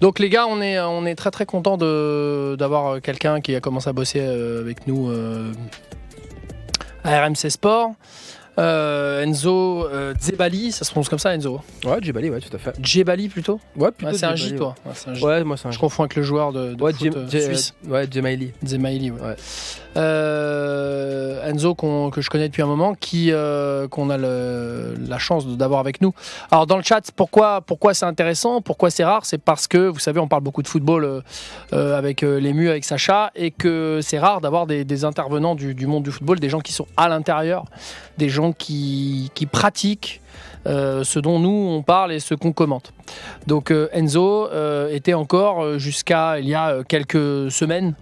Donc les gars, on est très très content d'avoir quelqu'un qui a commencé à bosser avec nous à RMC Sport. Enzo Dzebali, ça se prononce comme ça, Enzo? Ouais, Dzebali, ouais, tout à fait. Dzebali plutôt? Ouais, plutôt. Ouais, c'est un Dzebali, J, toi. Ouais, c'est un J. Ouais, moi c'est un Je J. confonds avec le joueur de Ouais, foot suisse. Ouais, Dzemaili. Dzemaili, ouais. Ouais. Enzo que je connais depuis un moment, qu'on a la chance d'avoir avec nous. Alors dans le chat, pourquoi c'est intéressant, pourquoi c'est rare, c'est parce que vous savez, on parle beaucoup de football avec l'ému, avec Sacha, et que c'est rare d'avoir des intervenants du monde du football, des gens qui sont à l'intérieur, des gens qui pratiquent ce dont nous on parle et ce qu'on commente. Donc Enzo était encore jusqu'à il y a quelques semaines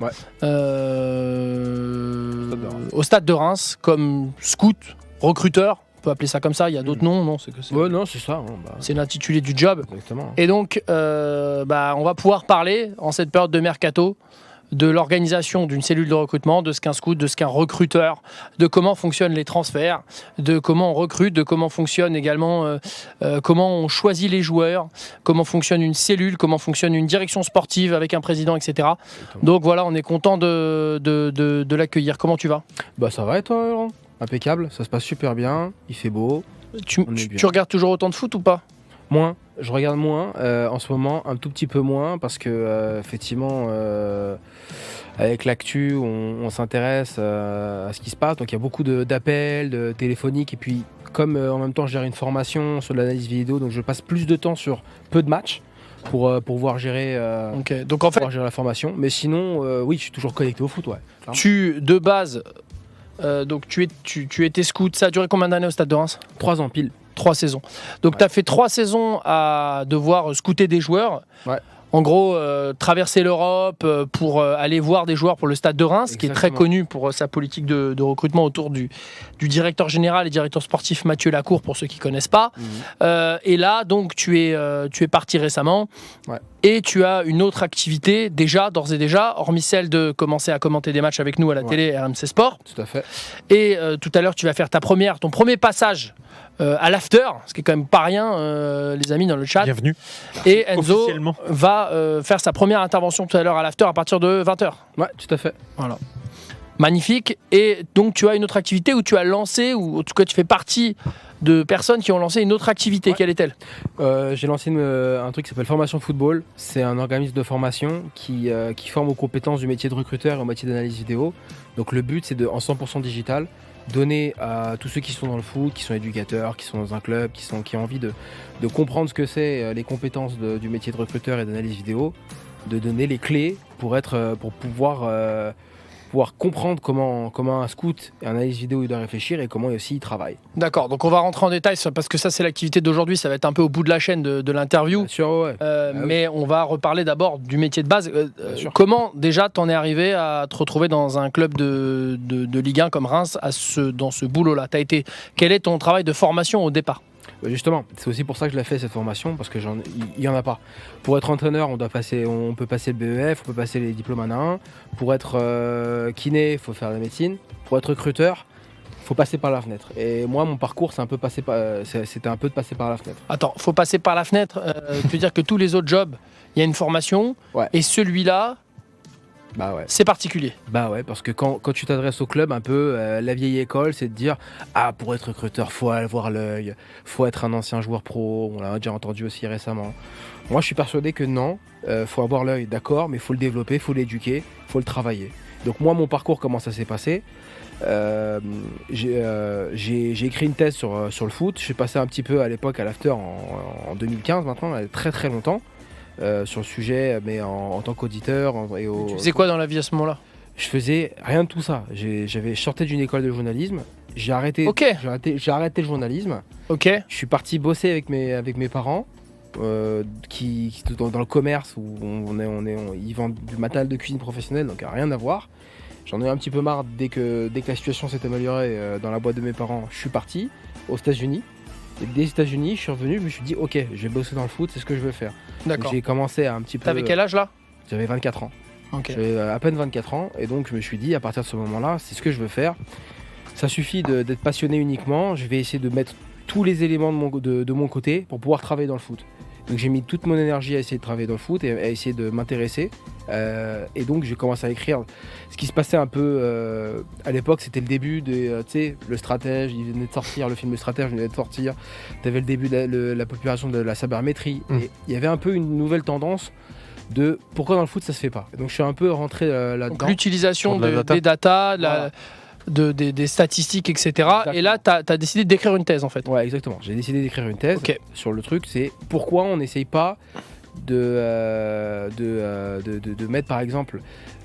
au stade de Reims comme scout, recruteur, on peut appeler ça comme ça, il y a d'autres noms, non? Ouais, non, c'est ça. C'est l'intitulé du job. Exactement. Et donc on va pouvoir parler en cette période de mercato de l'organisation d'une cellule de recrutement, de ce qu'un scout, de ce qu'un recruteur, de comment fonctionnent les transferts, de comment on recrute, de comment fonctionne également, comment on choisit les joueurs, comment fonctionne une cellule, comment fonctionne une direction sportive avec un président, etc. Exactement. Donc voilà, on est content de l'accueillir. Comment tu vas? Bah ça va et toi, Laurent? Impeccable, ça se passe super bien, il fait beau. Tu regardes toujours autant de foot ou pas? Moins, je regarde moins en ce moment, un tout petit peu moins parce que effectivement avec l'actu on s'intéresse à ce qui se passe, donc il y a beaucoup d'appels, de téléphoniques, et puis comme en même temps je gère une formation sur l'analyse vidéo, donc je passe plus de temps sur peu de matchs pour pouvoir gérer, donc en fait, gérer la formation, mais sinon oui, je suis toujours connecté au foot, ouais. De base, donc tu étais scout, ça a duré combien d'années au Stade de Reims? 3 ans pile. 3 saisons. Donc tu as fait 3 saisons à devoir scouter des joueurs. Ouais. En gros, traverser l'Europe pour aller voir des joueurs pour le Stade de Reims, qui est très connu pour sa politique de recrutement autour du directeur général et directeur sportif Mathieu Lacour, pour ceux qui ne connaissent pas. Et là, donc, tu es parti récemment. Ouais. Et tu as une autre activité, d'ores et déjà, hormis celle de commencer à commenter des matchs avec nous à la télé RMC Sport. Tout à fait. Et tout à l'heure, tu vas faire ton premier passage à l'after, ce qui est quand même pas rien, les amis dans le chat. Bienvenue. Et Enzo va faire sa première intervention tout à l'heure à l'after à partir de 20h. Ouais, tout à fait. Voilà. Magnifique. Et donc tu as une autre activité où tu as lancé, ou en tout cas tu fais partie de personnes qui ont lancé une autre activité. Ouais. Quelle est-elle? J'ai lancé un truc qui s'appelle Formation Football. C'est un organisme de formation qui forme aux compétences du métier de recruteur et au métier d'analyse vidéo. Donc le but, c'est en 100% digital, donner à tous ceux qui sont dans le foot, qui sont éducateurs, qui sont dans un club, qui ont envie de comprendre ce que c'est les compétences du métier de recruteur et d'analyse vidéo, de donner les clés pour pouvoir comprendre comment un scout et un analyse vidéo il doit réfléchir et comment aussi il travaille. D'accord, donc on va rentrer en détail parce que ça c'est l'activité d'aujourd'hui, ça va être un peu au bout de la chaîne de l'interview. Bien sûr, ouais. Mais on va reparler d'abord du métier de base. Comment déjà t'en es arrivé à te retrouver dans un club de Ligue 1 comme Reims dans ce boulot-là? Quel est ton travail de formation au départ? Justement, c'est aussi pour ça que je l'ai fait cette formation, parce qu'il n'y en a pas. Pour être entraîneur, on peut passer le BEF, on peut passer les diplômes 1 à 1. Pour être kiné, il faut faire la médecine. Pour être recruteur, il faut passer par la fenêtre. Et moi, mon parcours, c'était un peu de passer par la fenêtre. Attends, faut passer par la fenêtre. Tu veux dire que tous les autres jobs, il y a une formation, et celui-là, bah ouais. C'est particulier. Bah ouais, parce que quand tu t'adresses au club, un peu, la vieille école, c'est de dire pour être recruteur, faut avoir l'œil, faut être un ancien joueur pro. On l'a déjà entendu aussi récemment. Moi, je suis persuadé que non, faut avoir l'œil, d'accord, mais faut le développer, faut l'éduquer, faut le travailler. Donc moi, mon parcours, comment ça s'est passé? J'ai écrit une thèse sur le foot. Je suis passé un petit peu à l'époque à l'after en 2015, maintenant, très très longtemps. Sur le sujet, mais en tant qu'auditeur. Tu faisais quoi dans la vie à ce moment-là? Je faisais rien de tout ça. Je sortais d'une école de journalisme. J'ai arrêté le journalisme. Ok. Je suis parti bosser avec mes parents, qui dans le commerce où ils vendent du matériel de cuisine professionnel, donc rien à voir. J'en ai un petit peu marre dès que la situation s'est améliorée dans la boîte de mes parents. Je suis parti aux États-Unis. Et des États-Unis, je suis revenu, je me suis dit ok, je vais bosser dans le foot, c'est ce que je veux faire. D'accord. J'ai commencé à un petit peu. T'avais quel âge là? J'avais 24 ans. Okay. J'avais à peine 24 ans, et donc je me suis dit à partir de ce moment-là, c'est ce que je veux faire. Ça suffit d'être passionné uniquement. Je vais essayer de mettre tous les éléments de mon côté pour pouvoir travailler dans le foot. Donc j'ai mis toute mon énergie à essayer de travailler dans le foot et à essayer de m'intéresser. Et donc j'ai commencé à écrire ce qui se passait un peu à l'époque. C'était le début de, tu sais, le stratège, il venait de sortir, le film Le Stratège venait de sortir. Tu avais le début de la population de la sabermétrie. Et il y avait un peu une nouvelle tendance de pourquoi dans le foot ça se fait pas. Et donc je suis un peu rentré là-dedans. Donc l'utilisation Sur des data, Voilà. des statistiques, etc. Exactement. Et là, tu as décidé d'écrire une thèse en fait. Ouais, exactement. J'ai décidé d'écrire une thèse Ok. sur le truc, c'est pourquoi on n'essaye pas de mettre par exemple,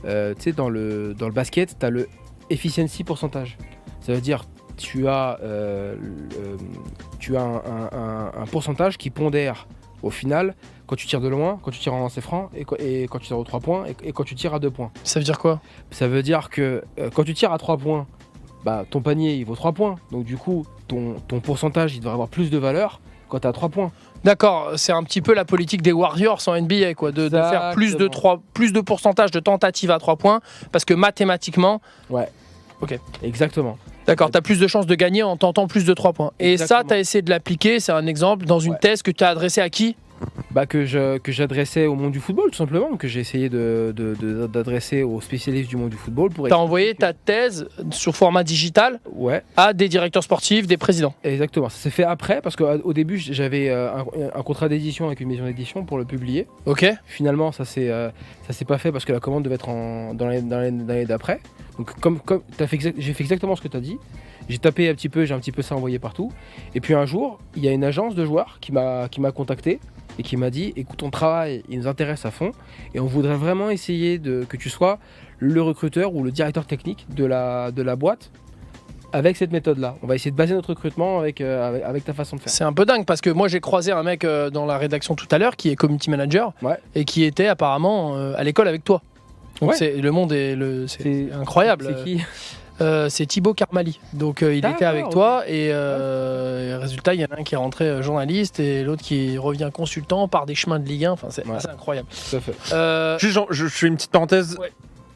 tu sais, dans le basket, tu as le efficiency pourcentage. Ça veut dire tu as un pourcentage qui pondère au final quand tu tires de loin, quand tu tires en lancer franc et quand tu tires aux 3 points et quand tu tires à 2 points. Ça veut dire quoi? Ça veut dire que quand tu tires à 3 points, bah, ton panier il vaut 3 points. Donc du coup, ton pourcentage il devrait avoir plus de valeur quand tu as 3 points. D'accord, c'est un petit peu la politique des Warriors en NBA, quoi, de faire plus de pourcentage de tentatives à 3 points, parce que mathématiquement, Ouais. Ok. Exactement. d'accord, tu as plus de chances de gagner en tentant plus de 3 points. Et Exactement. ça, tu as essayé de l'appliquer, c'est un exemple, dans une Ouais. thèse que tu as adressée à qui? Bah, que j'adressais au monde du football tout simplement, que j'ai essayé d'adresser aux spécialistes du monde du football pour Tu as envoyé ta thèse sur format digital Ouais, à des directeurs sportifs, des présidents. exactement. Ça s'est fait après parce qu'au début j'avais un contrat d'édition avec une maison d'édition pour le publier. Ok. Finalement ça s'est pas fait parce que la commande devait être dans l'année d'après. Donc j'ai fait exactement ce que tu as dit. J'ai tapé un petit peu, j'ai un petit peu ça envoyé partout. Et puis un jour, il y a une agence de joueurs qui m'a contacté et qui m'a dit écoute, ton travail, il nous intéresse à fond et on voudrait vraiment essayer que tu sois le recruteur ou le directeur technique de la boîte avec cette méthode-là. On va essayer de baser notre recrutement avec ta façon de faire. C'est un peu dingue parce que moi j'ai croisé un mec dans la rédaction tout à l'heure qui est community manager Ouais. et qui était apparemment à l'école avec toi. Donc Ouais. le monde c'est incroyable. C'est qui C'est Thibaut Carmali. Donc il D'accord, était avec ok. toi et résultat il y en a un qui est rentré journaliste et l'autre qui revient consultant par des chemins de Ligue 1. Enfin c'est Ouais. assez incroyable. Tout à fait. Juste, je fais une petite parenthèse. Ouais.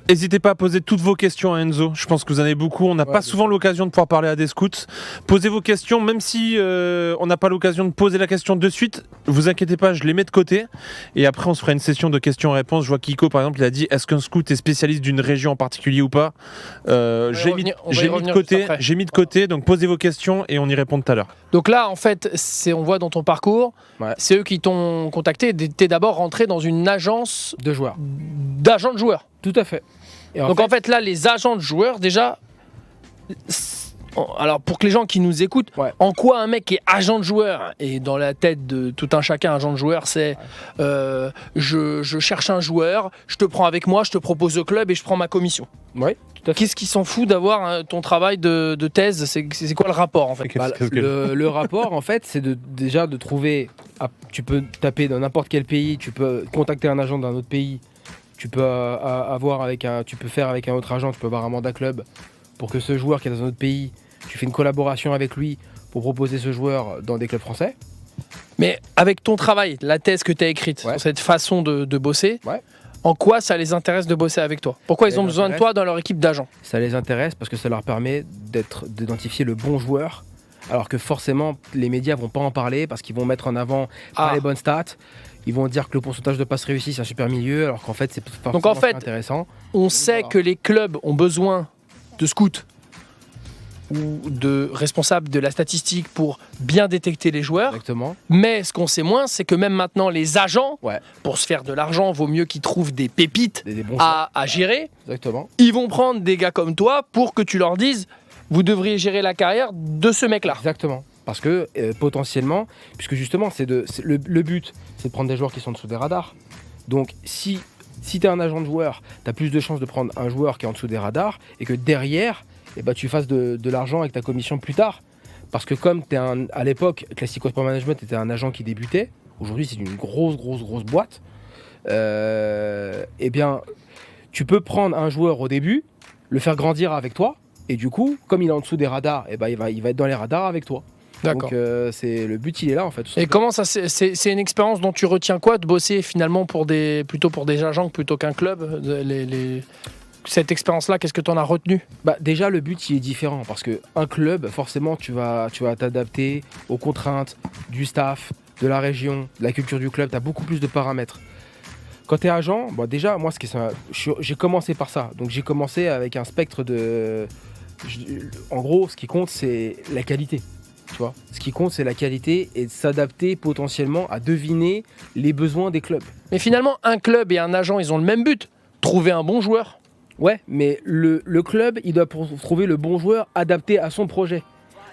N'hésitez pas à poser toutes vos questions à Enzo. Je pense que vous en avez beaucoup. On n'a Ouais, pas bien souvent l'occasion de pouvoir parler à des scouts. Posez vos questions, même si on n'a pas l'occasion de poser la question de suite. Vous inquiétez pas, je les mets de côté. Et après, on se fera une session de questions-réponses. Je vois Kiko, par exemple, il a dit est-ce qu'un scout est spécialiste d'une région en particulier ou pas? On J'ai va mis, y j'ai mis de revenir côté. juste après. J'ai mis de côté. Donc posez vos questions et on y répond tout à l'heure. Donc là en fait on voit dans ton parcours, Ouais. c'est eux qui t'ont contacté. T'es d'abord rentré dans une agence 2 joueurs. d'agents de joueurs. Tout à fait. Et Donc en fait là les agents de joueurs déjà, alors pour que les gens qui nous écoutent, Ouais. en quoi un mec qui est agent de joueur et dans la tête de tout un chacun agent de joueur c'est je cherche un joueur, je te prends avec moi, je te propose au club et je prends ma commission. Ouais, tout à fait. Qu'est-ce qui s'en fout d'avoir ton travail de thèse? C'est quoi le rapport en fait? Bah, le rapport en fait c'est déjà de trouver tu peux taper dans n'importe quel pays, tu peux contacter un agent d'un autre pays, tu peux tu peux faire avec un autre agent, tu peux avoir un mandat club pour que ce joueur qui est dans un autre pays, tu fais une collaboration avec lui pour proposer ce joueur dans des clubs français. Mais avec ton travail, la thèse que tu as écrite, Ouais. sur cette façon de bosser, Ouais. en quoi ça les intéresse de bosser avec toi? Pourquoi Ça ils ont les besoin de intéresse. toi dans leur équipe d'agents? Ça les intéresse parce que ça leur permet d'identifier le bon joueur. Alors que forcément, les médias vont pas en parler parce qu'ils vont mettre en avant pas les bonnes stats. Ils vont dire que le pourcentage de passes réussies c'est un super milieu, alors qu'en fait c'est pas Donc en forcément fait, intéressant. On sait voilà. que les clubs ont besoin de scouts ou de responsables de la statistique pour bien détecter les joueurs. Exactement. Mais ce qu'on sait moins, c'est que même maintenant, les agents, Ouais. pour se faire de l'argent, vaut mieux qu'ils trouvent des pépites Des bons joueurs. à gérer. Exactement. Ils vont prendre des gars comme toi pour que tu leur dises vous devriez gérer la carrière de ce mec-là. Exactement. Parce que potentiellement, puisque justement, le but, c'est de prendre des joueurs qui sont en dessous des radars. Donc si tu es un agent de joueur, tu as plus de chances de prendre un joueur qui est en dessous des radars et que derrière, tu fasses de l'argent avec ta commission plus tard. Parce que comme à l'époque, Classico Sport Management était un agent qui débutait, aujourd'hui c'est une grosse boîte, tu peux prendre un joueur au début, le faire grandir avec toi, et du coup, comme il est en dessous des radars, il va être dans les radars avec toi. D'accord. Donc le but il est là en fait. tout Et simplement. comment ça, c'est une expérience dont tu retiens quoi de bosser finalement plutôt pour des agents plutôt qu'un club? Cette expérience-là, qu'est-ce que tu en as retenu? Déjà le but il est différent parce que un club forcément tu vas t'adapter aux contraintes du staff, de la région, de la culture du club, tu as beaucoup plus de paramètres. Quand tu es agent, déjà, moi, j'ai commencé par ça. Donc j'ai commencé avec un spectre de... En gros, ce qui compte, c'est la qualité. Tu vois, ce qui compte, c'est la qualité et de s'adapter potentiellement à deviner les besoins des clubs. Mais finalement, un club et un agent, ils ont le même but, trouver un bon joueur. Ouais, mais le club, il doit trouver le bon joueur adapté à son projet.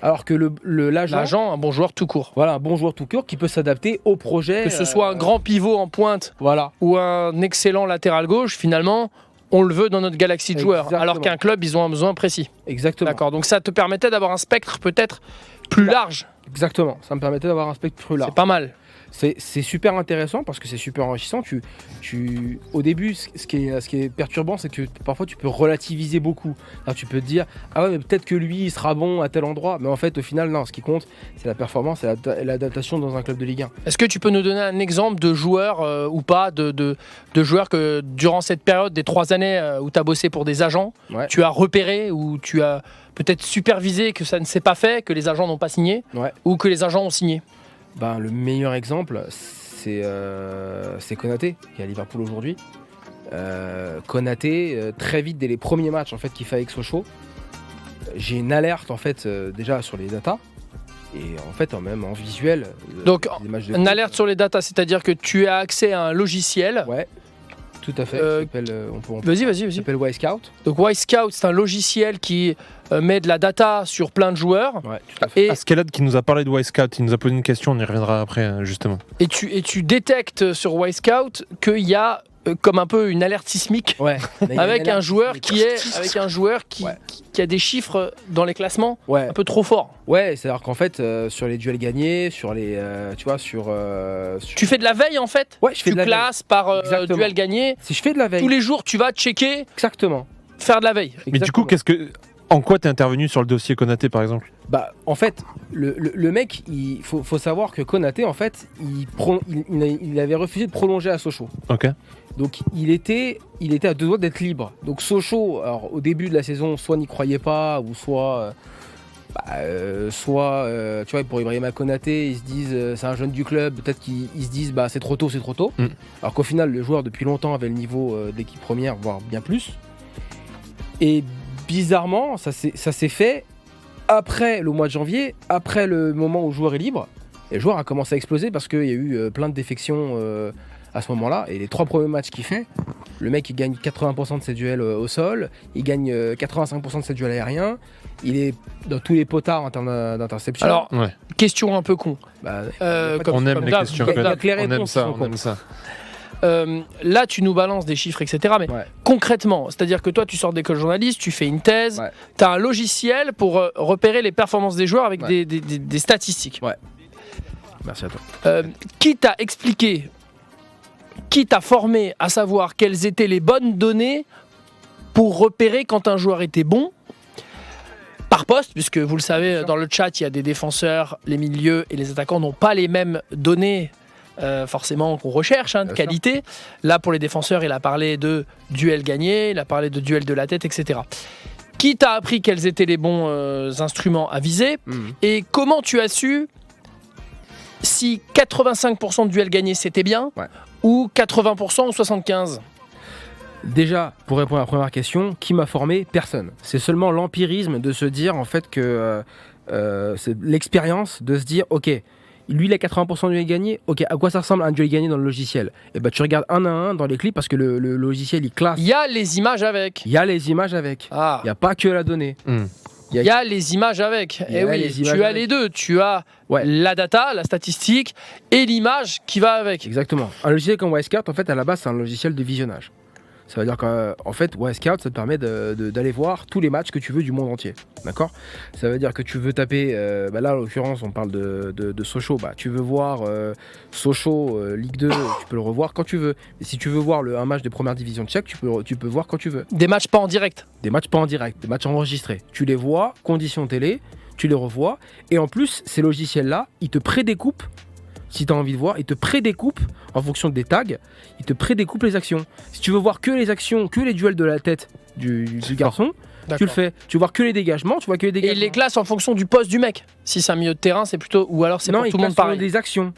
Alors que l'agent, un bon joueur tout court. Voilà, un bon joueur tout court qui peut s'adapter au projet. Que ce soit un grand pivot en pointe voilà. ou un excellent latéral gauche, finalement, on le veut dans notre galaxie de joueurs. Exactement. Alors qu'un club, ils ont un besoin précis. Exactement. D'accord, donc ça te permettait d'avoir un spectre peut-être plus large. Exactement, ça me permettait d'avoir un spectre plus large. C'est pas mal. C'est super intéressant parce que c'est super enrichissant. Au début, ce qui est perturbant, c'est que parfois tu peux relativiser beaucoup. Alors, tu peux te dire, ah ouais, mais peut-être que lui, il sera bon à tel endroit. Mais en fait, au final, non, ce qui compte, c'est la performance et l'adaptation dans un club de Ligue 1. Est-ce que tu peux nous donner un exemple de joueur ou pas, de joueurs que durant cette période des 3 années où tu as bossé pour des agents, Ouais. tu as repéré ou tu as peut-être supervisé que ça ne s'est pas fait, que les agents n'ont pas signé Ouais. ou que les agents ont signé? Le meilleur exemple, c'est Konaté, qui est à Liverpool aujourd'hui. Konaté, très vite, dès les premiers matchs en fait, qu'il fait avec Sochaux, j'ai une alerte en fait, déjà sur les datas. Et en fait, même en visuel. Donc, une alerte sur les datas, c'est-à-dire que tu as accès à un logiciel. Ouais, tout à fait. Vas-y. Ça s'appelle Wisecout. Donc, Wisecout, c'est un logiciel qui met de la data sur plein de joueurs. Ouais, tout à fait. Et, Askelad qui nous a parlé de Wisecout, il nous a posé une question, on y reviendra après, justement. et tu détectes sur Wisecout qu'il y a comme un peu une alerte sismique. Ouais. Avec un joueur qui a des chiffres dans les classements un peu trop forts. Ouais, c'est-à-dire qu'en fait, sur les duels gagnés, sur les, Tu fais de la veille en fait. Ouais, je fais Tu de la veille. classes par Exactement. duel gagné. Si je fais de la veille. Tous les jours, tu vas checker, Exactement. faire de la veille. Mais du coup, en quoi t'es intervenu sur le dossier Konaté, par exemple? En fait, le mec, il faut savoir que Konaté, en fait, il avait refusé de prolonger à Sochaux. Ok. Donc il était à 2 doigts d'être libre. Donc Sochaux, alors, au début de la saison, soit n'y croyait pas, ou soit tu vois, pour Ibrahima Konaté, ils se disent c'est un jeune du club, peut-être qu'ils se disent c'est trop tôt. Alors qu'au final, le joueur depuis longtemps avait le niveau d'équipe première, voire bien plus. Et bizarrement, ça s'est fait après le mois de janvier, après le moment où le joueur est libre. Et le joueur a commencé à exploser parce qu'il y a eu plein de défections à ce moment-là. Et les 3 premiers matchs qu'il fait, le mec il gagne 80% de ses duels au sol, il gagne 85% de ses duels aériens, il est dans tous les potards en termes d'interception. Alors, Ouais. question un peu con. On aime les questions. il y a que les On aime réponses ça, qui sont on aime ça. Là, tu nous balances des chiffres, etc. Mais Ouais. concrètement, c'est-à-dire que toi, tu sors d'école journaliste, tu fais une thèse, Ouais. tu as un logiciel pour repérer les performances des joueurs avec Ouais. des statistiques. Ouais. Merci à toi. Qui t'a expliqué, qui t'a formé à savoir quelles étaient les bonnes données pour repérer quand un joueur était bon par poste, puisque vous le savez, dans le chat, il y a des défenseurs, les milieux et les attaquants n'ont pas les mêmes données forcément qu'on recherche, de Bien qualité. Là, pour les défenseurs, il a parlé de duel gagné, il a parlé de duel de la tête, etc. Qui t'a appris quels étaient les bons instruments à viser et comment tu as su si 85% de duels gagnés c'était bien ou 80% ou 75%? Déjà, pour répondre à la première question, qui m'a formé? Personne. C'est seulement l'empirisme de se dire en fait que c'est l'expérience de se dire ok, lui il a 80% de duels gagnés, ok, à quoi ça ressemble un duel gagné dans le logiciel? Et tu regardes un à un dans les clips parce que le logiciel il classe. Il y a les images avec. Il y a les images avec. Ah. Il n'y a pas que la donnée. Il y a les images avec. Il y Et a oui, les images tu as avec. les deux. Tu as la data, la statistique et l'image qui va avec. Exactement. Un logiciel comme Wisecout, en fait, à la base, c'est un logiciel de visionnage. Ça veut dire qu'en fait, Wisecout, ça te permet d'aller voir tous les matchs que tu veux du monde entier. D'accord? Ça veut dire que tu veux taper, là, en l'occurrence, on parle de Sochaux. Tu veux voir Sochaux, Ligue 2, tu peux le revoir quand tu veux. Et si tu veux voir un match de première division tchèque, tu peux voir quand tu veux. Des matchs pas en direct. Des matchs pas en direct, des matchs enregistrés. Tu les vois, conditions télé, tu les revois. Et en plus, ces logiciels-là, ils te prédécoupent. Si tu as envie de voir, il te prédécoupe en fonction des tags, il te prédécoupe les actions. Si tu veux voir que les actions, que les duels de la tête du garçon, tu le fais. Tu veux voir que les dégagements, tu vois que les dégagements. Et il les classe en fonction du poste du mec. Si c'est un milieu de terrain, c'est plutôt. Ou alors c'est non, pour il tout le monde classe selon pareil. des actions.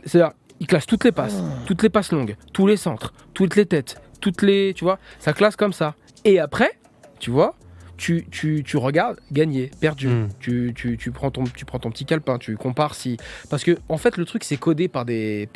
C'est-à-dire, il classe toutes les passes longues, tous les centres, toutes les têtes, tu vois, ça classe comme ça. Et après, tu vois, tu regardes gagner, perdu. Tu prends ton petit calepin, tu compares si. Parce que en fait, le truc, c'est codé par des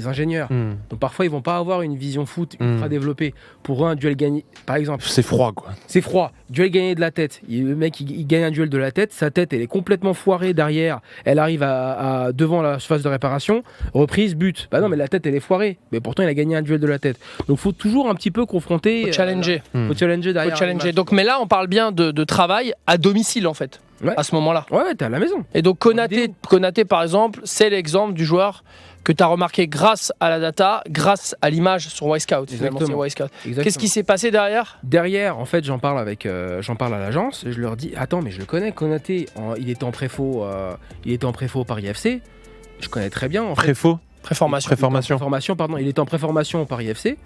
ingénieurs. Donc parfois, ils vont pas avoir une vision foot ultra développée. Pour eux, un duel gagné, par exemple. C'est froid, quoi. C'est froid. Duel gagné de la tête. Le mec, il gagne un duel de la tête. Sa tête, elle est complètement foirée derrière. Elle arrive à devant la surface de réparation. Reprise, but. Bah non, mais la tête, elle est foirée. Mais pourtant, il a gagné un duel de la tête. Donc, faut toujours un petit peu confronter. Faut challenger. Faut challenger derrière. Faut challenger. Donc, mais là, on parle bien de travail à domicile, en fait. Ouais. À ce moment-là. Ouais, t'es à la maison. Et donc, Konaté, par exemple, c'est l'exemple du joueur que tu as remarqué grâce à la data, grâce à l'image sur Wisecout. Exactement. Qu'est-ce qui s'est passé derrière ? Derrière, en fait, j'en parle à l'agence. Et je leur dis, attends, mais je le connais, Konaté. Il était en préfo au Paris FC. Je connais très bien. En fait. Préfo. Préformation, pardon. Il était en préformation au Paris FC.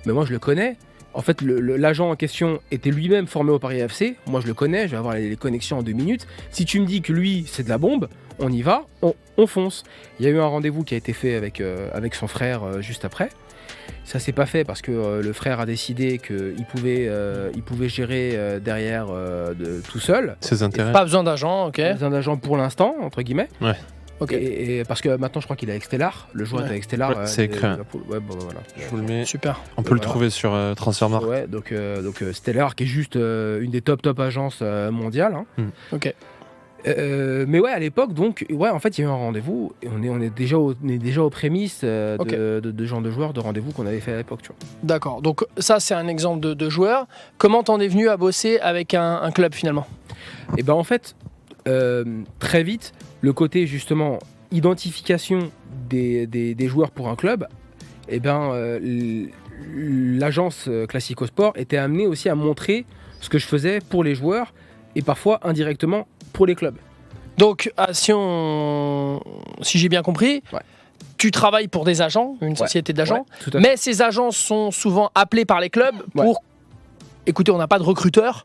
Mais moi, je le connais. En fait, l'agent en question était lui-même formé au Paris FC. Moi, je le connais, je vais avoir les connexions en 2 minutes. Si tu me dis que lui, c'est de la bombe, on y va, on fonce. Il y a eu un rendez-vous qui a été fait avec son frère juste après. Ça s'est pas fait parce que le frère a décidé qu'il pouvait gérer derrière tout seul. Ses intérêts. Pas besoin d'agent, ok. Pas besoin d'agent pour l'instant, entre guillemets. Ouais. Okay. Et parce que maintenant, je crois qu'il est avec Stellar. Le joueur est avec Stellar. Ouais, c'est écrit. Ouais, bon, voilà. Je vous le mets. Super. On peut le trouver sur Transfermarkt. Ouais, donc Stellar, qui est juste une des top agences mondiales. Hein. Ok. Mais ouais, à l'époque, donc, ouais, en fait, il y a eu un rendez-vous. Et on est déjà aux prémices de genre de joueurs de rendez-vous qu'on avait fait à l'époque. Tu vois. D'accord. Donc ça, c'est un exemple de joueur. Comment t'en es venu à bosser avec un club finalement ? Et ben en fait, très vite, le côté justement identification des joueurs pour un club, et ben l'agence Classico Sport était amenée aussi à montrer ce que je faisais pour les joueurs et parfois indirectement pour les clubs. Donc, si j'ai bien compris, tu travailles pour des agents, une société d'agents, mais ces agents sont souvent appelés par les clubs pour... Écoutez, on n'a pas de recruteurs,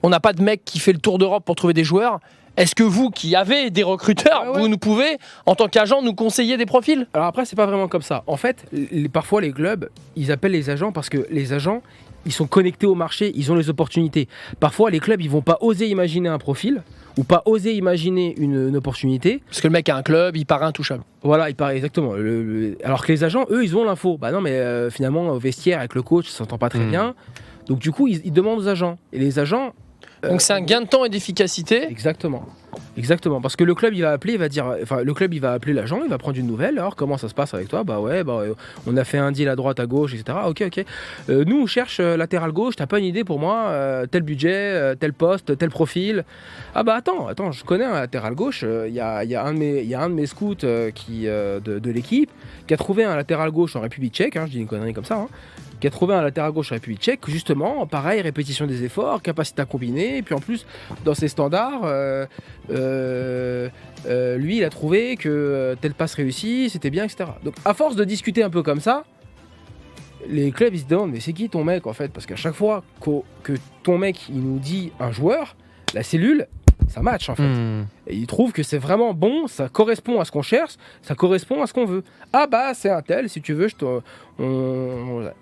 on n'a pas de mec qui fait le tour d'Europe pour trouver des joueurs. Est-ce que vous, qui avez des recruteurs, vous nous pouvez, en tant qu'agent, nous conseiller des profils ? Alors après, c'est pas vraiment comme ça. En fait, parfois les clubs, ils appellent les agents parce que les agents, ils sont connectés au marché, ils ont les opportunités. Parfois, les clubs, ils vont pas oser imaginer un profil ou pas oser imaginer une opportunité. Parce que le mec a un club, il paraît intouchable. Voilà, il paraît exactement. Alors que les agents, eux, ils ont l'info. Bah non, mais finalement, au vestiaire, avec le coach, ça s'entend pas très bien. Donc du coup, ils demandent aux agents. Et les agents... Donc c'est un gain de temps et d'efficacité. Exactement. Parce que le club il va appeler l'agent, il va prendre une nouvelle. Alors comment ça se passe avec toi ? On a fait un deal à droite, à gauche, etc. Ok. Nous on cherche latéral gauche. T'as pas une idée pour moi ? Tel budget, tel poste, tel profil. Ah bah attends, je connais un latéral gauche. Il y a un de mes scouts de l'équipe qui a trouvé un latéral gauche en République Tchèque. Je dis une connerie comme ça. Qui a trouvé un latéral gauche en République Tchèque, justement, pareil, répétition des efforts, capacité à combiner, et puis en plus, dans ses standards, lui, il a trouvé que telle passe réussie, c'était bien, etc. Donc, à force de discuter un peu comme ça, les clubs, ils se demandent, mais c'est qui ton mec, en fait ? Parce qu'à chaque fois que ton mec, il nous dit un joueur, la cellule, ça match, en fait. Et il trouve que c'est vraiment bon, ça correspond à ce qu'on cherche, ça correspond à ce qu'on veut. Ah bah, c'est un tel, si tu veux,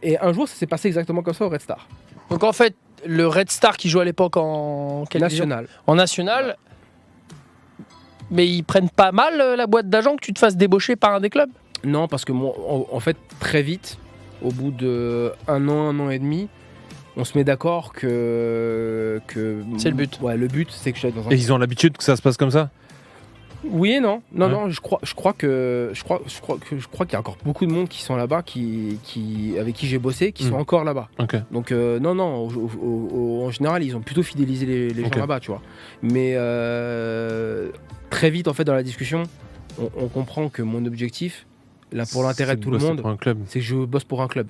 Et un jour, ça s'est passé exactement comme ça au Red Star. Donc en fait, le Red Star qui joue à l'époque en national. En national, mais ils prennent pas mal la boîte d'agents que tu te fasses débaucher par un des clubs ? Non, parce que moi, en fait, très vite, au bout de un an et demi, on se met d'accord que c'est le but. Ouais, le but, c'est que je sois dans un... Et ils ont l'habitude que ça se passe comme ça ? Oui et non. Non, je crois qu'il y a encore beaucoup de monde qui sont là-bas, avec qui j'ai bossé, qui sont encore là-bas. Okay. Donc non, en général, ils ont plutôt fidélisé les gens là-bas, tu vois. Mais très vite, en fait, dans la discussion, on comprend que mon objectif, là, pour l'intérêt de tout le monde, c'est que je bosse pour un club.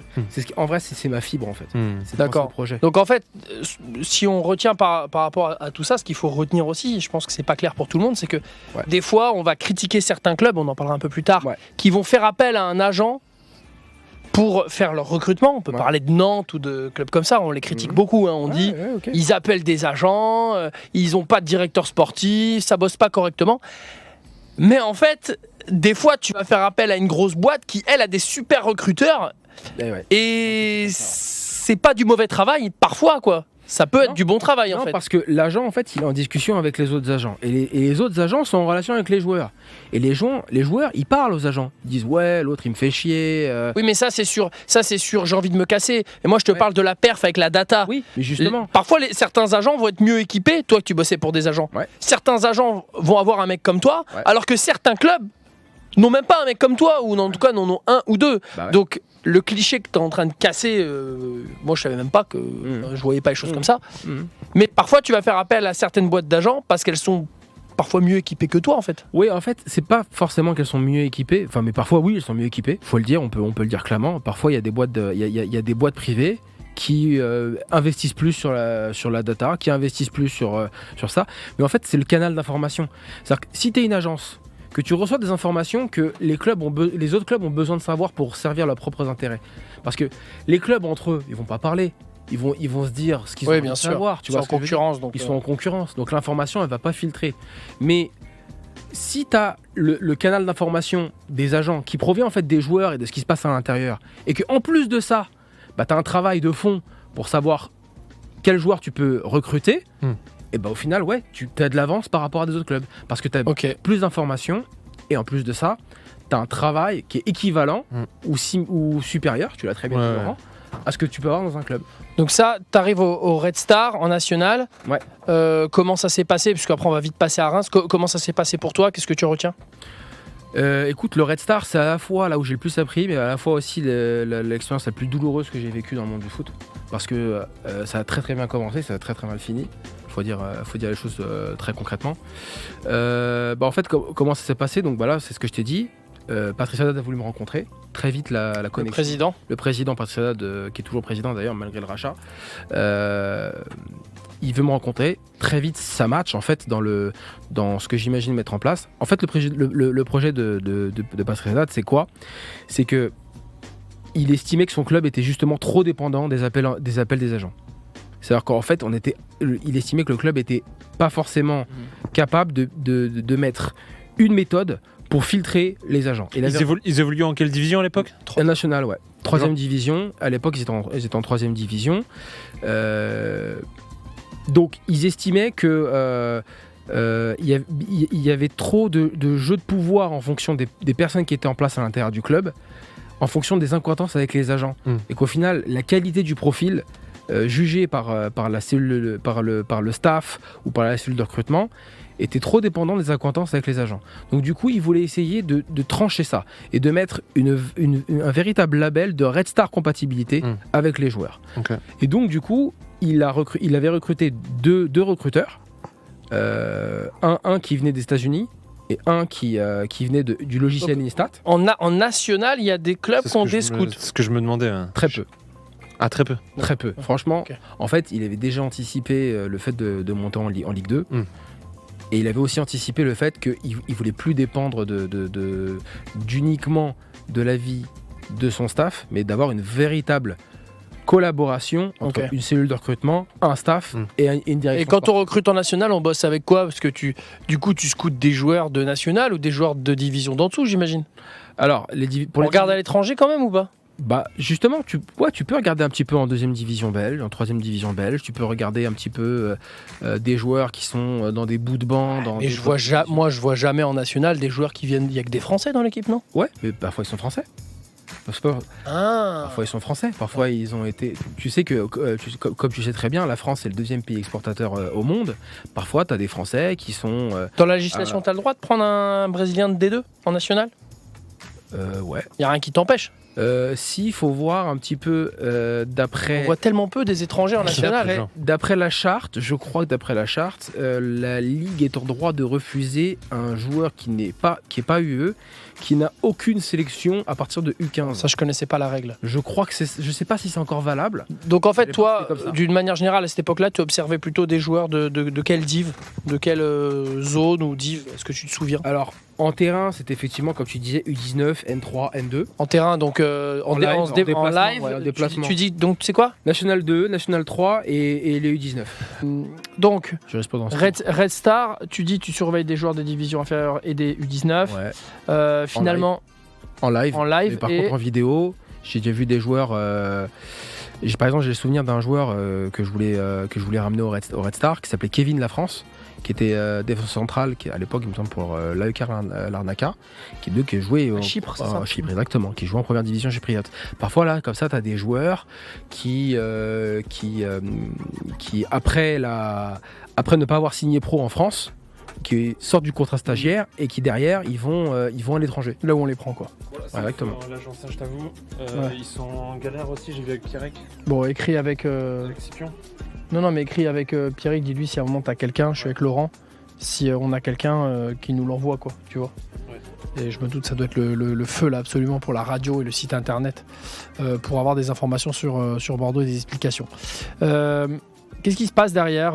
En vrai, c'est ma fibre, en fait. C'est d'accord. Projet. Donc en fait, si on retient par rapport à tout ça, ce qu'il faut retenir aussi, je pense que c'est pas clair pour tout le monde, c'est que des fois, on va critiquer certains clubs, on en parlera un peu plus tard, qui vont faire appel à un agent pour faire leur recrutement. On peut parler de Nantes ou de clubs comme ça, on les critique beaucoup. On dit, ils appellent des agents, ils n'ont pas de directeur sportif, ça bosse pas correctement. Mais en fait, des fois, tu vas faire appel à une grosse boîte qui, elle, a des super recruteurs et c'est pas du mauvais travail, parfois, quoi. Ça peut être du bon travail, en fait. Parce que l'agent, en fait, il est en discussion avec les autres agents. Et les autres agents sont en relation avec les joueurs. Et les joueurs, ils parlent aux agents. Ils disent, ouais, l'autre, il me fait chier. Oui, mais ça, c'est sûr, j'ai envie de me casser. Et moi, je te parle de la perf avec la data. Oui, mais justement. Parfois, certains agents vont être mieux équipés. Toi, tu bossais pour des agents. Ouais. Certains agents vont avoir un mec comme toi, alors que certains clubs n'ont même pas un mec comme toi, ou en tout cas, n'en ont un ou deux. Donc, le cliché que tu es en train de casser, moi je savais même pas que je voyais pas les choses comme ça. Mais parfois tu vas faire appel à certaines boîtes d'agents parce qu'elles sont parfois mieux équipées que toi en fait. Oui, en fait, c'est pas forcément qu'elles sont mieux équipées, enfin mais parfois oui, elles sont mieux équipées, faut le dire, on peut le dire clairement. Parfois il y a des boîtes il y a des boîtes privées qui investissent plus sur la data, qui investissent plus sur ça. Mais en fait, c'est le canal d'information. C'est-à-dire que si tu es une agence que tu reçois des informations que les autres clubs ont besoin de savoir pour servir leurs propres intérêts. Parce que les clubs entre eux, ils vont pas parler. Ils vont se dire ce qu'ils ont envie de savoir. Tu vois, ils sont en concurrence. Donc l'information, elle va pas filtrer. Mais si tu as le canal d'information des agents qui provient en fait des joueurs et de ce qui se passe à l'intérieur, et qu'en plus de ça, tu as un travail de fond pour savoir quel joueur tu peux recruter, et au final, tu as de l'avance par rapport à des autres clubs. Parce que tu as plus d'informations, et en plus de ça, tu as un travail qui est équivalent ou supérieur, tu l'as très bien dit, Laurent, à ce que tu peux avoir dans un club. Donc ça, tu arrives au Red Star en national. Comment ça s'est passé? Parce qu'après, on va vite passer à Reims. Comment ça s'est passé pour toi? Qu'est-ce que tu retiens? Écoute, le Red Star, c'est à la fois là où j'ai le plus appris, mais à la fois aussi l'expérience la plus douloureuse que j'ai vécue dans le monde du foot. Parce que ça a très très bien commencé, ça a très très mal fini. Faut dire les choses très concrètement. En fait, comment ça s'est passé? Donc c'est ce que je t'ai dit. Patrice Haddad a voulu me rencontrer. Très vite, la connexion. Le président Patrice Haddad, qui est toujours président d'ailleurs, malgré le rachat. Il veut me rencontrer. Très vite, ça match en fait dans ce que j'imagine mettre en place. En fait, le projet de Patrice Haddad, c'est quoi? C'est que il estimait que son club était justement trop dépendant des appels des agents. C'est-à-dire qu'en fait, il estimait que le club était pas forcément capable de mettre une méthode pour filtrer les agents. Et ils évoluaient en quelle division à l'époque? National, ouais. 3e division. À l'époque, ils étaient en 3e division. Donc, ils estimaient que il y avait trop de jeux de pouvoir en fonction des personnes qui étaient en place à l'intérieur du club, en fonction des incohérences avec les agents. Et qu'au final, la qualité du profil jugé par la cellule, par le staff ou par la cellule de recrutement était trop dépendant des accointances avec les agents. Donc du coup, il voulait essayer de trancher ça et de mettre un véritable label de Red Star compatibilité avec les joueurs. Et donc du coup, il avait recruté deux recruteurs, un qui venait des États-Unis et un qui venait du logiciel Instat. En national, il y a des clubs qui ont des scouts. C'est ce que je me demandais. Très peu. Ah, très peu. Très peu. Franchement, en fait, il avait déjà anticipé le fait de monter en Ligue 2. Et il avait aussi anticipé le fait qu'il ne voulait plus dépendre d'uniquement de l'avis de son staff, mais d'avoir une véritable collaboration entre une cellule de recrutement, un staff et une direction. Et quand on recrute en national, on bosse avec quoi? Parce que tu scoutes des joueurs de national ou des joueurs de division d'en dessous, j'imagine. Alors, on regarde à l'étranger quand même ou pas? Justement, tu peux regarder un petit peu en 2e division belge, en 3e division belge. Tu peux regarder un petit peu des joueurs qui sont dans des bouts de banc. Mais je vois jamais en national des joueurs qui viennent. Il y a que des Français dans l'équipe, non? Ouais, mais parfois ils sont français. Parfois ils sont français. Parfois ils ont été. Tu sais que, comme tu sais très bien, la France est le 2e pays exportateur au monde. Parfois, tu as des Français qui sont. Dans la législation, tu as le droit de prendre un Brésilien de D2 en national? Ouais. Il n'y a rien qui t'empêche? Il faut voir un petit peu d'après. On voit tellement peu des étrangers en national. D'après la charte, je crois que d'après la charte, la Ligue est en droit de refuser un joueur qui n'est pas UE, qui n'a aucune sélection à partir de U15. Ça, je connaissais pas la règle. Je crois que je sais pas si c'est encore valable. Donc en fait, toi, d'une manière générale, à cette époque-là, tu observais plutôt des joueurs de quelle div, de quelle zone ou div? Est-ce que tu te souviens? Alors, En terrain, c'est effectivement, comme tu disais, U19, N3, N2. En terrain, donc en live, ouais, en déplacement. tu dis, donc tu sais quoi? National 2, National 3 et les U19. Donc, Je reste pas dans ce Red Star, tu dis tu surveilles des joueurs des divisions inférieures et des U19. Ouais. Finalement, En live. mais par contre, en vidéo, j'ai déjà vu des joueurs. Par exemple, j'ai le souvenir d'un joueur que je voulais ramener au Red Star qui s'appelait Kevin Lafrance, qui était défenseur central, qui à l'époque, il me semble, pour l'AEK Larnaca, qui jouait à Chypre, c'est ça? Chypre, exactement, qui jouait en première division chypriote. Parfois, là, comme ça, tu as des joueurs qui après ne pas avoir signé pro en France, qui sortent du contrat stagiaire et qui derrière ils vont à l'étranger. Là où on les prend, quoi. Voilà, exactement. L'agence, je t'avoue. Ouais. Ils sont en galère aussi, j'ai vu avec Pierrec. Bon, écrit avec. Avec Scipion. Non, mais écrit avec Pierrick, dis-lui si à un moment t'as quelqu'un, je suis avec Laurent, si on a quelqu'un qui nous l'envoie, quoi, tu vois. Ouais. Et je me doute ça doit être le feu là absolument pour la radio et le site internet pour avoir des informations sur Bordeaux et des explications. Qu'est-ce qui se passe derrière?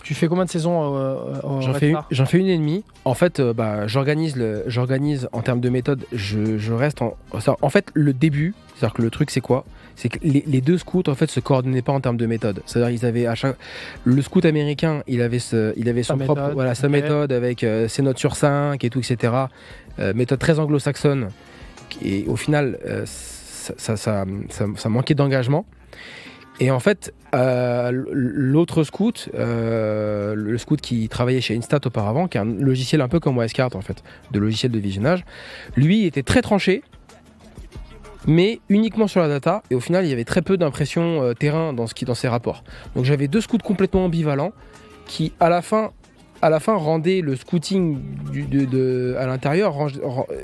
Tu fais combien de saisons J'en fais une et demie. En fait, j'organise en termes de méthode. Je reste en fait, le début, c'est-à-dire que le truc, c'est quoi? C'est que les deux scouts en fait se coordonnaient pas en termes de méthode. C'est-à-dire ils avaient le scout américain, il avait son propre sa méthode avec ses notes sur 5 et tout, etc. Méthode très anglo-saxonne. Et au final, ça manquait d'engagement. Et en fait, l'autre scout, le scout qui travaillait chez Instat auparavant, qui est un logiciel un peu comme Wildcard en fait, de logiciel de visionnage, lui était très tranché, mais uniquement sur la data. Et au final, il y avait très peu d'impression terrain dans ses rapports. Donc j'avais deux scouts complètement ambivalents qui, à la fin rendaient le scouting à l'intérieur.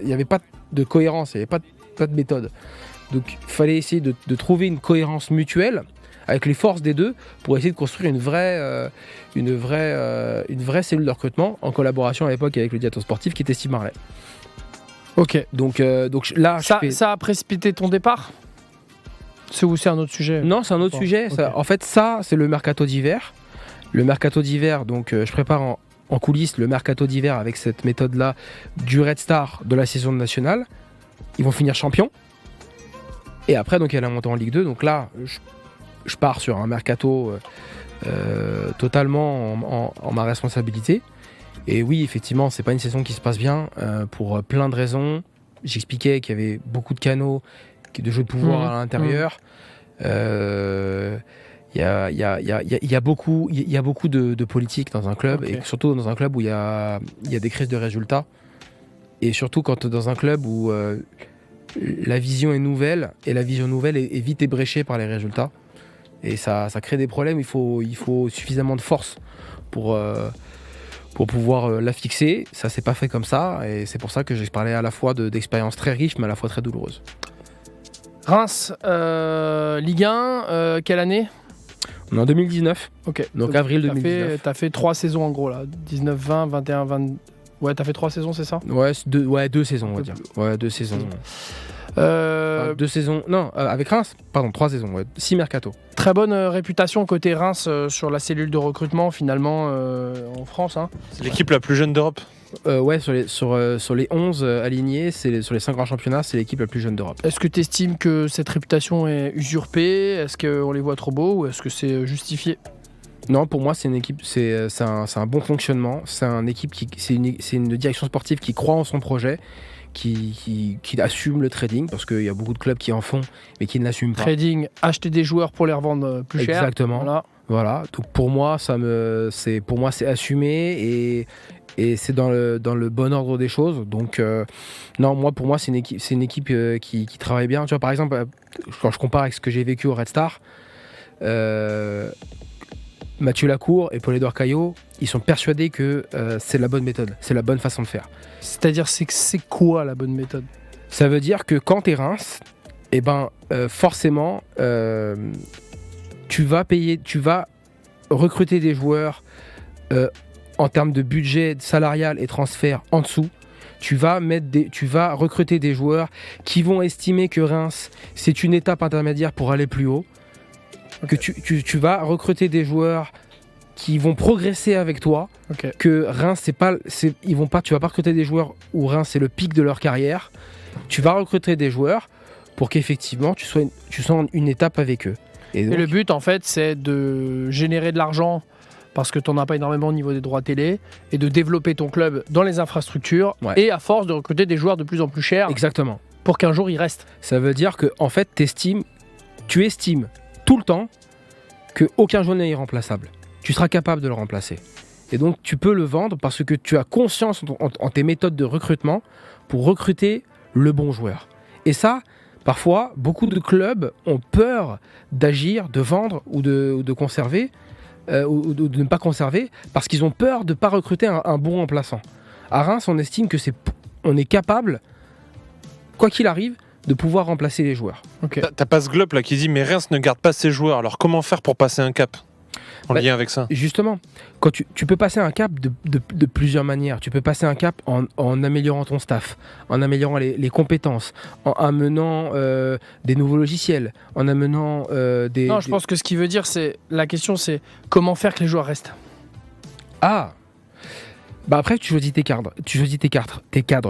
Il n'y avait pas de cohérence, il n'y avait pas de méthode. Donc il fallait essayer de trouver une cohérence mutuelle avec les forces des deux pour essayer de construire une vraie cellule de recrutement en collaboration à l'époque avec le directeur sportif qui était Steve Marley. Ok. Donc là, ça a précipité ton départ? C'est un autre sujet? Non, c'est un autre sujet. Okay. En fait, ça, c'est le mercato d'hiver. Le mercato d'hiver, donc je prépare en coulisses le mercato d'hiver avec cette méthode-là du Red Star de la saison nationale. Ils vont finir champions. Et après, donc, il y a la montée en Ligue 2. Donc là, je pars sur un mercato totalement en ma responsabilité. Et oui, effectivement, c'est pas une saison qui se passe bien pour plein de raisons. J'expliquais qu'il y avait beaucoup de canaux de jeux de pouvoir à l'intérieur. Il y a beaucoup de politique dans un club, et surtout dans un club où il y a des crises de résultats. Et surtout quand dans un club où la vision est nouvelle, et la vision nouvelle est vite ébréchée par les résultats. Et ça crée des problèmes. Il faut suffisamment de force pour pouvoir la fixer. Ça s'est pas fait comme ça, et c'est pour ça que j'ai parlé à la fois d'expériences très riches, mais à la fois très douloureuses. Reims, Ligue 1, quelle année? On est en 2019. Ok. Donc avril 2019. T'as fait 3 saisons en gros là. 19, 20, 21, 20. Ouais, t'as fait 3 saisons, c'est ça? Ouais, 2 saisons, on va dire. Ouais, 2 saisons. 2 saisons. Non, avec Reims, pardon, 3 saisons. Ouais. 6 mercato. Très bonne réputation côté Reims sur la cellule de recrutement finalement en France. Hein. C'est l'équipe la plus jeune d'Europe. Ouais, sur les 11 alignés, sur les 5 grands championnats, c'est l'équipe la plus jeune d'Europe. Est-ce que tu estimes que cette réputation est usurpée? Est-ce qu'on les voit trop beaux ou est-ce que c'est justifié? Non, pour moi, c'est une équipe, c'est un bon fonctionnement. C'est une direction sportive qui croit en son projet, qui assume le trading, parce qu'il y a beaucoup de clubs qui en font, mais qui ne l'assument pas. Trading, acheter des joueurs pour les revendre plus cher. Exactement. Voilà. Donc pour moi, c'est assumé et c'est dans le bon ordre des choses. Donc non, pour moi, c'est une équipe qui travaille bien. Tu vois, par exemple, quand je compare avec ce que j'ai vécu au Red Star. Mathieu Lacour et Paul-Édouard Caillot, ils sont persuadés que c'est la bonne méthode, c'est la bonne façon de faire. C'est-à-dire, c'est quoi la bonne méthode? Ça veut dire que quand t'es Reims, forcément, tu vas recruter des joueurs en termes de budget salarial et transfert en dessous. Tu vas recruter des joueurs qui vont estimer que Reims, c'est une étape intermédiaire pour aller plus haut. Que tu vas recruter des joueurs qui vont progresser avec toi. Ok. Que Reims, tu vas pas recruter des joueurs où Reims c'est le pic de leur carrière. Tu vas recruter des joueurs pour qu'effectivement tu sois une étape avec eux. Et donc, Et le but, en fait, c'est de générer de l'argent parce que tu n'en as pas énormément au niveau des droits télé et de développer ton club dans les infrastructures Ouais. et à force de recruter des joueurs de plus en plus chers exactement. pour qu'un jour ils restent. Ça veut dire que en fait, tu estimes tout le temps que aucun joueur n'est irremplaçable. Tu seras capable de le remplacer. Et donc tu peux le vendre parce que tu as conscience en tes méthodes de recrutement pour recruter le bon joueur. Et ça, parfois, beaucoup de clubs ont peur d'agir, de vendre ou de conserver, ou de ne pas conserver, parce qu'ils ont peur de ne pas recruter un bon remplaçant. À Reims, on estime que on est capable, quoi qu'il arrive, de pouvoir remplacer les joueurs. Ok. T'as pas ce globe là qui dit mais Reims ne garde pas ses joueurs. Alors comment faire pour passer un cap en Bah, lien avec ça? Justement, quand tu peux passer un cap de plusieurs manières. Tu peux passer un cap en améliorant ton staff, en améliorant les compétences, en amenant des nouveaux logiciels, en amenant des... Non, je pense que ce qu'il veut dire, la question, c'est comment faire que les joueurs restent. Ah bah après, tu choisis tes cadres,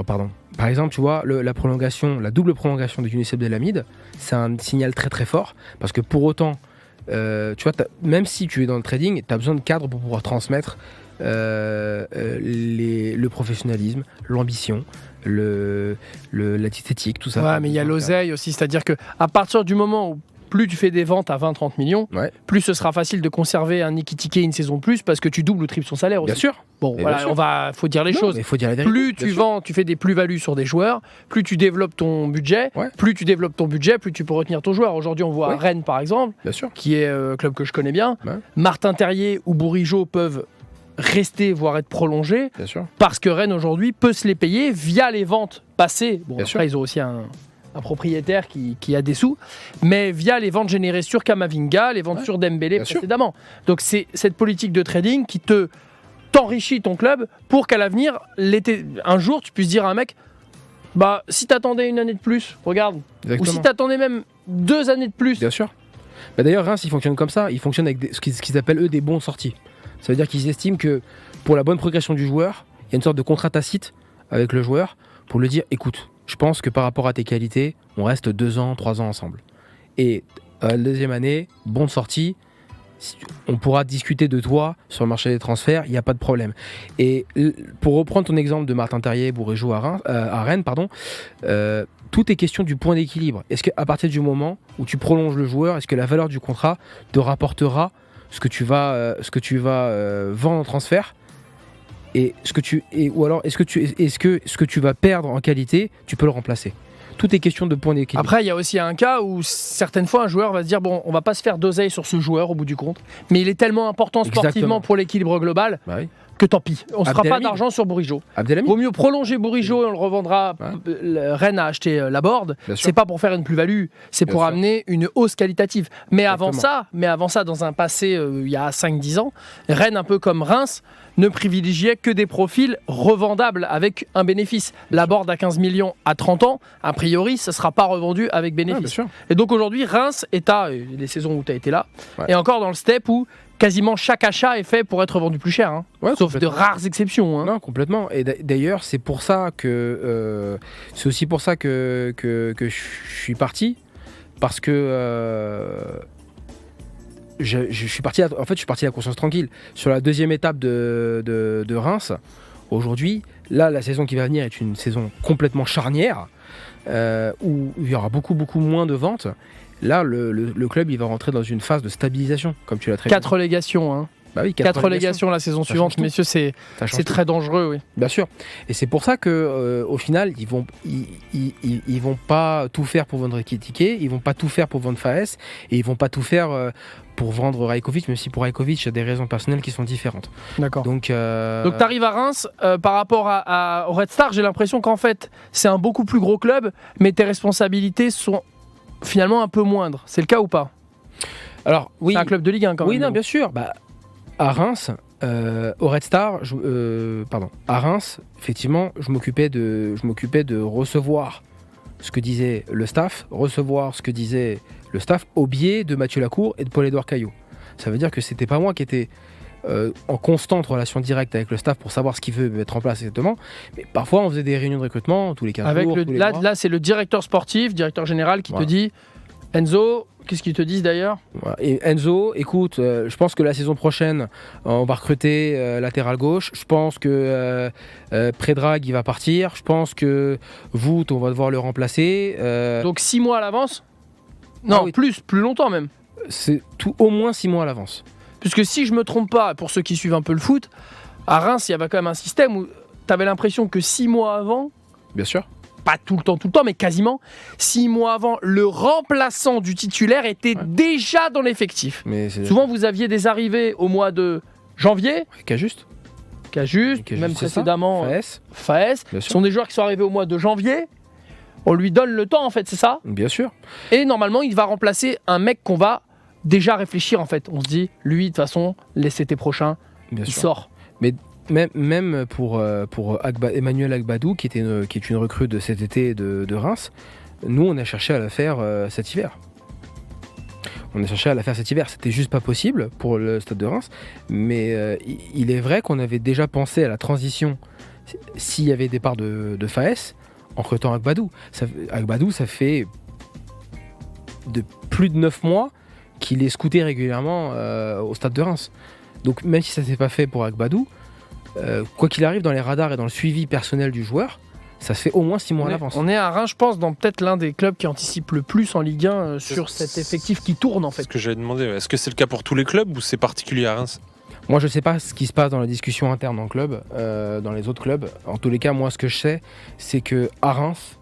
pardon. Par exemple, tu vois, la double prolongation de Younes Abdelhamid, c'est un signal très très fort, parce que pour autant, tu vois, même si tu es dans le trading, tu as besoin de cadres pour pouvoir transmettre le professionnalisme, l'ambition, la diététique, tout ça. Ouais, mais il y a l'oseille aussi, c'est-à-dire que à partir du moment où plus tu fais des ventes à 20-30 millions, Ouais. plus ce sera facile de conserver un Ekitike une saison de plus parce que tu doubles ou triples son salaire aussi. Bien sûr. Bon, Mais voilà, bien sûr. faut dire les Non, choses. mais il faut dire la vérité. Plus bien tu sûr. vends, tu fais des plus-values sur des joueurs, plus tu développes ton budget, Ouais. plus tu développes ton budget, plus tu peux retenir ton joueur. Aujourd'hui, on voit Ouais. Rennes, par exemple, Bien sûr. qui est un club que je connais bien. Ouais. Martin Terrier ou Bourigeaud peuvent rester, voire être prolongés, Bien sûr. parce que Rennes, aujourd'hui, peut se les payer via les ventes passées. Bon, Bien après, sûr. ils ont aussi un propriétaire qui a des sous, mais via les ventes générées sur Kamavinga, les ventes Ouais. sur Dembélé Bien sûr. précédemment. Donc c'est cette politique de trading qui t'enrichit ton club pour qu'à l'avenir, un jour, tu puisses dire à un mec, bah si t'attendais une année de plus, regarde, Exactement. ou si t'attendais même 2 années de plus, Bien sûr. Bah d'ailleurs, Reims, ils fonctionnent comme ça. Ils fonctionnent avec ce qu'ils appellent, eux, des bons sorties. Ça veut dire qu'ils estiment que pour la bonne progression du joueur, il y a une sorte de contrat tacite avec le joueur pour lui dire, écoute, je pense que par rapport à tes qualités, on reste 2 ans, 3 ans ensemble. Et la deuxième année, bon de sortie, on pourra discuter de toi sur le marché des transferts, il n'y a pas de problème. Et pour reprendre ton exemple de Martin Terrier, Bourigeaud à Rennes, tout est question du point d'équilibre. Est-ce qu'à partir du moment où tu prolonges le joueur, est-ce que la valeur du contrat te rapportera ce que tu vas vendre en transfert ou alors est-ce que ce que tu vas perdre en qualité, tu peux le remplacer. Tout est question de point d'équilibre. Après, il y a aussi un cas où certaines fois un joueur va se dire bon, on va pas se faire d'oseille sur ce joueur au bout du compte, mais il est tellement important sportivement Exactement. pour l'équilibre global Bah oui. que tant pis. On se fera pas Abdelhamid. d'argent sur Bourigeaud. Abdelhamid, Vaut mieux prolonger Bourigeaud et on le revendra. Ouais. Rennes a acheté Laborde. bien sûr. C'est pas pour faire une plus-value, c'est Bien pour sûr. amener une hausse qualitative. Mais avant Exactement. ça, dans un passé il y a 5-10 ans, Rennes, un peu comme Reims, ne privilégiait que des profils revendables avec un bénéfice. Laborde à 15 millions à 30 ans, a priori, ça ne sera pas revendu avec Ah, bien bénéfice. sûr. Et donc aujourd'hui, Reims est les saisons où tu as été là, Ouais. et encore dans le step où quasiment chaque achat est fait pour être vendu plus cher. Hein. Ouais, Sauf de complètement. rares exceptions. Hein. Non, complètement. Et d'ailleurs, c'est pour ça que c'est aussi pour ça que je suis parti, parce que je suis parti. En fait, je suis parti à la conscience tranquille sur la deuxième étape de Reims. Aujourd'hui, là, la saison qui va venir est une saison complètement charnière où il y aura beaucoup moins de ventes. Là, le club, il va rentrer dans une phase de stabilisation, comme tu l'as très 4 relégations. Hein. Bah oui, 4 relégations la saison Ça suivante, change tout. messieurs, c'est Ça change c'est tout. très dangereux. Oui. Bien sûr. Et c'est pour ça que au final, ils vont pas tout faire pour vendre Ekitike, ils vont pas tout faire pour vendre Faes, et ils vont pas tout faire pour vendre Rajkovic, même si pour Rajkovic, il y a des raisons personnelles qui sont différentes. D'accord. Donc Donc tu arrives à Reims, par rapport au Red Star, j'ai l'impression qu'en fait, c'est un beaucoup plus gros club, mais tes responsabilités sont finalement un peu moindres. C'est le cas ou pas? alors oui, C'est un club de Ligue 1 quand oui, même. non, bien sûr. Bah, à Reims, au Red Star, à Reims, effectivement, je m'occupais de recevoir ce que disait le staff, au biais de Mathieu Lacour et de Paul-Édouard Caillot. Ça veut dire que c'était pas moi qui étais en constante relation directe avec le staff pour savoir ce qu'il veut mettre en place exactement. Mais parfois, on faisait des réunions de recrutement tous les 15 jours, tous les mois. Là, c'est le directeur sportif, directeur général qui te dit Enzo, qu'est-ce qu'ils te disent d'ailleurs ? Voilà. Et Enzo, écoute, je pense que la saison prochaine, on va recruter latéral gauche. Je pense que Predrag, il va partir. Je pense que Vout, on va devoir le remplacer. Donc 6 mois à l'avance ? Non, oui. plus longtemps même. C'est tout au moins 6 mois à l'avance. Puisque si je me trompe pas, pour ceux qui suivent un peu le foot, à Reims, il y avait quand même un système où tu avais l'impression que 6 mois avant, Bien sûr. pas tout le temps, mais quasiment, 6 mois avant, le remplaçant du titulaire était déjà dans l'effectif. Mais c'est Souvent, vous aviez des arrivées au mois de janvier, qu'à juste. Cajuste, Cajuste, même c'est ça. précédemment Faes. Faes. Bien Ce sûr. sont des joueurs qui sont arrivés au mois de janvier. On lui donne le temps, en fait, c'est ça. Bien sûr. Et normalement, il va remplacer un mec qu'on va déjà réfléchir, en fait. On se dit, lui, de toute façon, l'été prochain, Bien il sûr. sort. Même pour Emmanuel Agbadou, qui est une recrue de cet été de Reims, nous, on a cherché à la faire cet hiver. C'était juste pas possible pour le stade de Reims. Mais il est vrai qu'on avait déjà pensé à la transition s'il y avait départ de Faes en recrutant Agbadou. Agbadou, ça fait de plus de 9 mois qu'il est scouté régulièrement au stade de Reims. Donc même si ça s'est pas fait pour Agbadou, quoi qu'il arrive dans les radars et dans le suivi personnel du joueur, ça se fait au moins 6 mois à l'avance. On est à Reims, je pense, dans peut-être l'un des clubs qui anticipe le plus en Ligue 1 sur cet effectif qui tourne, en C'est fait. ce que j'avais demandé. Est-ce que c'est le cas pour tous les clubs ou c'est particulier à Reims ? Moi, je sais pas ce qui se passe dans la discussion interne dans le club, dans les autres clubs. En tous les cas, moi, ce que je sais, c'est que à Reims,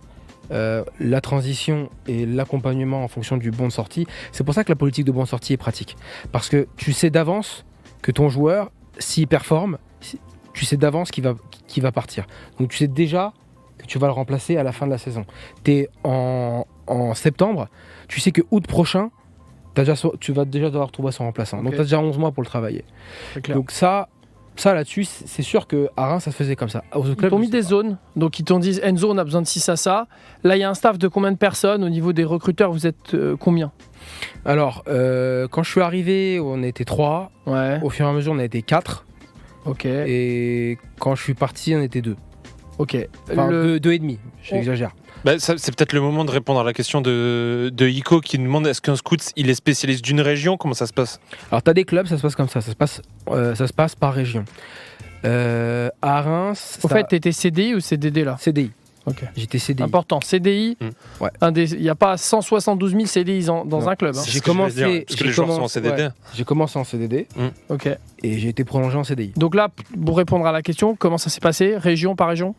la transition et l'accompagnement en fonction du bon de sortie, c'est pour ça que la politique de bon de sortie est pratique. Parce que tu sais d'avance que ton joueur, s'il performe, tu sais d'avance qu'il va partir. Donc tu sais déjà que tu vas le remplacer à la fin de la saison. T'es en septembre, tu sais que août prochain, tu vas déjà devoir trouver son remplaçant. Ok. Donc tu as déjà 11 mois pour le travailler. C'est clair. Donc ça là-dessus, c'est sûr qu'à Reims, ça se faisait comme ça. Aux autres Ils clubs, t'ont je mis sais des pas. zones, donc ils t'ont dit Enzo, on a besoin de ci, ça. Là, il y a un staff de combien de personnes au niveau des recruteurs? Vous êtes combien? Alors, quand je suis arrivé, on était 3. Ouais, Au fur et à mesure, on a été 4. ok. Et quand je suis parti, on était 2. Ok. Enfin, Le- 2 et demi, j'exagère. C'est peut-être le moment de répondre à la question de Iko qui demande est-ce qu'un scout il est spécialiste d'une région? Comment ça se passe? Alors, t'as des clubs, ça se passe comme ça. Ça se passe par région. À Reims, Au fait, t'étais CDI ou CDD là? CDI. Ok. J'étais CDI. Important, CDI. Mm. Ouais. Il n'y a pas 172 000 CDI dans Non. un club. hein. C'est J'ai ce que je voulais commencé- dire, parce que les joueurs sont en CDD. ouais. J'ai commencé en CDD Ok. et j'ai été prolongé en CDI. Donc là, pour répondre à la question, comment ça s'est passé? Région par région?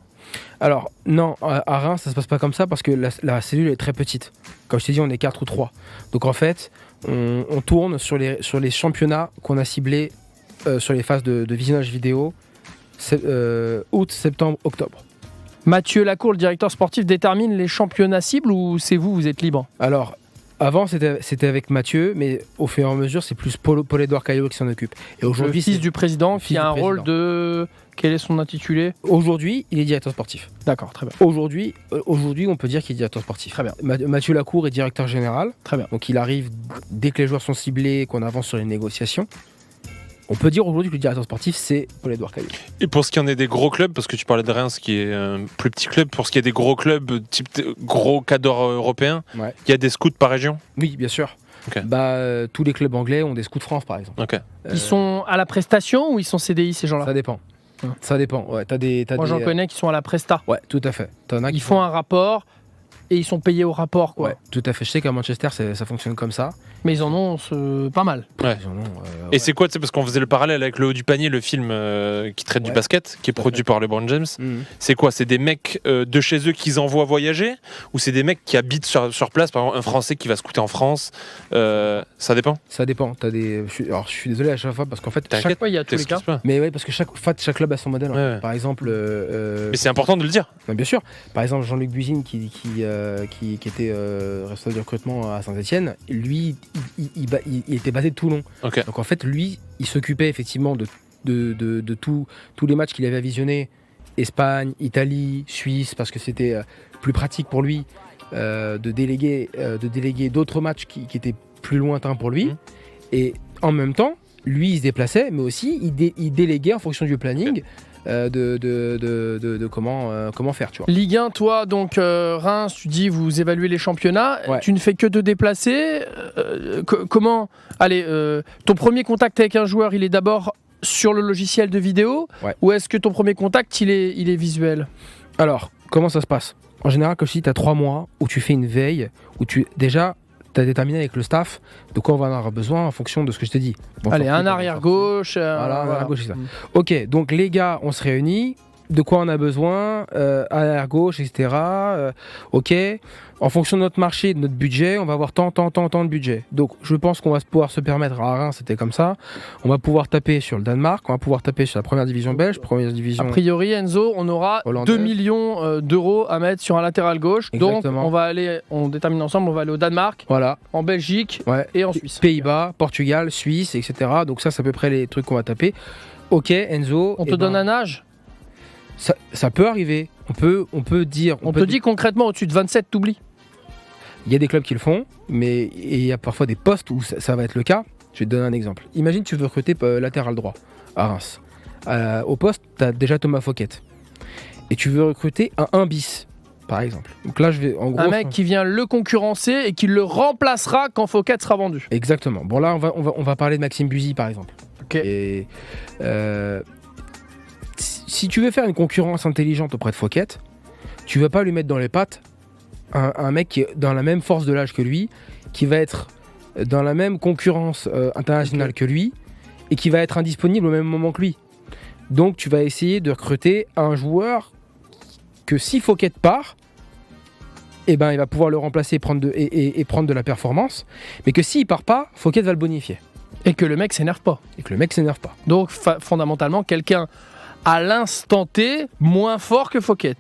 Alors, non, à Reims, ça se passe pas comme ça parce que la cellule est très petite. Comme je t'ai dit, on est 4 ou 3. Donc en fait, on tourne sur les championnats qu'on a ciblés sur les phases de visionnage vidéo août, septembre, octobre. Mathieu Lacour, le directeur sportif, détermine les championnats cibles ou c'est vous êtes libre? Alors, avant, c'était avec Mathieu, mais au fur et à mesure, c'est plus Paul-Édouard Caillot qui s'en occupe. Et Le aujourd'hui, fils du président le qui fils a du un rôle président. de... Quel est son intitulé? Aujourd'hui, il est directeur sportif. D'accord, très bien. Aujourd'hui, on peut dire qu'il est directeur sportif. Très bien. Mathieu Lacour est directeur général. Très bien. Donc il arrive, dès que les joueurs sont ciblés, qu'on avance sur les négociations, on peut dire aujourd'hui que le directeur sportif, c'est Paul-Édouard Caillot. Et pour ce qui en est des gros clubs, parce que tu parlais de Reims qui est un plus petit club, pour ce qui est des gros clubs, type gros cadres européens, Ouais. il y a des scouts par région? Oui, bien sûr. Ok. Tous les clubs anglais ont des scouts France, par exemple. Ok. Ils sont à la prestation ou ils sont CDI ces gens-là? Ça dépend. Hum. Ça dépend. Ouais, Moi j'en connais qui sont à la presta. Ouais, tout à fait. T'en as qui Ils font un rapport et ils sont payés au rapport, quoi. Ouais, tout à fait. Je sais qu'à Manchester, ça fonctionne comme ça. Mais ils en ont pas mal. Ouais. Ils en ont, Et c'est quoi, tu sais, parce qu'on faisait le parallèle avec Le Haut du Panier, le film qui traite du Ouais. basket, qui est produit par LeBron James. Mhm. C'est quoi? C'est des mecs de chez eux qu'ils envoient voyager? Ou c'est des mecs qui habitent sur place? Par exemple, un Français qui va scouter en France? Ça dépend. Ça dépend. Alors, je suis désolé à chaque fois parce qu'en fait, T'inquiète. Ouais, il y a tous les cas. T'excuses pas. mais ouais, parce que chaque club a son modèle. Ouais, ouais. Par exemple, Mais c'est important de le dire. bien sûr. Par exemple, Jean-Luc Buzine qui était responsable du recrutement à Saint-Etienne, lui, il était basé de Toulon. Ok. Donc en fait, lui, il s'occupait effectivement de tous les matchs qu'il avait à visionner, Espagne, Italie, Suisse, parce que c'était plus pratique pour lui de déléguer d'autres matchs qui étaient plus lointains pour lui. Mhm. Et en même temps, lui, il se déplaçait, mais aussi il déléguait en fonction du planning de comment faire, tu vois. Ligue 1, toi, donc Reims, tu dis vous évaluez les championnats, Ouais. tu ne fais que de déplacer. Comment Allez, ton premier contact avec un joueur, il est d'abord sur le logiciel de vidéo, Ouais. ou est-ce que ton premier contact, il est visuel? Alors, comment ça se passe? En général, comme je dis, tu as 3 mois où tu fais une veille, où tu as déterminé avec le staff de quoi on va en avoir besoin en fonction de ce que je t'ai dit. Bon, Allez, sorti, un bon, arrière sorti. gauche. Voilà, un arrière gauche, c'est ça. Ok, donc les gars, on se réunit. De quoi on a besoin, arrière gauche, etc. Ok, en fonction de notre marché, de notre budget, on va avoir tant de budget. Donc je pense qu'on va pouvoir se permettre, à Reims c'était comme ça, on va pouvoir taper sur le Danemark, on va pouvoir taper sur la première division belge, première division... A priori, Enzo, on aura Hollandaise. 2 millions d'euros à mettre sur un latéral gauche. Exactement. Donc on détermine ensemble, on va aller au Danemark, Voilà, en Belgique ouais. et en Suisse. Pays-Bas, Portugal, Suisse, etc. Donc ça c'est à peu près les trucs qu'on va taper. Ok, Enzo... On te donne un âge? Ça peut arriver, on peut dire... On te dit concrètement, au-dessus de 27, t'oublies. Il y a des clubs qui le font, mais il y a parfois des postes où ça va être le cas. Je vais te donner un exemple. Imagine tu veux recruter latéral droit à Reims. Au poste, tu as déjà Thomas Fouquet. Et tu veux recruter un 1 bis, par exemple. Donc là, je vais en gros... Un mec qui vient le concurrencer et qui le remplacera quand Fouquet sera vendu. Exactement. Bon là, on va parler de Maxime Buzy, par exemple. Ok. Et si tu veux faire une concurrence intelligente auprès de Fouquet, tu vas pas lui mettre dans les pattes un mec qui est dans la même force de l'âge que lui, qui va être dans la même concurrence internationale que lui, et qui va être indisponible au même moment que lui. Donc tu vas essayer de recruter un joueur que si Fouquet part, eh ben, il va pouvoir le remplacer et prendre de la performance, mais que s'il part pas, Fouquet va le bonifier. Et que le mec s'énerve pas. Et que le mec s'énerve pas. Donc fondamentalement, quelqu'un à l'instant T moins fort que Fouquet.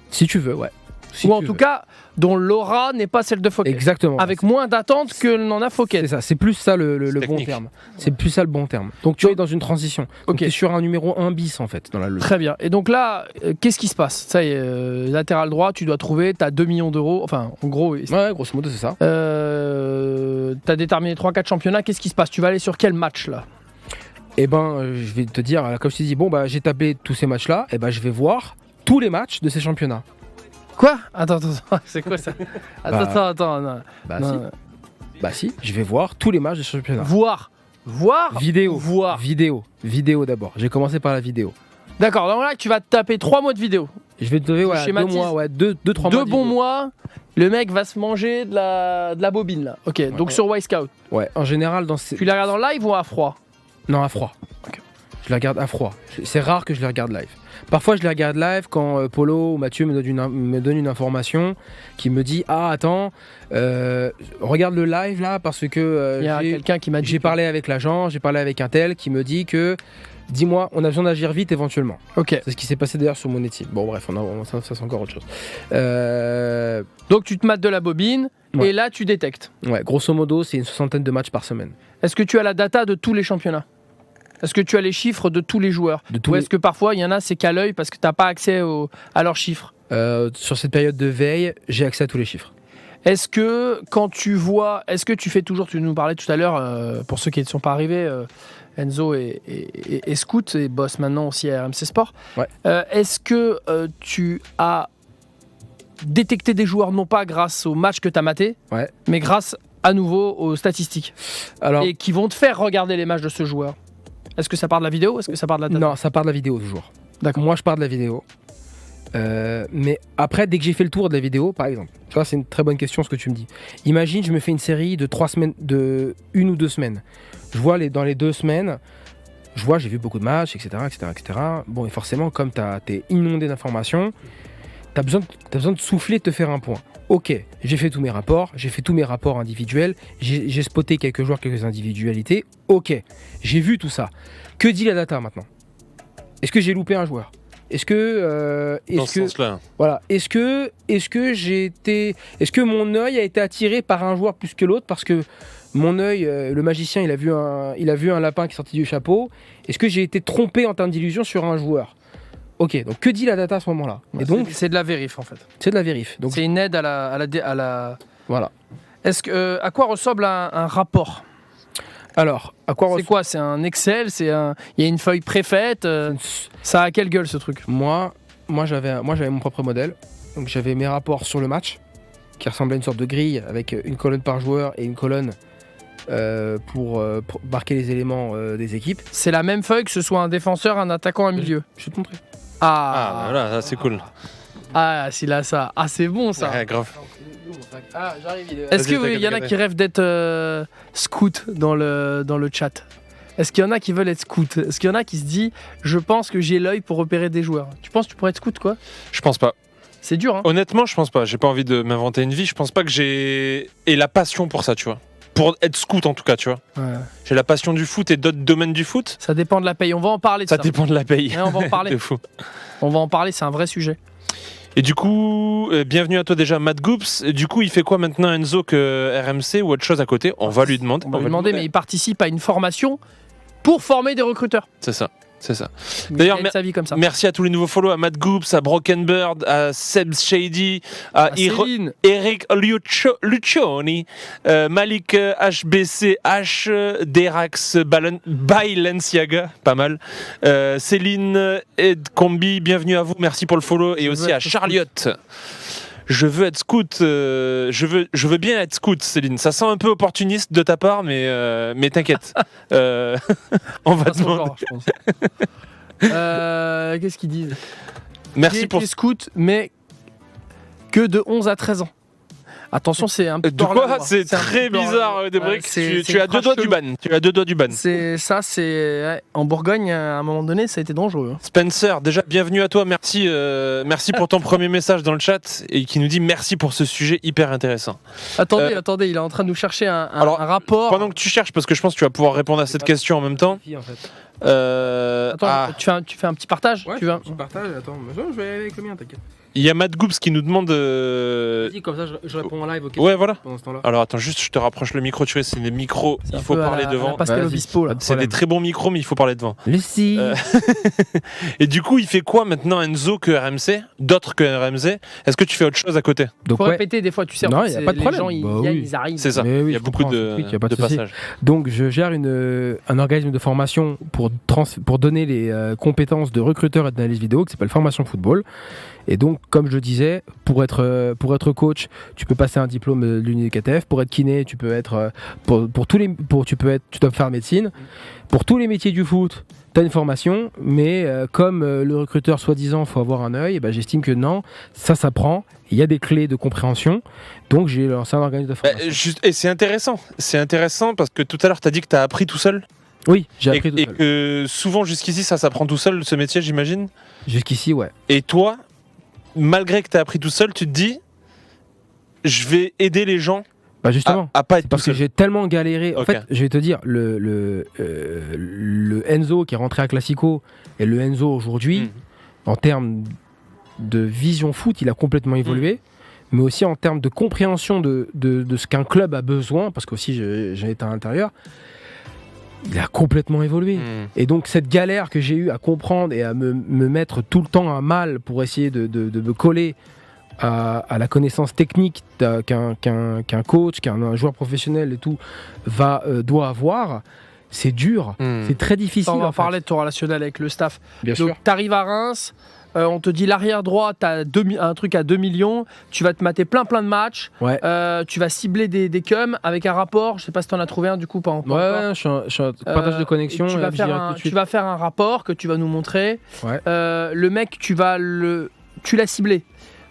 Si tu veux, ouais. Si Ou en tu tout veux. cas, dont l'aura n'est pas celle de Fouquet. Exactement. Avec moins d'attente que n'en a Fouquet. C'est ça, c'est plus ça le bon technique. terme. C'est plus ça le bon terme. Donc tu es dans une transition. Donc Ok. tu es sur un numéro 1 bis en fait dans la logique. Très bien. Et donc là, qu'est-ce qui se passe? Ça y est, latéral droit, tu dois trouver, tu as 2 millions d'euros. Enfin, en gros, Ouais, grosso modo c'est ça. tu as déterminé 3-4 championnats. Qu'est-ce qui se passe? Tu vas aller sur quel match là? Et ben je vais te dire, comme je t'ai dit, bon bah j'ai tapé tous ces matchs là, et ben je vais voir tous les matchs de ces championnats. Quoi? Attends, c'est quoi ça? Attends, non. Bah Non. si. Bah si, je vais voir tous les matchs de ces championnats. Voir Vidéo. Voir. Vidéo d'abord. J'ai commencé par la vidéo. D'accord, donc là, tu vas te taper 3 mois de vidéo. Je vais te donner Je schématise. 2 mois, ouais, 2-3 mois. 2 de bons vidéo. mois, le mec va se manger de la bobine là. Ok, donc sur Wisecout. Ouais, en général dans ces... Tu les regardes en live ou à froid? Non, à froid. Ok. Je les regarde à froid. C'est rare que je les regarde live. Parfois, je les regarde live quand Polo ou Mathieu me donne une information qui me dit « Ah, attends, regarde le live là parce que Il y a quelqu'un qui m'a dit. j'ai parlé avec l'agent, j'ai parlé avec un tel qui me dit que dis-moi, on a besoin d'agir vite éventuellement. » Ok. C'est ce qui s'est passé d'ailleurs sur mon équipe. Bon, bref, ça c'est encore autre chose. Donc tu te mates de la bobine Ouais. et là tu détectes. Ouais, grosso modo, c'est une 60aine de matchs par semaine. Est-ce que tu as la data de tous les championnats? Est-ce que tu as les chiffres de tous les joueurs? De tous Ou les- est-ce que parfois il y en a c'est qu'à l'œil parce que tu n'as pas accès à leurs chiffres? Sur cette période de veille, j'ai accès à tous les chiffres. Est-ce que quand tu vois, est-ce que tu fais toujours, tu nous parlais tout à l'heure, pour ceux qui ne sont pas arrivés, Enzo est scout et bosse maintenant aussi à RMC Sport. Ouais. Est-ce que tu as détecté des joueurs non pas grâce au match que tu as maté, Ouais. mais grâce à nouveau aux statistiques Alors, et qui vont te faire regarder les matchs de ce joueur? Est-ce que ça part de la vidéo? Est-ce que ça part de la data? non, ça part de la vidéo toujours. D'accord. Moi, je pars de la vidéo. Mais après, dès que j'ai fait le tour de la vidéo, par exemple, tu vois, c'est une très bonne question ce que tu me dis. Imagine, je me fais une série de 3 semaines, de 1 ou 2 semaines. Je vois dans les 2 semaines, j'ai vu beaucoup de matchs, etc. Bon, et forcément, comme t'es inondé d'informations, t'as besoin de souffler, de te faire un point. Ok, j'ai fait tous mes rapports, individuels, j'ai spoté quelques joueurs, quelques individualités. Ok, j'ai vu tout ça. Que dit la data maintenant? Est-ce que j'ai loupé un joueur? Est-ce que Dans ce sens-là. voilà, est-ce que mon œil a été attiré par un joueur plus que l'autre parce que mon œil, le magicien, il a vu un lapin qui est sorti du chapeau. Est-ce que j'ai été trompé en termes d'illusion sur un joueur? Ok, donc que dit la data à ce moment-là? Et donc c'est de la vérif en fait. c'est de la vérif. Donc C'est une aide à la. voilà. Est-ce que à quoi ressemble un rapport? Alors, à quoi C'est quoi? C'est un Excel? Il y a une feuille préfaite? Ça a quelle gueule ce truc? Moi j'avais mon propre modèle. Donc j'avais mes rapports sur le match, qui ressemblaient à une sorte de grille avec une colonne par joueur et une colonne pour marquer les éléments des équipes. C'est la même feuille que ce soit un défenseur, un attaquant, un milieu. Je vais te montrer. Ah, voilà, ça, c'est cool. Ah, s'il a ça. Ah, c'est bon ça. Ouais, grave. Ah, j'arrive. Est-ce Vas-y, qu'il y en a regardez. qui rêvent d'être scout dans le chat? Est-ce qu'il y en a qui veulent être scout? Est-ce qu'il y en a qui se disent je pense que j'ai l'œil pour repérer des joueurs? Tu penses que tu pourrais être scout quoi? Je pense pas. C'est dur hein. Honnêtement, je pense pas. J'ai pas envie de m'inventer une vie. Je pense pas que j'ai la passion pour ça, tu vois. Pour être scout en tout cas, tu vois. Ouais. J'ai la passion du foot et d'autres domaines du foot. Ça dépend de la paye. On va en parler de ça. Ça dépend de la paye. Ouais, on va en parler. C'est fou. On va en parler, c'est un vrai sujet. Et du coup, bienvenue à toi déjà, Matt Goops. Et du coup, il fait quoi maintenant, Enzo, que RMC ou autre chose à côté? On va lui demander. On va lui demander, mais il participe à une formation pour former des recruteurs. C'est ça. C'est ça. Il D'ailleurs, gagne sa vie comme ça. Merci à tous les nouveaux follow, à Matt Goops, à Broken Bird, à Seb Shady, à Ah, Céline, Eric Lucioni, Malik HBCH, Derax Balenciaga, pas mal. Céline Ed Combi, bienvenue à vous, merci pour le follow. Et aussi à Charlotte. Je veux être scout, je veux bien être scout, Céline. Ça sent un peu opportuniste de ta part, mais t'inquiète. On va pas te son demander. genre, je pense. Qu'est-ce qu'ils disent? Merci J'ai pour. été scout, mais que de 11 à 13 ans. Attention, c'est un petit De quoi? C'est très bizarre, Debrick. Tu as deux doigts du ban. Tu as deux doigts du ban. C'est ça, ouais. En Bourgogne, à un moment donné, ça a été dangereux. Spencer, déjà bienvenue à toi. Merci, merci pour ton premier message dans le chat et qui nous dit merci pour ce sujet hyper intéressant. Attendez, il est en train de nous chercher un Alors, rapport. Pendant que tu cherches, parce que je pense que tu vas pouvoir répondre à cette question en même temps. Attends, tu fais un petit partage? Ouais, tu veux... je partage, attends. Je vais aller avec le mien, t'inquiète. Il y a Matt Goops qui nous demande. Vas-y, comme ça, je réponds en live aux questions Ouais, voilà. pendant ce temps-là. Alors attends, juste je te rapproche le micro, tu vois, c'est les micros, C'est un il faut peu à parler la devant. Pascal Vas-y. Obispo, là. C'est des très bons micros, mais il faut parler devant. Lucie. Et du coup, il fait quoi maintenant Enzo que RMC? D'autres que RMC? Est-ce que tu fais autre chose à côté? Donc, Faut ouais. répéter des fois, tu sais. Non, en fait, y a c'est- pas de problème. Les gens, Bah ils viennent, oui. ils arrivent. C'est ça. Mais oui, il y a je beaucoup comprends, de, oui, y a pas de souci. passages. Donc, je gère un organisme de formation pour donner les compétences de recruteur et d'analyse vidéo qui s'appelle Formation Football. Et donc, comme je le disais, pour être coach, tu peux passer un diplôme de l'UNICATF. Pour être kiné, tu peux être tu dois faire médecine. Pour tous les métiers du foot, tu as une formation, mais comme le recruteur soi-disant faut avoir un œil, j'estime que non, ça s'apprend. Il y a des clés de compréhension. Donc, j'ai lancé un organisme de formation. Et c'est intéressant parce que tout à l'heure, tu as dit que tu as appris tout seul. Oui, j'ai Et, appris tout et seul. que souvent, jusqu'ici, ça s'apprend tout seul, ce métier, j'imagine. Jusqu'ici, ouais. Et toi, malgré que tu as appris tout seul, tu te dis, je vais aider les gens Justement. à pas être tout Parce que seul. j'ai tellement galéré. En Ok. fait, je vais te dire, le Enzo qui est rentré à Classico et le Enzo aujourd'hui, Mhm. en termes de vision foot, il a complètement évolué. Mais aussi en termes de compréhension de ce qu'un club a besoin, parce qu'aussi j'ai été à l'intérieur, il a complètement évolué. Mhm. Et donc cette galère que j'ai eue à comprendre et à me mettre tout le temps à mal pour essayer de me coller à la connaissance technique qu'un coach, qu'un joueur professionnel et tout doit avoir, c'est dur, Mhm. c'est très difficile. On va en fait. parler de ton relationnel avec le staff. Bien Donc, sûr. tu arrives à Reims, on te dit l'arrière droit, tu as un truc à 2 millions, tu vas te mater plein de matchs, Ouais. tu vas cibler des cums avec un rapport, je sais pas si tu en as trouvé un du coup, pas encore. Ouais, je suis en partage de connexion. Tu vas, je faire dirais un, tout de tu suite. vas faire un rapport que tu vas nous montrer. Ouais. Le mec, tu l'as ciblé.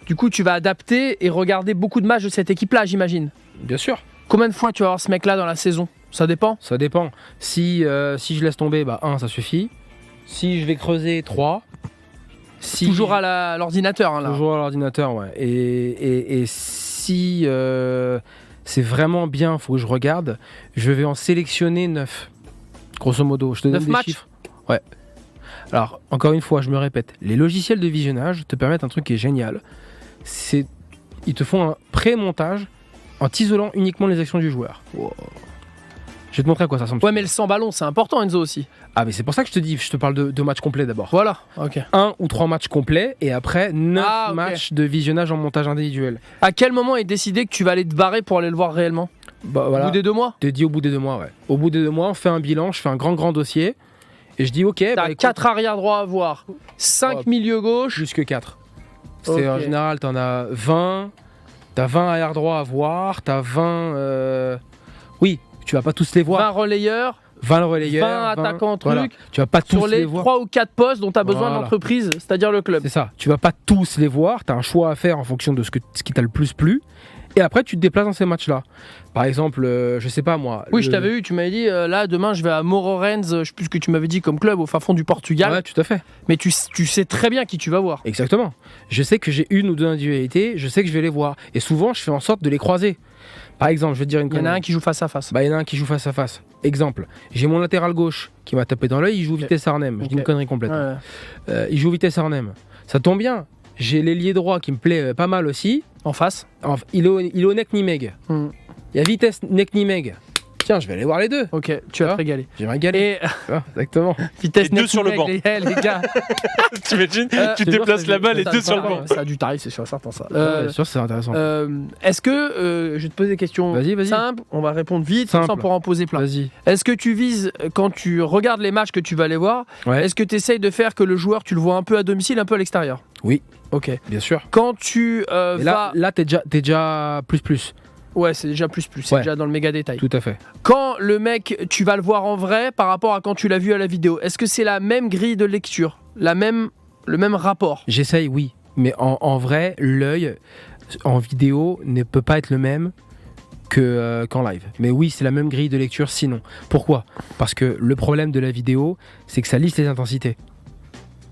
Du coup, tu vas adapter et regarder beaucoup de matchs de cette équipe-là, j'imagine. Bien sûr. Combien de fois tu vas avoir ce mec-là dans la saison? Ça dépend. Ça dépend. Si je laisse tomber, 1, ça suffit. Si je vais creuser, 3. Si Toujours à l'ordinateur, hein, là. Toujours à l'ordinateur, ouais. Et si c'est vraiment bien, faut que je regarde, je vais en sélectionner 9. Grosso modo, je te donne 9 des matchs chiffres. Ouais. Alors, encore une fois, je me répète, les logiciels de visionnage te permettent un truc qui est génial. Ils te font un pré-montage en t'isolant uniquement les actions du joueur. Je vais te montrer à quoi ça ressemble. Ouais, mais le sans ballon, c'est important, Enzo aussi. Ah, mais c'est pour ça que je te parle de matchs complets d'abord. Voilà, ok. 1 ou 3 matchs complets et après 9 ok. matchs de visionnage en montage individuel. À quel moment est décidé que tu vas aller te barrer pour aller le voir réellement? Bah, Au voilà. bout des 2 mois. Te dis au bout des 2 mois, ouais. Au bout des 2 mois, on fait un bilan, je fais un grand dossier. Et je dis, ok, T'as écoute, 4 arrière droits à voir, 5 Oh, milieux gauche. plus que 4. C'est Ok. en général, t'en as 20. T'as 20 arrière droit à voir. T'as 20. Oui, tu vas pas tous les 20 voir. relayeurs, 20 relayeurs. 20 attaquants voilà. trucs, Tu vas pas tous sur les les voir. 3 ou 4 postes dont tu as besoin de Voilà. l'entreprise, c'est-à-dire le club. C'est ça. Tu vas pas tous les voir. T'as un choix à faire en fonction de ce qui t'a le plus plu. Et après, tu te déplaces dans ces matchs-là. Par exemple, je sais pas moi. Oui, je t'avais eu, tu m'avais dit, là, demain, je vais à Mororens, je sais plus ce que tu m'avais dit comme club, au fin fond du Portugal. Ouais, tout à fait. Mais tu sais très bien qui tu vas voir. Exactement. Je sais que j'ai une ou deux individualités, je sais que je vais les voir. Et souvent, je fais en sorte de les croiser. Par exemple, je vais te dire une Il y en a connerie. un qui joue face à face. Bah, il y en a un qui joue face à face. Exemple, j'ai mon latéral gauche qui m'a tapé dans l'œil, il joue Vitesse Arnhem. Je dis Ok. une connerie complète. Ouais. Il joue Vitesse Arnhem. Ça tombe bien. J'ai l'ailier droit qui me plaît pas mal aussi. En face. Il est au Nek Nimeg. Hmm. Il y a Vitesse Nek Nimeg. Tiens, je vais aller voir les deux. Ok, tu vas Ah. te régaler. J'ai régalé. Et Exactement. vitesse Et deux net sur le mec, banc. les gars. T'imagines Tu je te jure, déplaces ça- la balle et ça- deux ça- sur le ça- banc. Ça a du tarif, c'est sûr, certain ça. Bien sûr, c'est intéressant. Est-ce que, je vais te poser des questions Vas-y. simples, on va répondre vite, Simple. sans pour en poser plein. Vas-y. Est-ce que tu vises, quand tu regardes les matchs que tu vas aller voir, Ouais. est-ce que tu essayes de faire que le joueur, tu le vois un peu à domicile, un peu à l'extérieur? Oui. Ok. Bien sûr. Quand tu Et là, t'es déjà plus. Ouais, c'est déjà plus. C'est Ouais. déjà dans le méga détail. Tout à fait. Quand le mec, tu vas le voir en vrai par rapport à quand tu l'as vu à la vidéo, est-ce que c'est la même grille de lecture, le même rapport? J'essaye, oui. Mais en vrai, l'œil en vidéo ne peut pas être le même qu'en live. Mais oui, c'est la même grille de lecture sinon. Pourquoi? Parce que le problème de la vidéo, c'est que ça lisse les intensités.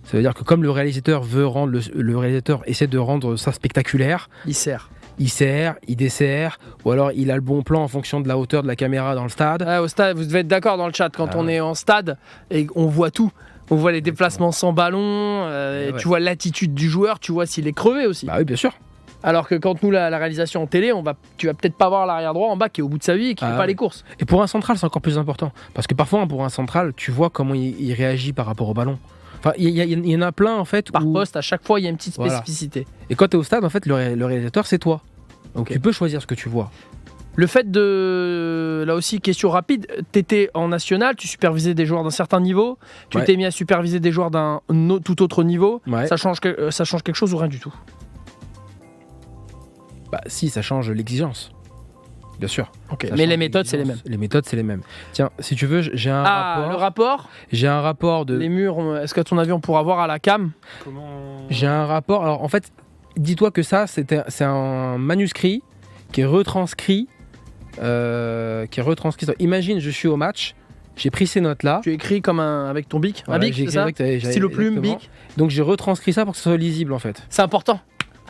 Ça veut dire que comme le réalisateur veut rendre le réalisateur essaie de rendre ça spectaculaire, Il sert. il serre, il dessert, ou alors il a le bon plan en fonction de la hauteur de la caméra dans le stade. Ouais, au stade, vous devez être d'accord dans le chat, quand Ah on ouais. est en stade et on voit tout. On voit les déplacements sans ballon, et Ouais. tu vois l'attitude du joueur, tu vois s'il est crevé aussi. Bah oui, bien sûr. Alors que quand nous, la réalisation en télé, tu vas peut-être pas voir l'arrière droit en bas qui est au bout de sa vie et qui fait Ah pas ouais. les courses. Et pour un central, c'est encore plus important. Parce que parfois, pour un central, tu vois comment il réagit par rapport au ballon. Enfin, il y en a plein en fait. Par où- poste, à chaque fois, il y a une petite Voilà. spécificité. Et quand tu es au stade, en fait, le réalisateur, c'est toi. Donc Ok. tu peux choisir ce que tu vois. Le fait de. Là aussi, question rapide, t'étais en national, tu supervisais des joueurs d'un certain niveau, tu Ouais. t'es mis à superviser des joueurs d'un tout autre niveau. Ouais. Ça change quelque chose ou rien du tout? Bah si, ça change l'exigence. Bien sûr. Ok. Ça Mais les change méthodes, c'est les mêmes. l'exigence. Les méthodes, c'est les mêmes. Tiens, si tu veux, j'ai un Ah, rapport. le rapport, J'ai un rapport de. les murs, est-ce qu'à ton avis, on pourra voir à la cam? J'ai un rapport. Alors en fait, dis-toi que ça, c'est un manuscrit qui est retranscrit. Imagine, je suis au match, j'ai pris ces notes-là. Tu écris comme avec ton bic, Voilà, un bic, j'ai c'est ça? écrit avec- Stylo plume, exactement. bic. Donc j'ai retranscrit ça pour que ce soit lisible en fait. C'est important.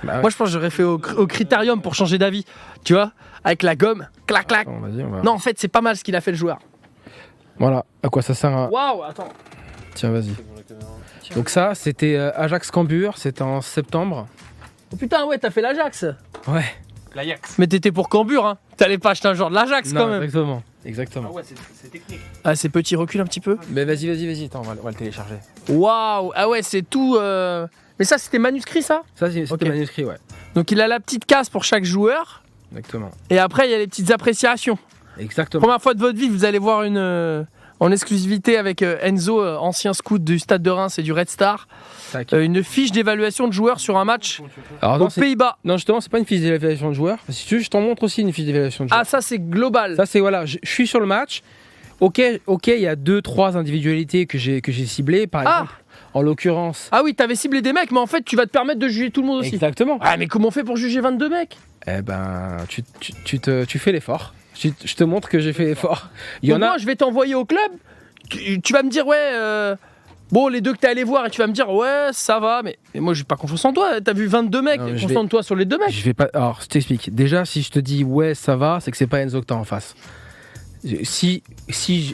Bah ouais. Moi, je pense que j'aurais fait au critérium pour changer d'avis. Tu vois, avec la gomme, clac, clac. Attends, vas-y, on va- Non, en fait, c'est pas mal ce qu'il a fait le joueur. Voilà, à quoi ça sert Waouh, attends. Tiens, vas-y. Donc ça, c'était Ajax Cambur, c'était en septembre. Oh putain, ouais, t'as fait l'Ajax. Ouais. L'Ajax. Mais t'étais pour Cambur, hein. T'allais pas acheter un joueur de l'Ajax quand même. Exactement. ouais, c'est technique. Ah, c'est petit, recule un petit peu. Mais vas-y, attends, on va le télécharger. Waouh, ah ouais, c'est tout. Mais ça, c'était manuscrit, ça. Ça, c'était Ok. manuscrit, ouais. Donc, il a la petite case pour chaque joueur. Exactement. Et après, il y a les petites appréciations. Exactement. Première fois de votre vie, vous allez voir une en exclusivité avec Enzo, ancien scout du Stade de Reims et du Red Star, Tac. une fiche d'évaluation de joueurs sur un match Alors aux non, c'est- Pays-Bas. non, justement, c'est pas une fiche d'évaluation de joueur. Si tu veux, je t'en montre aussi une fiche d'évaluation de joueur. Ah, ça, c'est global. Ça, c'est voilà, je suis sur le match. Ok, il y a 2-3 individualités que j'ai ciblées, par Ah. exemple. En l'occurrence. Ah oui, t'avais ciblé des mecs, mais en fait, tu vas te permettre de juger tout le monde aussi. Exactement. Ah, mais comment on fait pour juger 22 mecs? Eh ben, tu fais l'effort. Je te montre que j'ai fait l'effort. Il y en Donc a. moi, je vais t'envoyer au club. Tu vas me dire, ouais, bon, les deux que t'es allé voir, et tu vas me dire, ouais, ça va, mais moi, j'ai pas confiance en toi. T'as vu 22 mecs, Non, mais je concentre-toi sur les deux mecs. Je vais pas. Alors, je t'explique. Déjà, si je te dis ouais, ça va, c'est que c'est pas Enzo que t'as en face. Si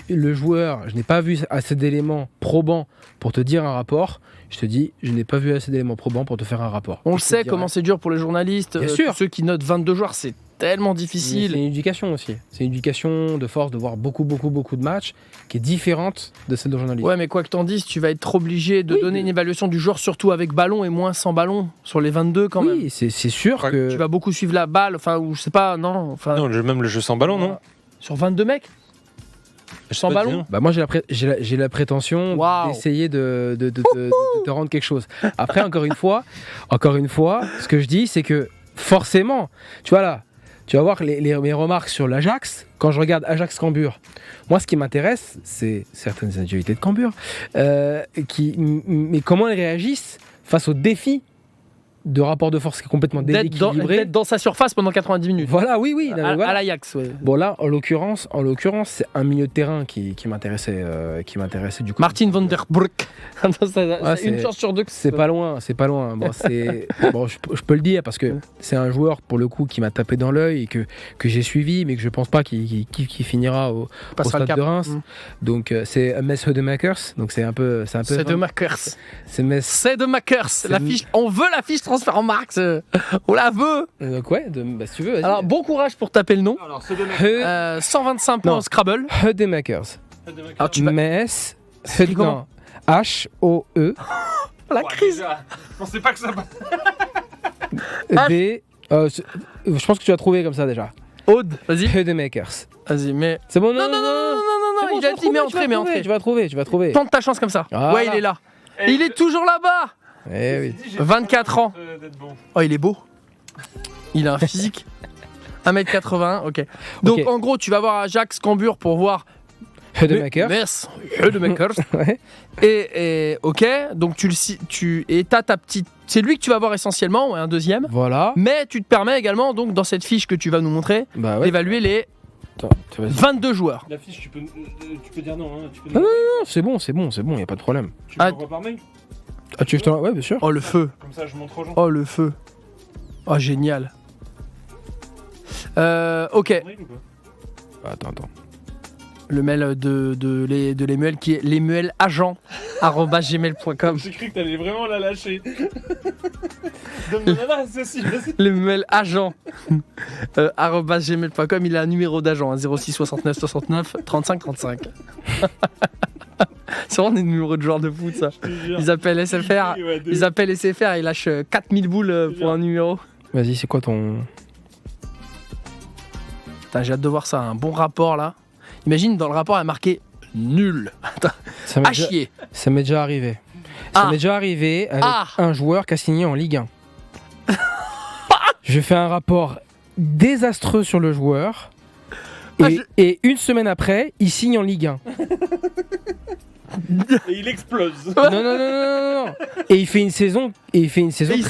le joueur, je n'ai pas vu assez d'éléments probants pour te dire un rapport, je te dis, je n'ai pas vu assez d'éléments probants pour te faire un rapport. On le Je te sait dirai. comment c'est dur pour les journalistes. Bien sûr. Ceux qui notent 22 joueurs, c'est tellement C'est difficile. une éducation aussi. C'est une éducation de force de voir beaucoup de matchs qui est différente de celle de journaliste. Ouais, mais quoi que t'en dises, tu vas être obligé de Oui, donner une évaluation du joueur, surtout avec ballon et moins sans ballon, sur les 22 quand même. Oui, c'est sûr Ouais, que. Tu vas beaucoup suivre la balle, enfin, ou je sais pas, non, enfin, Non, même le jeu sans ballon, non. sur 22 mecs sans ballon. Bah moi j'ai la prétention Waouh. d'essayer de te rendre quelque chose. Après encore une fois, ce que je dis c'est que forcément, tu vois là, tu vas voir mes remarques sur l'Ajax. Quand je regarde Ajax-Cambur, moi ce qui m'intéresse c'est certaines individualités de Cambur, mais comment elles réagissent face aux défis de rapport de force qui est complètement déséquilibré. D'être dans sa surface pendant 90 minutes. Voilà, oui, non, mais À voilà. l'Ajax, ouais. Bon là, en l'occurrence, c'est un milieu de terrain qui m'intéressait du coup. Martin van der Broek. Ouais, c'est une c'est- chance sur deux. que C'est pas loin. Bon, je peux le dire parce que c'est un joueur pour le coup qui m'a tapé dans l'œil et que j'ai suivi, mais que je pense pas qu'il finira au passera le stade cap. de Reims. Mm. Donc c'est Metz Hudemakers. Donc c'est un peu. C'est de Makers. C'est Metz. C'est de Makers. On veut la fiche transfert en marque. On la veut. Donc ouais, si tu veux. Vas-y. Alors bon courage pour taper le nom. Alors, c'est de 125 points Non. au Scrabble. Hudemakers. Alors tu vas... Metz. C'est comment H-O-E. La crise. Je pensais pas que ça. D. Je pense que tu vas trouver comme ça déjà. Aude, vas-y. Hudemakers. Vas-y, mais. C'est bon, Non, il a dit mais entrée, mais entrée. Tu vas trouver. Tente ta chance comme ça. Voilà. Ouais, il est là. Il est toujours là-bas. Eh oui. 24 ans. Oh, il est beau. Il a un physique. 1m81, ok. Donc Ok. en gros, tu vas voir Ajax Cambur pour voir Hudemakers. Merci. Hudemakers. Ouais. Et ok, donc t'as ta petite. C'est lui que tu vas voir essentiellement, ouais, un deuxième. Voilà. Mais tu te permets également, donc dans cette fiche que tu vas nous montrer, Bah ouais. d'évaluer les Attends, vas-y. 22 joueurs. La fiche, tu peux dire non. Hein, tu peux Non, c'est bon, y a pas de problème. Tu Ah. l'envoies par mail. Ah, tu veux que je t'en- Ouais, bien sûr. Oh le feu. Comme ça, je montre aux gens. Oh le feu. Oh génial. Ok. Mail ou pas Attends. Le mail de Lemuel qui est lemuelagent@gmail.com. J'ai cru que t'allais vraiment la lâcher. Donne-moi l'adresse aussi, vas-y. lemuelagent@gmail.com. Il a un numéro d'agent, 06 69 69 35 35. C'est vraiment des numéros de joueurs de foot ça. Ils appellent SFR. Ils appellent SFR et ils lâchent 4000 boules pour un numéro. Vas-y, c'est quoi ton. Putain, j'ai hâte de voir ça, un bon rapport là. Imagine dans le rapport il y a marqué nul. Ça m'est À chier. Ça m'est déjà arrivé. Ah. Ça m'est déjà arrivé avec Ah. un joueur qui a signé en Ligue 1. Je fais un rapport désastreux sur le joueur. Ah, Et une semaine après, il signe en Ligue 1. Et il explose. Non. Et il fait une saison, Et il très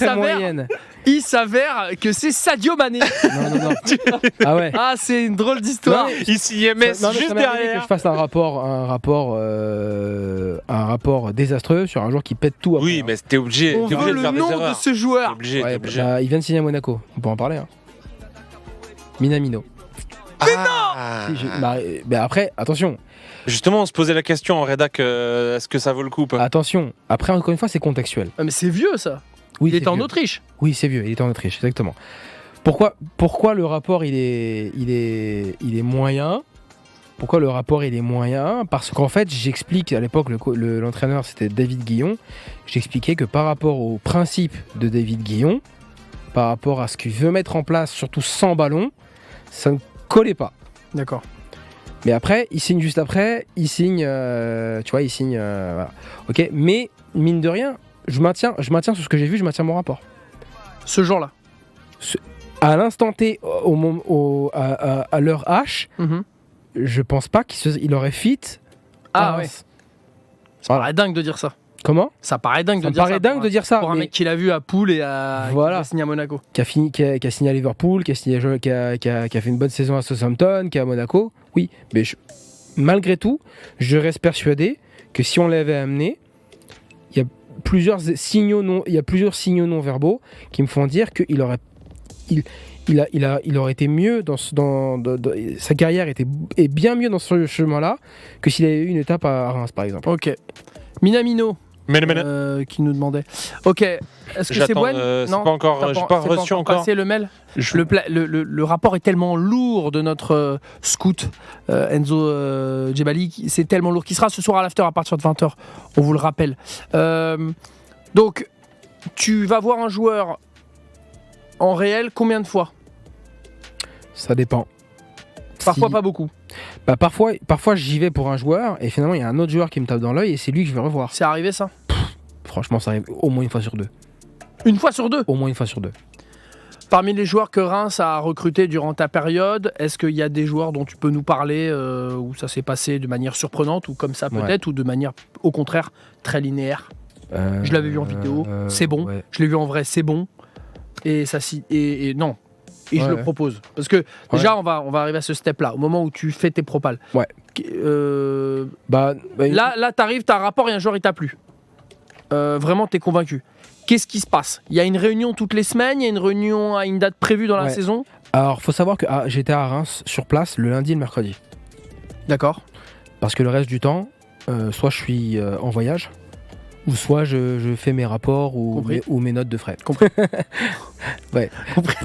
s'avère- moyenne. Il s'avère que c'est Sadio Mané. Non. Ah ouais. Ah, c'est une drôle d'histoire. Non, Ici, MS, Non, mais juste ça m'est arrivé que derrière. je fasse un rapport désastreux sur un joueur qui pète tout. Après, Oui, hein. mais t'es obligé, On t'es obligé veut de le faire des nom de erreurs. ce T'es joueur. obligé, Ouais, t'es obligé. bah, il vient de signer à Monaco. On peut en parler. Hein. Minamino. Ah. Mais après, attention. Justement, on se posait la question en rédac, est-ce que ça vaut le coup ou pas Attention. Après, encore une fois, c'est contextuel. Ah, mais c'est vieux ça. Oui, Il c'est était en vieux. Autriche. Oui, c'est vieux. Il était en Autriche, exactement. Pourquoi le rapport il est moyen? Pourquoi le rapport il est moyen? Parce qu'en fait, j'explique à l'époque l'entraîneur c'était David Guillon. J'expliquais que par rapport au principe de David Guillon, par rapport à ce qu'il veut mettre en place, surtout sans ballon, ça ne collait pas. D'accord. Mais après, il signe juste après, voilà. Ok, mais mine de rien, je maintiens sur ce que j'ai vu, je maintiens mon rapport. Ce jour-là. À l'instant T, à l'heure H, Mhm. je pense pas qu'il aurait fit. Ah à ouais. Reims. Ça paraît dingue de dire ça. Comment? Ça paraît dingue Ça de me dire paraît ça. dingue de dire ça. Pour un mais mec qu'il a vu à Poole et Voilà. qui a signé à Monaco. qui a signé à Liverpool, qui a fait une bonne saison à Southampton, qui est à Monaco. Oui, mais malgré tout, je reste persuadé que si on l'avait amené, il y a plusieurs signaux non verbaux qui me font dire qu'il aurait été mieux sa carrière est bien mieux dans ce chemin-là que s'il avait eu une étape à Reims par exemple. Ok. Minamino. qui nous demandait. Ok, est-ce que c'est J'attends, Gwen c'est pas encore, j'ai pas reçu encore. passé le mail. Le rapport est tellement lourd de notre scout Enzo Djebali, c'est tellement lourd, qui sera ce soir à l'after à partir de 20h, on vous le rappelle. Donc, tu vas voir un joueur en réel combien de fois? Ça dépend. Parfois pas beaucoup. Bah parfois j'y vais pour un joueur et finalement il y a un autre joueur qui me tape dans l'œil et c'est lui que je vais revoir. C'est arrivé ça? Franchement, ça arrive au moins une fois sur deux. Une fois sur deux? Au moins une fois sur deux. Parmi les joueurs que Reims a recrutés durant ta période, est-ce qu'il y a des joueurs dont tu peux nous parler où ça s'est passé de manière surprenante ou comme ça peut-être ou de manière au contraire très linéaire? Je l'avais vu en vidéo, c'est bon. Ouais. Je l'ai vu en vrai, c'est bon. Et ça et non. Et je le propose. Parce que déjà, on va arriver à ce step-là, au moment où tu fais tes propals. Ouais. Là, t'arrives, t'as un rapport et un joueur, il t'a plu. Vraiment, t'es convaincu. Qu'est-ce qui se passe? Il y a une réunion toutes les semaines, il y a une réunion à une date prévue dans la saison? Alors, faut savoir que j'étais à Reims sur place le lundi et le mercredi. D'accord. Parce que le reste du temps, soit je suis en voyage, ou soit je fais mes rapports ou mes notes de frais. Compris. Ouais. Compris.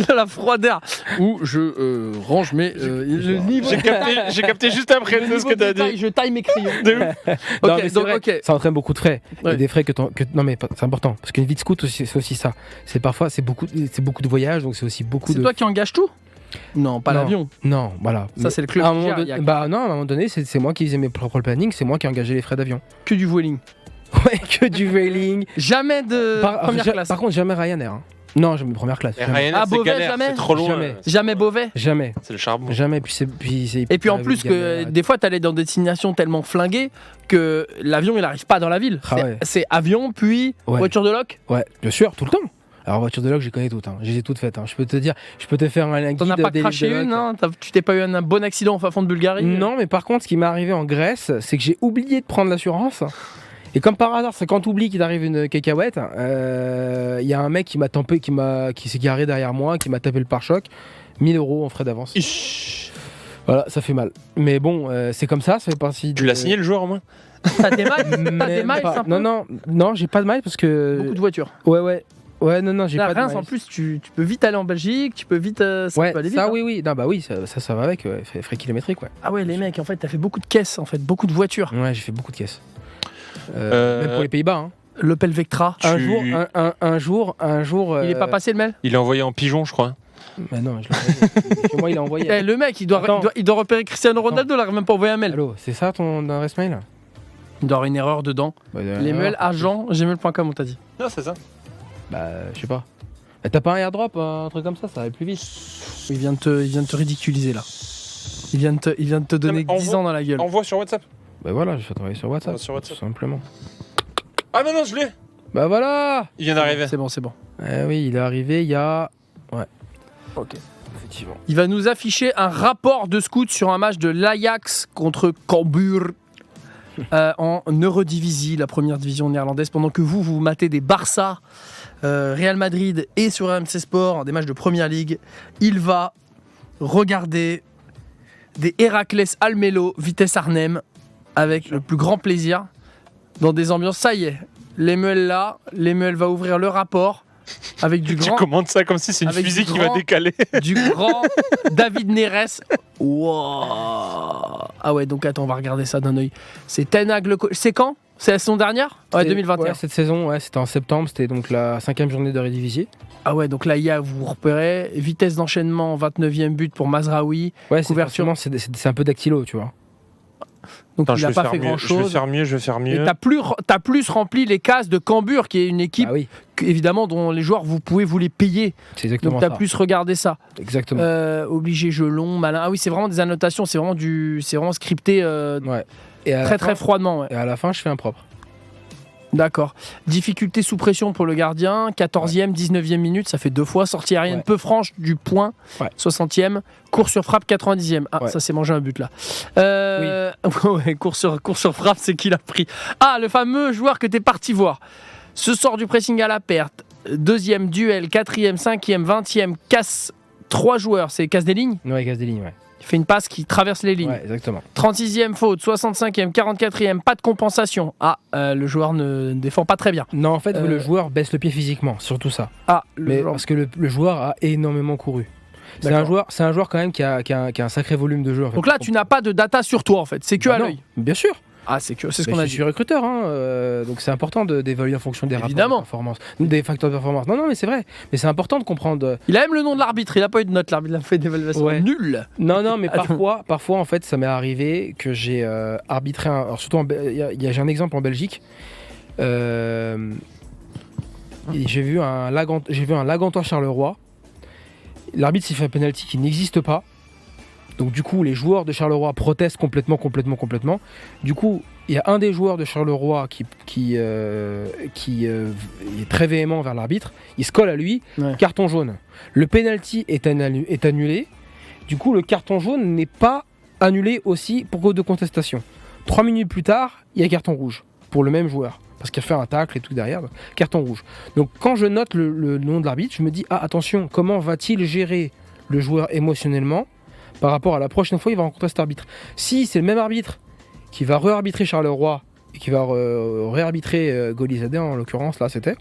La froideur. Où je range mes... le niveau. J'ai capté juste après ce que t'as dit. Je taille mes crayons. Non, mais c'est vrai, ok. ça entraîne beaucoup de frais. Ouais. Et des frais non mais c'est important. Parce qu'une vie de scout, c'est aussi ça. C'est beaucoup de voyages, donc c'est aussi beaucoup C'est de... toi qui engages tout? Non, pas Non. l'avion. Non, voilà. Ça, c'est le club. À un moment donné, c'est moi qui faisais mes propres plannings, c'est moi qui engageais les frais d'avion. Que du voiling. Ouais, que du veiling. Jamais de première classe. Par contre, jamais Ryanair. Hein. Non, jamais première classe. Jamais. Ryanair, c'est Beauvais, galère, jamais c'est trop loin. Jamais. Jamais Beauvais. Jamais. C'est le charbon. Jamais. Et puis en plus que des fois t'allais dans des destinations tellement flinguées que l'avion il arrive pas dans la ville. Ah ouais. C'est avion puis voiture de loc. Ouais, bien sûr, tout le temps. Alors voiture de loc, je les connais toutes. Hein. Je les ai toutes faites. Hein. Je peux te dire, je peux te faire un guide. T'en as pas craché une, hein? Tu t'es pas eu un bon accident au fin fond de Bulgarie? Non, mais par contre, ce qui m'est arrivé en Grèce, c'est que j'ai oublié de prendre l'assurance. Et comme par hasard, c'est quand tu oublies qu'il t'arrive une cacahuète, y a un mec qui m'a tampé, qui s'est garé derrière moi, qui m'a tapé le pare-choc, 1 000 € en frais d'avance. Voilà, ça fait mal. Mais bon, c'est comme ça fait partie. Tu l'as signé le joueur au moins? T'as des mailles? Non, j'ai pas de mailles parce que. Beaucoup de voitures. Ouais, non, j'ai pas de Reims, mailles. en plus, tu peux vite aller en Belgique, tu peux vite. Ça Ouais, peut aller vite, ça hein. oui. Non, bah oui, ça va avec, frais kilométriques, ouais. Ah ouais, les mecs, en fait, t'as fait beaucoup de caisses, en fait, beaucoup de voitures. Ouais, j'ai fait beaucoup de caisses. Même pour les Pays-Bas. Hein. L'Opel Vectra. Un jour. Il est pas passé le mail? Il est envoyé en pigeon, je crois. Bah non, je l'ai envoyé. Chez moi, il a envoyé. Le mec, il doit repérer Cristiano Ronaldo, il a même pas envoyé un mail. Allô, c'est ça ton adresse mail? Il doit avoir une erreur dedans. Les mails agent@gmail.com, on t'a dit. Non, c'est ça. Bah, je sais pas. T'as pas un airdrop, un truc comme ça va plus vite. Il vient de te ridiculiser là. Il vient de te donner 10 ans dans la gueule. Envoie sur WhatsApp. Bah voilà, je vais travailler sur WhatsApp. Tout simplement. Ah non, je l'ai. Bah voilà. Il vient d'arriver. C'est bon. Oui, il est arrivé il y a... Ouais. Ok, effectivement. Il va nous afficher un rapport de scout sur un match de l'Ajax contre Cambuur en Eredivisie, la première division néerlandaise, pendant que vous matez des Barça, Real Madrid et sur RMC Sport, des matchs de Première Ligue. Il va regarder des Héraclès Almelo, Vitesse Arnhem, avec le plus grand plaisir, dans des ambiances. Ça y est, Lemuel là, Lemuel va ouvrir le rapport avec du grand. Tu commandes ça comme si c'est une fusée qui va décaler. Du grand David Neres. Wow. Ah ouais, donc attends, on va regarder ça d'un œil. C'est Ten Hag c'est quand? C'est la saison dernière? Ouais, 2021. Ouais, cette saison, c'était en septembre, c'était donc la 5e journée de Eredivisie. Ah ouais, donc là, vous repérez. Vitesse d'enchaînement, 29e but pour Mazraoui. Ouais, couverture. C'est un peu dactylo, tu vois. Donc il n'a pas fait grand-chose. Je vais faire mieux. Et t'as plus rempli les cases de Cambuur, qui est une équipe, évidemment, dont les joueurs, vous pouvez vous les payer. C'est exactement donc ça. Donc t'as plus regardé ça. Exactement. Obligé, jeu long, malin. Ah oui, c'est vraiment des annotations, c'est vraiment scripté ouais. Et très froidement. Ouais. Et à la fin, je fais un propre. D'accord. Difficulté sous pression pour le gardien, 14e, 19e minute, ça fait 2 fois. Sortie aérienne peu franche du point, 60e. Course sur frappe, 90e. Ah, ça s'est mangé un but là. Oui. course sur frappe, c'est qui l'a pris. Ah, le fameux joueur que t'es parti voir. Ce sort du pressing à la perte. 2e duel, 4e, 5e, 20e, casse 3 joueurs. C'est casse des lignes? Ouais, casse des lignes, ouais. Il fait une passe qui traverse les lignes. Ouais, exactement. 36e faute, 65e, 44e, pas de compensation. Le joueur ne défend pas très bien. Non, en fait, le joueur baisse le pied physiquement, surtout ça. Parce que le joueur a énormément couru. C'est un joueur quand même qui a un sacré volume de jeu. En fait. Donc là, tu n'as pas de data sur toi en fait, c'est que à l'œil. Bien sûr. C'est ce qu'on a dit. Je suis recruteur, donc c'est important d'évaluer en fonction des rapports de performance, des facteurs de performance. Non, mais c'est vrai. Mais c'est important de comprendre. Il a même le nom de l'arbitre. Il n'a pas eu de note. L'arbitre a fait d'évaluation nulle. Non, mais parfois en fait, ça m'est arrivé que j'ai arbitré. Alors surtout, j'ai un exemple en Belgique. J'ai vu un Lagantois Charleroi. L'arbitre s'est fait un penalty qui n'existe pas. Donc du coup, les joueurs de Charleroi protestent complètement. Du coup, il y a un des joueurs de Charleroi qui est très véhément vers l'arbitre. Il se colle à lui, carton jaune. Le penalty est annulé. Du coup, le carton jaune n'est pas annulé aussi pour cause de contestation. 3 minutes plus tard, il y a carton rouge pour le même joueur. Parce qu'il a fait un tacle et tout derrière, carton rouge. Donc quand je note le nom de l'arbitre, je me dis, attention, comment va-t-il gérer le joueur émotionnellement par rapport à la prochaine fois il va rencontrer cet arbitre. Si c'est le même arbitre qui va re-arbitrer Charleroi et qui va re-arbitrer Golizadeh en l'occurrence, là c'était,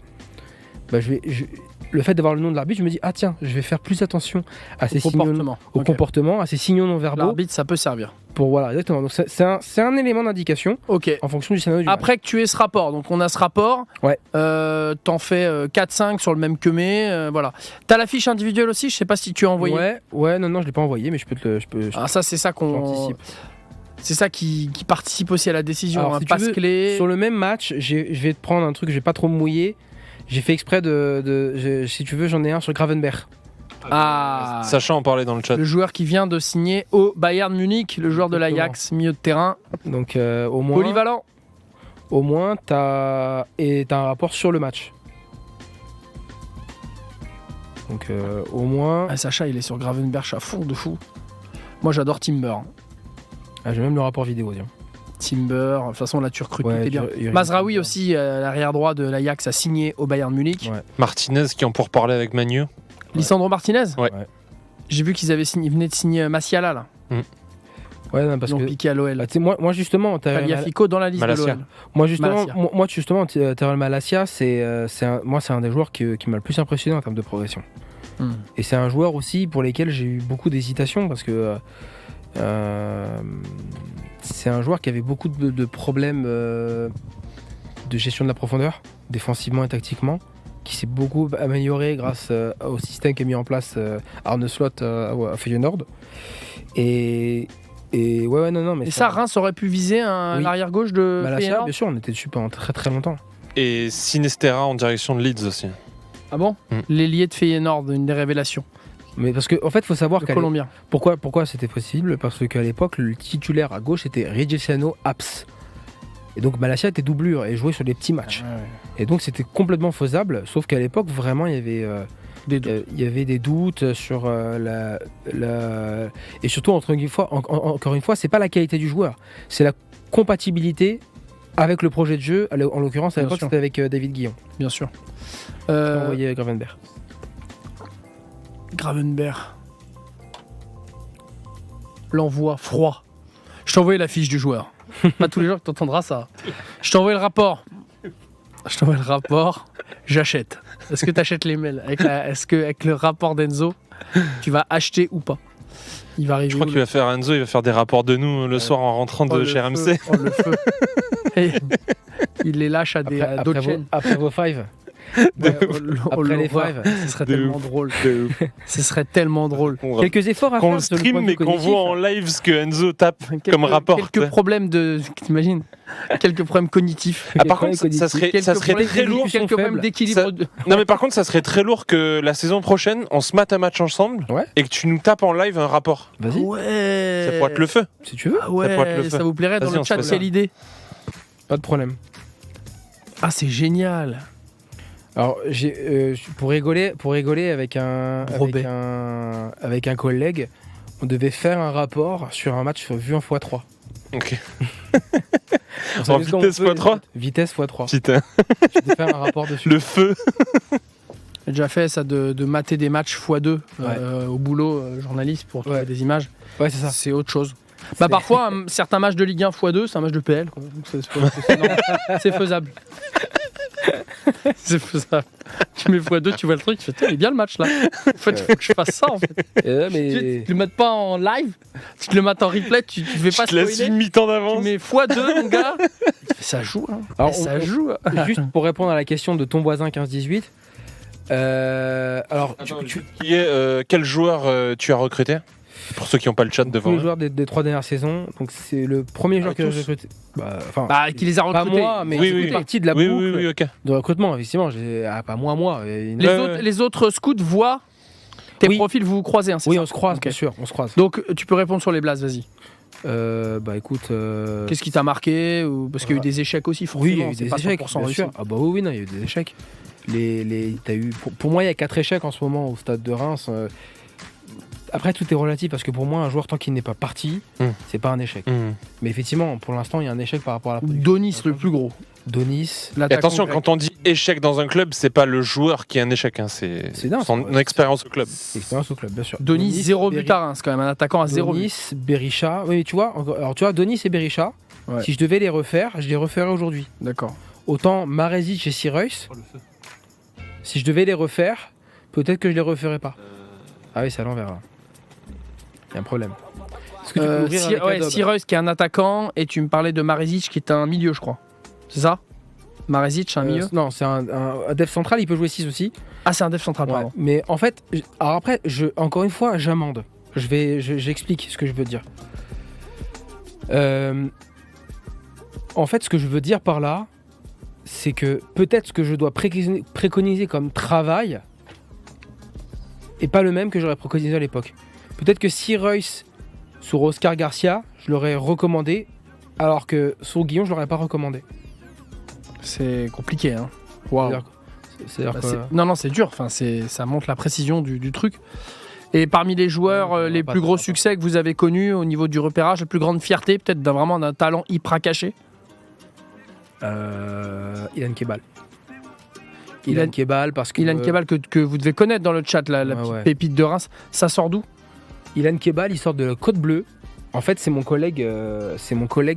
le fait d'avoir le nom de l'arbitre, je me dis, tiens, je vais faire plus attention à ces comportements, à ces signaux non verbaux. L'arbitre, ça peut servir. Voilà, exactement. Donc c'est un élément d'indication en fonction du scénario du Après match. que tu aies ce rapport, donc on a ce rapport, t'en fais 4-5 sur le même quemé, voilà. T'as la fiche individuelle aussi, je sais pas si tu as envoyé. Non, je l'ai pas envoyé, mais je peux te ça, c'est ça qu'on... C'est ça qui participe aussi à la décision. Alors, un passe clé. Sur le même match, je vais te prendre un truc que je vais pas trop me mouiller. J'ai fait exprès si tu veux, j'en ai un sur Gravenberch. Sacha en parlait dans le chat. Le joueur qui vient de signer au Bayern Munich, le joueur de l'Ajax, milieu de terrain. Donc au moins. Polyvalent. Au moins, t'as un rapport sur le match. Donc au moins. Sacha, il est sur Gravenberch à fond de fou. Moi, j'adore Timber. J'ai même le rapport vidéo, tiens. Timber, de toute façon là tu recrutes, t'es bien. Mazraoui aussi, l'arrière droit de l'Ajax, a signé au Bayern Munich. Martinez qui en pour parler avec Manu. Lisandro Martinez. J'ai vu qu'ils venaient de signer Massiala là. Parce ils ont piqué à l'OL. Moi justement, Tagliafico dans la liste Malacia. de l'OL. Moi justement, Terrell Malacia, c'est un des joueurs qui m'a le plus impressionné en termes de progression. Et c'est un joueur aussi pour lesquels j'ai eu beaucoup d'hésitation parce que c'est un joueur qui avait beaucoup de problèmes de gestion de la profondeur, défensivement et tactiquement, qui s'est beaucoup amélioré grâce au système qu'a mis en place Arne Slot à Feyenoord. Mais ça, Reims aurait pu viser l'arrière gauche de Feyenoord. Bien sûr, on était dessus pendant très très longtemps. Et Sinestera en direction de Leeds aussi. Ah bon L'ailier de Feyenoord, une des révélations. Mais parce qu'en fait, il faut savoir Colombien. Pourquoi c'était possible ? Parce qu'à l'époque, le titulaire à gauche était Reggiano Apps. Et donc Malacia était doublure et jouait sur des petits matchs. Et donc c'était complètement faisable, sauf qu'à l'époque, vraiment, il y avait des doutes sur et surtout, encore une fois, c'est pas la qualité du joueur, c'est la compatibilité avec le projet de jeu. En l'occurrence, à l'époque, c'était avec David Guillon. Bien sûr. Envoyé Gravenberch. L'envoi froid. Je t'ai envoyé la fiche du joueur. Pas tous les jours que tu entendras ça. Je t'ai envoyé le rapport. J'achète. Est-ce que tu achètes les mails est-ce que avec le rapport d'Enzo, tu vas acheter ou pas? Il va arriver. Je crois qu'il va faire Enzo, il va faire des rapports de nous le soir en rentrant de chez RMC. Le feu. Il les lâche à d'autres chaînes. Après vos fives. Après les fives, ce serait tellement drôle. Ce serait tellement drôle. Quelques efforts à faire. Qu'on le stream, mais qu'on voit en live ce que Enzo tape comme rapport. Quelques problèmes t'imagines ? Quelques problèmes cognitifs. Par contre, ça serait très lourd. Quelques problèmes d'équilibre. Non, mais par contre, ça serait très lourd que la saison prochaine, on se mate un match ensemble et que tu nous tapes en live un rapport. Vas-y. Ouais. Ça pourrait être le feu. Si tu veux. Ça vous plairait dans le chat, quelle idée ? Pas de problème. C'est génial. Alors, pour rigoler avec un collègue, on devait faire un rapport sur un match vu en x3. Ok. En vitesse x3 ? Vitesse x3. Putain. Je devais faire un rapport dessus. Le feu. J'ai déjà fait ça de mater des matchs x2 au boulot, journaliste, pour trouver des images. Ouais, c'est ça. C'est autre chose. Bah parfois, certains matchs de Ligue 1 x2, c'est un match de PL. Quoi. Donc c'est faisable. C'est faisable. Tu mets x2, tu vois le truc, tu fais, il est bien le match là. En fait, il faut que je fasse ça en fait. Mais... Tu le mates pas en live, tu le mates en replay, tu fais pas te laisses spoiler. une mi-temps d'avance. Tu mets x2, mon gars. Ça joue. Hein. Alors, ça joue. Juste pour répondre à la question de ton voisin 15-18. Alors, Quel joueur tu as recruté? Pour ceux qui n'ont pas le chat devant. Tous les joueurs des 3 dernières saisons. Donc c'est le premier joueur que j'ai recruté. Qui les a recrutés. Pas moi, mais c'est une partie de la boucle ok. de recrutement. Effectivement, pas moi. Les autres scouts voient tes profils, vous vous croisez. Hein, oui, ça on se croise, bien sûr, on se croise. Donc tu peux répondre sur les blases, vas-y. Écoute. Qu'est-ce qui t'a marqué ou... Parce qu'il y a eu des échecs aussi, forcément. Oui, il y a eu des échecs, bien sûr. Ah bah oui, non, il y a eu des échecs. T'as eu, pour moi, il y a 4 échecs en ce moment au stade de Reims. Après, tout est relatif parce que pour moi, un joueur tant qu'il n'est pas parti, c'est pas un échec. Mais effectivement, pour l'instant, il y a un échec par rapport à la production. Donis, le plus gros. Donis. Et attention, quand on dit échec dans un club, c'est pas le joueur qui est un échec, hein, c'est son expérience au club. Expérience au club, bien sûr. Donis 0 but à Reims, quand même, un attaquant à 0 but. Donis, Berisha. Oui, tu vois, Donis et Berisha, si je devais les refaire, je les referais aujourd'hui. D'accord. Autant Marezic et Sireus, si je devais les refaire, peut-être que je les referais pas. Ah oui, c'est à l'envers là. Il y a un problème. Sireus qui est un attaquant et tu me parlais de Marezic qui est un milieu, je crois. C'est ça? Marezic, c'est un milieu? Non, c'est un def central, il peut jouer 6 aussi. Ah, c'est un def central, pardon. Mais en fait, alors après, encore une fois, j'amende. J'explique ce que je veux dire. En fait, ce que je veux dire par là, c'est que peut-être ce que je dois préconiser comme travail est pas le même que j'aurais préconisé à l'époque. Peut-être que si Reus sur Oscar Garcia, je l'aurais recommandé, alors que sur Guillon, je l'aurais pas recommandé. C'est compliqué, hein. Wow. Non, c'est dur. Enfin, ça montre la précision du truc. Et parmi les joueurs les plus gros succès que vous avez connus au niveau du repérage, la plus grande fierté, peut-être vraiment d'un talent hyper caché. Ilan Kebal. Ilan Kebal, parce que... Ilan Kebal que vous devez connaître dans le chat, la petite pépite de Reims. Ça sort d'où? Ilan Kebal, il sort de la Côte Bleue. En fait, c'est mon collègue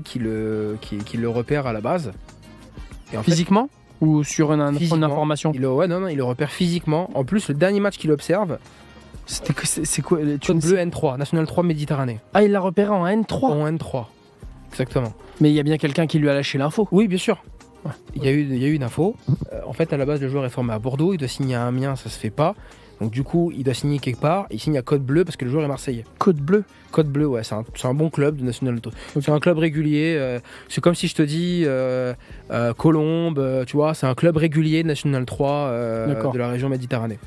qui le repère à la base. Et en physiquement ou sur une information? Il le repère physiquement. En plus, le dernier match qu'il observe, c'est quoi? Côte Bleue N3, National 3 Méditerranée. Ah, il l'a repéré en N3? En N3, exactement. Mais il y a bien quelqu'un qui lui a lâché l'info. Oui, bien sûr. Ouais. Il y a eu une info. En fait, à la base, le joueur est formé à Bordeaux. Il doit signer à Amiens, ça se fait pas. Donc du coup, il doit signer quelque part. Il signe à Côte Bleue parce que le joueur est marseillais. Côte Bleue? Côte Bleue, ouais, c'est un bon club de National 2. Okay. C'est un club régulier. C'est comme si je te dis Colombes, tu vois, c'est un club régulier de National 3 de la région Méditerranée.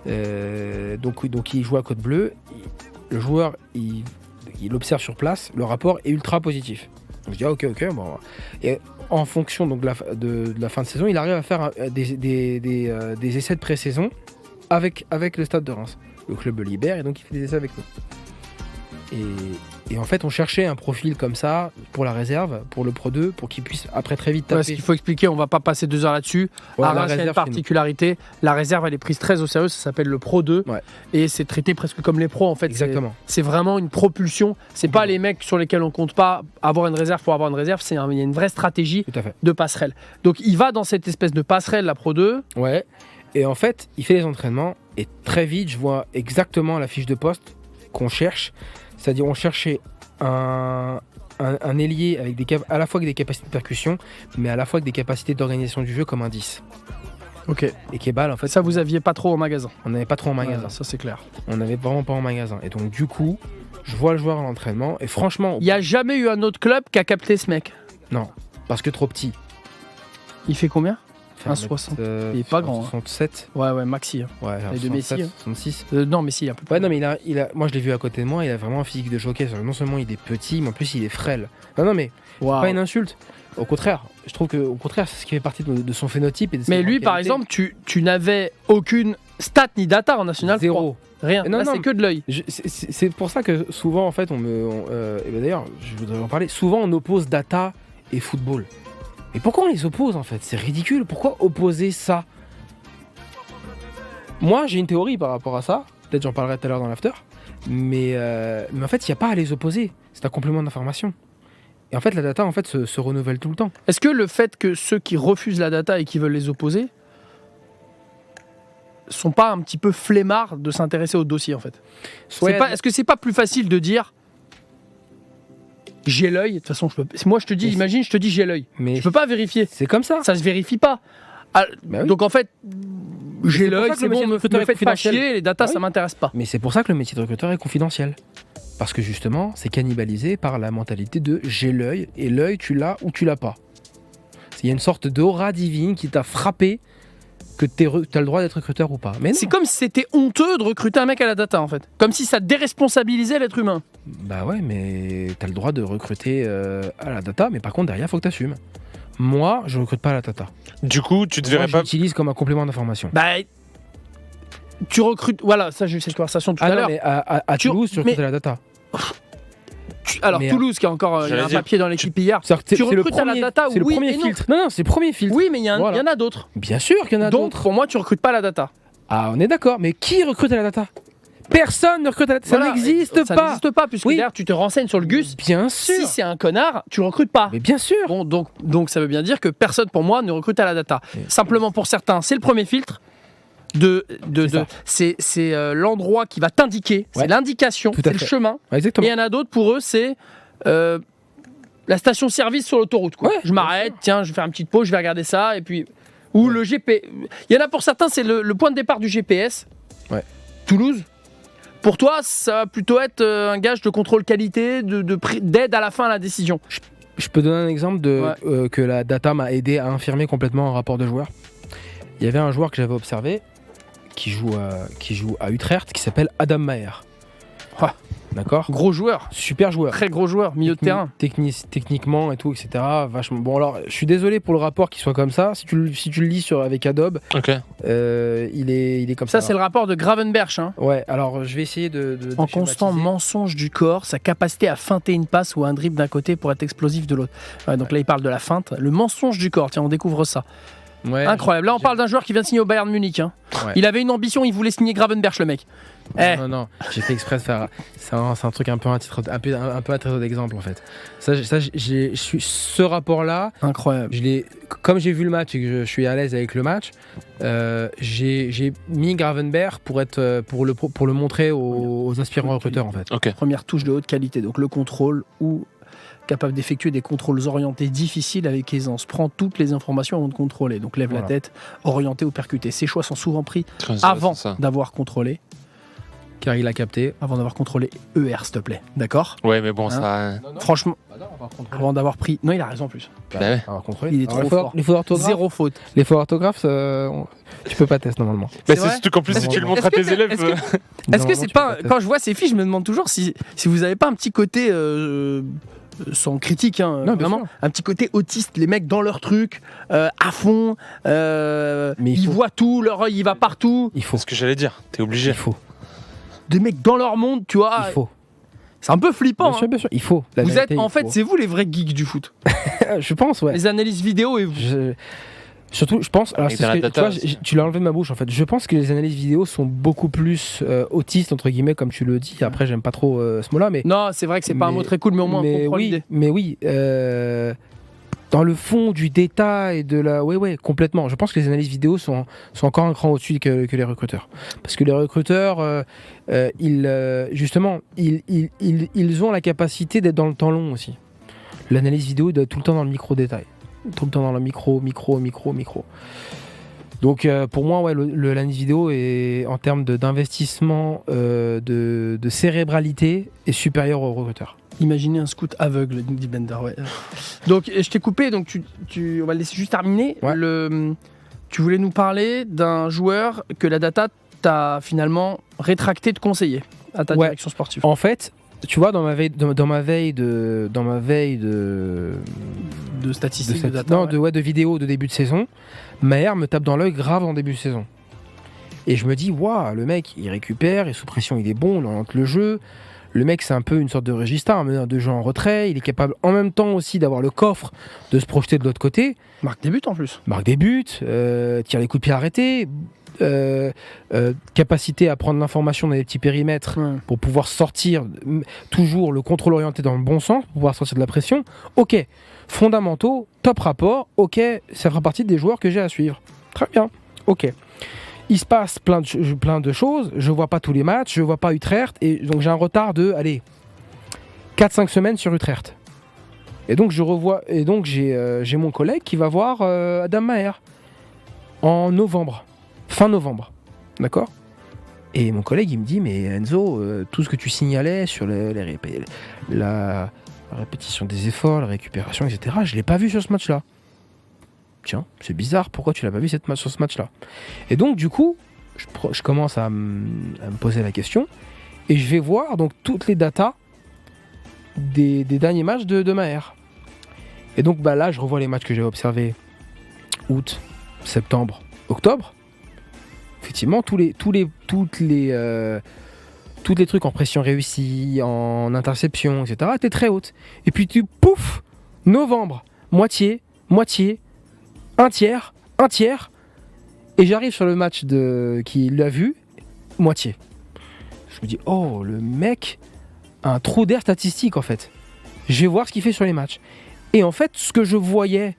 Donc il joue à Côte Bleue. Le joueur, il observe sur place. Le rapport est ultra positif. Donc, je dis ok, bon. Et en fonction donc, de la fin de saison, il arrive à faire des essais de pré-saison avec le Stade de Reims. Le club le libère et donc il fait des essais avec nous. Et en fait, on cherchait un profil comme ça pour la réserve, pour le Pro 2, pour qu'il puisse après très vite taper. Ouais, ce qu'il faut expliquer, on va pas passer 2 heures là-dessus. Ouais, à Reims, il y a une particularité. La réserve, elle est prise très au sérieux. Ça s'appelle le Pro 2. Ouais. Et c'est traité presque comme les pros, en fait. Exactement. C'est vraiment une propulsion. C'est pas les mecs sur lesquels on compte pas avoir une réserve pour avoir une réserve. Il y a une vraie stratégie de passerelle. Donc, il va dans cette espèce de passerelle, la Pro 2. Ouais. Et en fait, il fait les entraînements. Et très vite, je vois exactement la fiche de poste qu'on cherche. C'est-à-dire on cherchait un ailier avec à la fois avec des capacités de percussion, mais à la fois avec des capacités d'organisation du jeu comme un 10. Ok. Et Kebal, en fait... Ça, vous aviez pas trop en magasin? On n'avait pas trop en magasin. Ouais, ça, c'est clair. On n'avait vraiment pas en magasin. Et donc, du coup, je vois le joueur à l'entraînement, et franchement... Il n'y a jamais eu un autre club qui a capté ce mec? Non, parce que trop petit. Il fait combien? 1,60. Il est pas grand. 67. Hein. Ouais, maxi. Hein. Ouais, et de Messi. 66. Non, Messi, un peu plus. Ouais, non, mais moi, je l'ai vu à côté de moi. Il a vraiment un physique de jockey. Non seulement il est petit, mais en plus il est frêle. Non, mais pas une insulte. Au contraire, je trouve que c'est ce qui fait partie de son phénotype. Et de mais lui, par exemple, tu n'avais aucune stat ni data en national. Zéro. Rien. Non, c'est que de l'œil. C'est pour ça que souvent, en fait, d'ailleurs, je voudrais en parler. Souvent, on oppose data et football. Mais pourquoi on les oppose en fait? C'est ridicule. Pourquoi opposer ça? Moi, j'ai une théorie par rapport à ça. Peut-être j'en parlerai tout à l'heure dans l'after. Mais en fait, il n'y a pas à les opposer. C'est un complément d'information. Et en fait, la data se renouvelle tout le temps. Est-ce que le fait que ceux qui refusent la data et qui veulent les opposer sont pas un petit peu flemmards de s'intéresser au dossier en fait? Est-ce que c'est pas plus facile de dire j'ai l'œil? De toute façon, moi je te dis, imagine, je te dis j'ai l'œil. Mais Je peux pas vérifier. c'est comme ça. Ça se vérifie pas. Ah, Bah oui. Donc en fait, j'ai c'est pour l'œil, ça que c'est le métier bon, de me recruteur est faites pas confidentiel. chier, les datas Ah oui. ça m'intéresse pas. Mais c'est pour ça que le métier de recruteur est confidentiel. Parce que justement, c'est cannibalisé par la mentalité de j'ai l'œil, et l'œil, tu l'as ou tu l'as pas. Il y a une sorte d'aura divine qui t'a frappé que tu as le droit d'être recruteur ou pas. Mais non. C'est comme si c'était honteux de recruter un mec à la data en fait. Comme si ça déresponsabilisait l'être humain. Bah ouais, mais t'as le droit de recruter à la data, mais par contre, derrière, faut que t'assumes. Moi, je recrute pas à la data. Du coup, tu te Moi, verrais je pas. l'utilise comme un complément d'information. Bah, tu recrutes. Voilà, ça j'ai eu cette conversation tout à non, l'heure. mais à Tu- Toulouse, tu recrutes mais- à la data. Alors mais, Toulouse qui a encore il y a j'allais un dire, papier dans l'équipe hier. C'est-à-dire que Tu c'est le recrutes à la premier, data, c'est le oui premier et non. filtre. Non, c'est le premier filtre. Oui, mais il y, Voilà. y en a d'autres. Bien sûr qu'il y en a Donc d'autres. pour moi, tu recrutes pas à la data. Ah, on est d'accord, mais qui recrute à la data? Personne ne recrute à la data. Voilà, Ça n'existe Ça pas. n'existe pas, puisque Oui. derrière, tu te renseignes sur le Gus. Bien sûr. Si c'est un connard, tu le recrutes pas. Mais bien sûr. Bon, donc ça veut bien dire que personne pour moi ne recrute à la data. Oui. Simplement pour certains, c'est le premier filtre. C'est l'endroit qui va t'indiquer, Ouais. c'est l'indication, Tout à c'est le fait. chemin. Ouais, exactement. Et il y en a d'autres pour eux, c'est la station-service sur l'autoroute. Quoi. Ouais, Je m'arrête, tiens, je vais faire une petite pause, je vais regarder ça, et puis ou le GPS. Il y en a pour certains, c'est le point de départ du GPS. Ouais. Toulouse. Pour toi, ça va plutôt être un gage de contrôle qualité, d'aide à la fin à la décision. Je peux donner un exemple que la data m'a aidé à infirmer complètement un rapport de joueur. Il y avait un joueur que j'avais observé qui joue à Utrecht qui s'appelle Adam Maher. Ah. D'accord. Gros joueur, Super joueur. très gros joueur, milieu de terrain. Techniquement et tout, etc. Vachement. Bon, alors, je suis désolé pour le rapport qui soit comme ça. Si tu le lis avec Adobe, Ok. il est comme Ça, ça. c'est le rapport de Gravenberch. Hein. Ouais, alors je vais essayer de En schématiser. constant mensonge du corps, sa capacité à feinter une passe ou un dribble d'un côté pour être explosif de l'autre. Ouais, donc là, il parle de la feinte. Le mensonge du corps, tiens, on découvre ça. Ouais, Incroyable. Là, on parle d'un joueur qui vient de signer au Bayern Munich. Hein. Ouais. Il avait une ambition, il voulait signer Gravenberch, le mec. Eh. Non, j'ai fait exprès de faire. C'est un truc un peu à titre d'exemple en fait. Ce rapport-là, Incroyable. comme j'ai vu le match et que je suis à l'aise avec le match, j'ai mis Gravenberch pour le montrer aux aspirants recruteurs en fait. Ok. Première touche de haute qualité, donc le contrôle ou capable d'effectuer des contrôles orientés difficiles avec aisance. Prend toutes les informations avant de contrôler. Donc lève la Voilà. tête, orienté ou percuté. Ses choix sont souvent pris Très avant intéressant, ça. d'avoir contrôlé. Car il a capté. Avant d'avoir contrôlé ER, s'il te plaît. D'accord? Ouais, mais bon, Hein ça. Franchement, avant d'avoir pris. Non, il a raison en plus. Bah ouais. Contrôler. Il est trop fort. Les fautes d'orthographe. Zéro faute. Les fautes d'orthographe, tu peux pas tester normalement. Mais C'est c'est vrai surtout qu'en plus, si tu le montres à Est-ce que tes c'est- élèves. est-ce que- Est-ce que c'est pas. Quand je vois ces filles, je me demande toujours si vous n'avez pas un petit côté. Sans critique, hein, Non, bien vraiment, sûr. un petit côté autiste, les mecs dans leur truc, à fond, Mais il ils faut. voient tout, leur œil il va partout, Il faut. C'est ce que j'allais dire. T'es obligé. Il faut. des mecs dans leur monde, tu vois, Il faut. c'est un peu flippant. Bien sûr, hein. bien sûr. Il faut. La Vous vérité, êtes, en il fait, faut. c'est vous les vrais geeks du foot. Je pense, ouais. Les analyses vidéo et vous. Surtout, je pense. Alors, Avec c'est de ce la que- tu data vois, aussi. tu l'as enlevé de ma bouche en fait. Je pense que les analyses vidéo sont beaucoup plus autistes entre guillemets, comme tu le dis. Après, j'aime pas trop ce mot-là, mais. Non, c'est vrai que c'est pas un Mais- mot très cool, mais au moins on mais comprend oui, l'idée. mais oui. Dans le fond du détail et de la. Ouais, complètement. Je pense que les analyses vidéo sont encore un cran au-dessus que les recruteurs. Parce que les recruteurs, justement, ils ont la capacité d'être dans le temps long aussi. L'analyse vidéo doit être tout le temps dans le micro-détail. Tout le temps dans le micro. Donc pour moi, ouais, l'analyse vidéo est, en termes d'investissement, de cérébralité, est supérieur au recruteur. Imaginez un scout aveugle, dit Bender. Ouais. Donc, je t'ai coupé, donc on va le laisser juste terminer. Ouais. Tu voulais nous parler d'un joueur que la data t'a finalement rétracté de conseiller à ta Ouais. direction sportive. En fait, tu vois, dans ma veille de De statistiques, de, cette- data. non, ouais. de vidéos de début de saison, Maher me tape dans l'œil grave en début de saison. Et je me dis, waouh, le mec, il récupère, et sous pression, il est bon, il oriente le jeu. Le mec, c'est un peu une sorte de régista, un meneur de jeu en retrait. Il est capable en même temps aussi d'avoir le coffre, de se projeter de l'autre côté. Marque des buts en plus. Marque des buts, tire les coups de pied arrêtés, capacité à prendre l'information dans les petits périmètres pour pouvoir sortir, toujours le contrôle orienté dans le bon sens, pour pouvoir sortir de la pression. Ok, fondamentaux, top rapport, ok, ça fera partie des joueurs que j'ai à suivre. Très bien, ok. Il se passe plein de choses, je vois pas tous les matchs, je vois pas Utrecht, et donc j'ai un retard de, 4-5 semaines sur Utrecht. Et donc j'ai mon collègue qui va voir Adam Maher en novembre, fin novembre, d'accord ? Et mon collègue il me dit, mais Enzo, tout ce que tu signalais sur la répétition des efforts, la récupération, etc., je l'ai pas vu sur ce match-là. Tiens, c'est bizarre, pourquoi tu l'as pas vu sur ce match-là ? Et donc du coup, je commence à me poser la question, et je vais voir donc toutes les datas des derniers matchs de Maher. Et donc là, je revois les matchs que j'ai observés août, septembre, octobre. Effectivement, tous les trucs en pression réussie, en interception, etc., étaient très hautes. Et puis pouf, novembre, moitié, un tiers, et j'arrive sur le match qui l'a vu, moitié. Je me dis, oh, le mec a un trou d'air statistique en fait. Je vais voir ce qu'il fait sur les matchs. Et en fait, ce que je voyais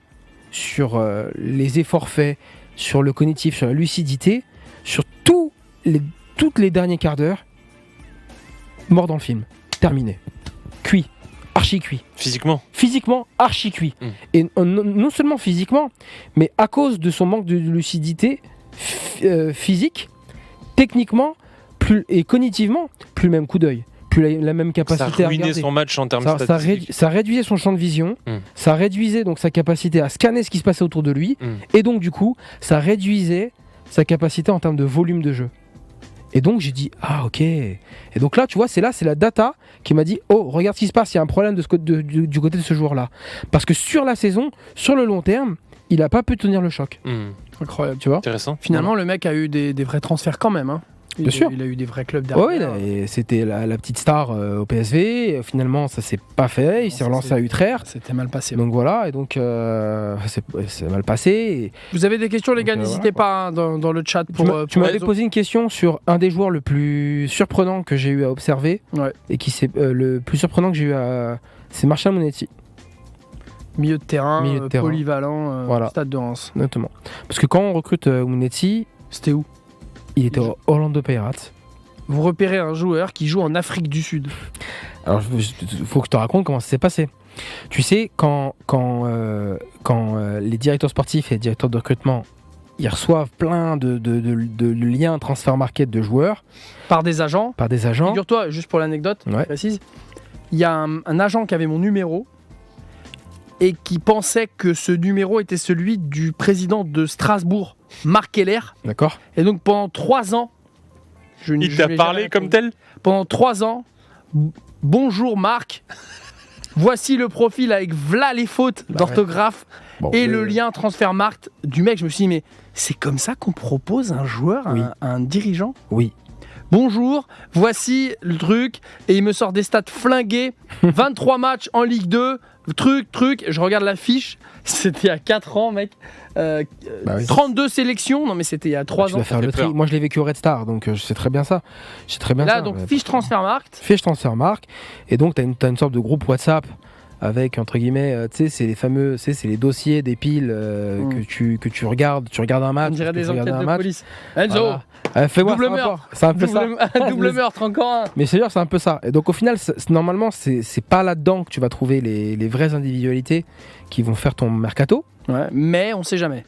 sur les efforts faits, sur le cognitif, sur la lucidité, sur toutes les derniers quarts d'heure, mort dans le film, terminé, cuit. Archi cuit. Physiquement, archi cuit. Et non seulement physiquement, mais à cause de son manque de lucidité physique, techniquement et cognitivement, plus le même coup d'œil, plus la même capacité à regarder. Ça ruinait son match en termes statistiques. Ça réduisait son champ de vision, ça réduisait donc sa capacité à scanner ce qui se passait autour de lui, et donc du coup, ça réduisait sa capacité en termes de volume de jeu. Et donc j'ai dit, ah ok. Et donc là, tu vois, c'est la data qui m'a dit, oh, regarde ce qui se passe, il y a un problème du côté de ce joueur-là. Parce que sur la saison, sur le long terme, il n'a pas pu tenir le choc. Incroyable. Tu vois ? Intéressant. Finalement, le mec a eu des vrais transferts quand même. Bien sûr. Il a eu des vrais clubs derrière. Et c'était la petite star au PSV. Finalement, ça s'est pas fait. Il s'est relancé à Utrecht. C'était mal passé. Donc voilà, et donc c'est mal passé. Vous avez des questions, les gars, n'hésitez pas dans le chat. Tu m'avais posé une question sur un des joueurs le plus surprenant que j'ai eu à observer. Et qui c'est le plus surprenant que j'ai eu c'est Marshall Monetti. Milieu de terrain, polyvalent, Stade de Reims. Notamment. Parce que quand on recrute Monetti, c'était où ? Il était au Orlando Pirates. Vous repérez un joueur qui joue en Afrique du Sud. Alors, il faut que je te raconte comment ça s'est passé. Tu sais, quand les directeurs sportifs et les directeurs de recrutement, ils reçoivent plein de liens transfert market de joueurs. Par des agents. Figure-toi, juste pour l'anecdote, précise, il y a un agent qui avait mon numéro et qui pensait que ce numéro était celui du président de Strasbourg, Marc Keller. D'accord. Et donc pendant 3 ans, il t'a parlé comme tel ? Pendant 3 ans, bonjour Marc, voici le profil avec v'là les fautes d'orthographe et le lien Transfermarkt du mec. Je me suis dit, mais c'est comme ça qu'on propose un joueur, un dirigeant ? Oui. Bonjour, voici le truc, et il me sort des stats flingués, 23 matchs en Ligue 2, truc, je regarde la fiche, c'était il y a 4 ans mec, 32 sélections, non mais c'était il y a 3 ans. Tu vas faire le tri. Moi je l'ai vécu au Red Star, donc je sais très bien ça. Là donc fiche Transfermarkt. Fiche Transfermarkt, et donc t'as une sorte de groupe WhatsApp avec entre guillemets, tu sais, c'est les fameux, c'est les dossiers des piles que tu regardes un match. On dirait des enquêtes de police. Enzo, voilà. Fais-moi double meurtre. C'est un peu ça. Double meurtre, encore un. Mais c'est sûr, c'est un peu ça. Et donc au final, normalement, c'est pas là-dedans que tu vas trouver les vraies individualités qui vont faire ton mercato. Ouais, mais on sait jamais.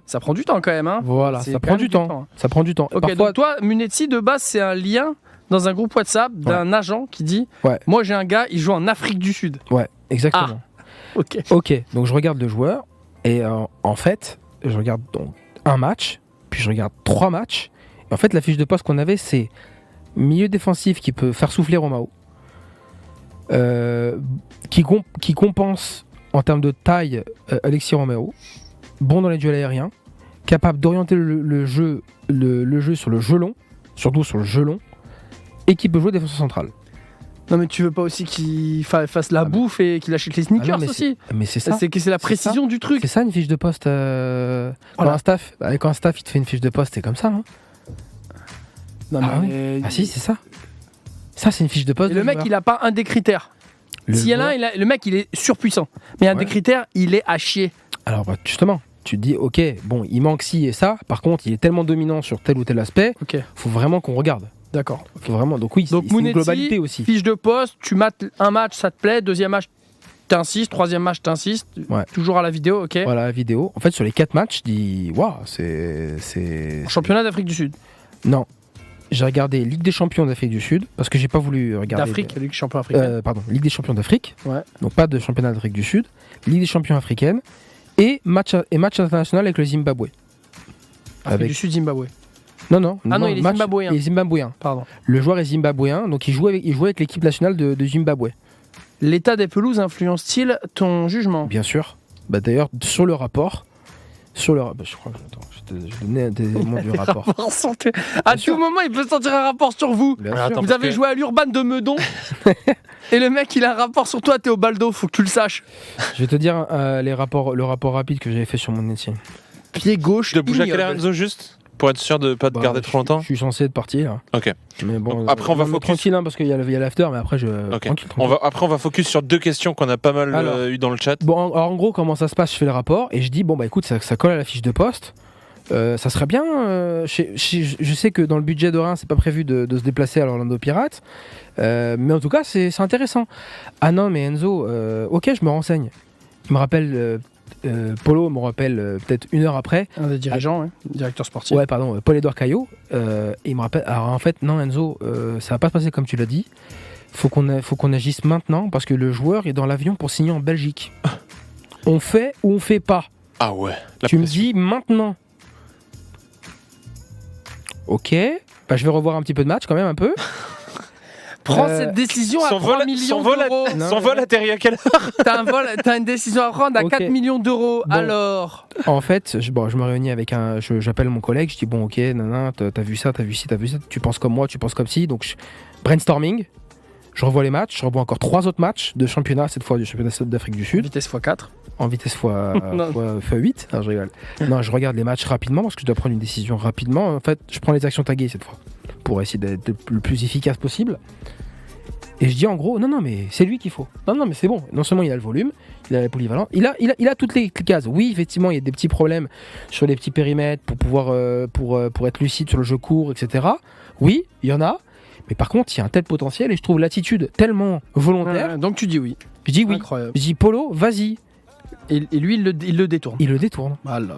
Ça prend du temps quand même. Voilà, ça prend du temps. Ça prend du temps. Ok, donc toi, Monetti, de base, c'est un lien dans un groupe WhatsApp d'un agent qui dit moi j'ai un gars, il joue en Afrique du Sud. Ouais, exactement. Ok, donc je regarde le joueur et en fait, je regarde donc un match, puis je regarde 3 matchs. Et en fait, la fiche de poste qu'on avait, c'est milieu défensif qui peut faire souffler Romao, qui compense en termes de taille Alexis Romero, bon dans les duels aériens, capable d'orienter le jeu sur le jeu long, surtout sur le jeu long, et qui peut jouer défenseur central. Non, mais tu veux pas aussi qu'il fasse la bouffe et qu'il achète les sneakers aussi. Mais c'est ça. C'est la précision du truc. C'est ça une fiche de poste. Quand un staff il te fait une fiche de poste, c'est comme ça. Hein. Non, mais... Ah si, c'est ça. Ça, c'est une fiche de poste. Et le mec, il a pas un des critères. S'il y en a un, le mec, il est surpuissant. Mais un des critères, il est à chier. Alors, justement, tu te dis, ok, bon, il manque ci et ça. Par contre, il est tellement dominant sur tel ou tel aspect. Faut vraiment qu'on regarde. D'accord. Faut vraiment. Donc oui, c'est une globalité aussi. Fiche de poste, tu mates un match, ça te plaît. Deuxième match, t'insistes. Troisième match, t'insistes. Toujours à la vidéo, ok. Voilà, la vidéo. En fait, sur les 4 matchs, je dis, waouh, c'est. Championnat d'Afrique du Sud. Non. J'ai regardé Ligue des Champions d'Afrique du Sud parce que j'ai pas voulu regarder. D'Afrique, Ligue des Champions africaine. Ligue des Champions d'Afrique. Ouais. Donc pas de championnat d'Afrique du Sud. Ligue des Champions africaine et match international avec le Zimbabwe. Afrique du Sud, Zimbabwe. Non. Ah non, il est zimbabwéen. Il est zimbabwéen. Pardon. Le joueur est zimbabwéen, donc il joue avec l'équipe nationale de Zimbabwe. L'état des pelouses influence-t-il ton jugement ? Bien sûr. Bah d'ailleurs sur le rapport. Je crois que je vais donner des éléments du rapport. À tout moment, il peut sortir un rapport sur vous. Vous avez joué à l'Urban de Meudon et le mec, il a un rapport sur toi, t'es au Baldo, faut que tu le saches. Je vais te dire le rapport rapide que j'avais fait sur mon métier. Pied gauche. De bouger à quelle heure, Enzo, juste pour être sûr de pas te garder trop longtemps. Je suis censé être parti là. Ok. Mais bon, donc, après on va focus tranquille parce qu'il y a l'after, mais après tranquille. Après on va focus sur 2 questions qu'on a pas mal eu dans le chat. Bon, en gros, comment ça se passe ? Je fais le rapport et je dis bon bah écoute, ça colle à la fiche de poste. Ça serait bien. Je sais que dans le budget de Reims, c'est pas prévu de se déplacer à l'Orlando Pirates, mais en tout cas, c'est intéressant. Ah non, mais Enzo, ok, je me renseigne. Il me rappelle. Polo me rappelle peut-être 1 heure après. Un des dirigeants, directeur sportif. Ouais, pardon, Paul-Édouard Caillot. Il me rappelle. Alors en fait, non, Enzo, ça va pas se passer comme tu l'as dit. Faut qu'on agisse maintenant parce que le joueur est dans l'avion pour signer en Belgique. On fait ou on fait pas. Ah ouais. Tu me dis maintenant. Ok. Bah, je vais revoir un petit peu de match quand même, un peu. Prends cette décision à 3 millions d'euros. Son vol atterrit à quelle heure ? T'as une décision à prendre à 4 millions d'euros. Bon. Alors en fait, je me réunis avec j'appelle mon collègue, je dis bon ok, t'as vu ça, t'as vu ça, tu penses comme moi, tu penses comme ci, donc brainstorming, je revois les matchs, je revois encore 3 autres matchs de championnat, cette fois du championnat d'Afrique du Sud. Vitesse x4. En vitesse x8, non, je rigole. Non, je regarde les matchs rapidement parce que je dois prendre une décision rapidement. En fait, je prends les actions taguées cette fois pour essayer d'être le plus efficace possible. Et je dis en gros, non, mais c'est lui qu'il faut. Non, mais c'est bon. Non seulement il a le volume, il a la polyvalence, il a toutes les cases. Oui, effectivement, il y a des petits problèmes sur les petits périmètres pour pouvoir pour être lucide sur le jeu court, etc. Oui, il y en a. Mais par contre, il y a un tel potentiel et je trouve l'attitude tellement volontaire. Donc tu dis oui. Je dis oui. Incroyable. Je dis Polo, vas-y. Et lui, il le détourne. Il le détourne. Ah là.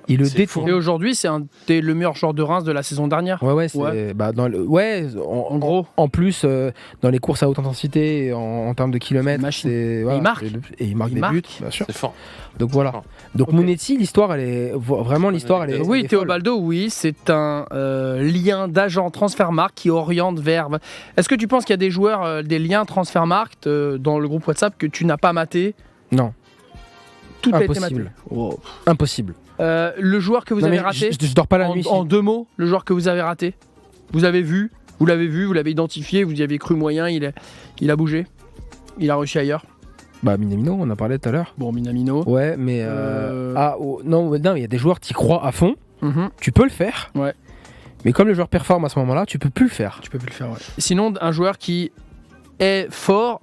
Il le détourne. Et aujourd'hui, c'est le meilleur joueur de Reims de la saison dernière. Ouais. Bah, en gros. En plus, dans les courses à haute intensité, en termes de kilomètres, voilà, il marque. Et il marque des buts, bien sûr. C'est fort. Donc voilà. Donc Monetti, l'histoire, elle est vraiment elle est. Oui, Théobaldo, oui, c'est un lien d'agent Transfermarkt qui oriente vers. Est-ce que tu penses qu'il y a des joueurs, des liens Transfermarkt dans le groupe WhatsApp que tu n'as pas maté ? Non. Tout impossible. A été maté. Wow. Impossible. Le joueur que vous avez raté. Je dors pas la nuit. En 2 mots, le joueur que vous avez raté. Vous l'avez vu, vous l'avez identifié, vous y avez cru moyen, il a bougé, il a réussi ailleurs. Bah Minamino, on en a parlé tout à l'heure. Bon, Minamino. Ouais, mais non, il y a des joueurs qui croient à fond. Tu peux le faire. Ouais. Mais comme le joueur performe à ce moment-là, tu peux plus le faire. Ouais. Sinon, un joueur qui est fort.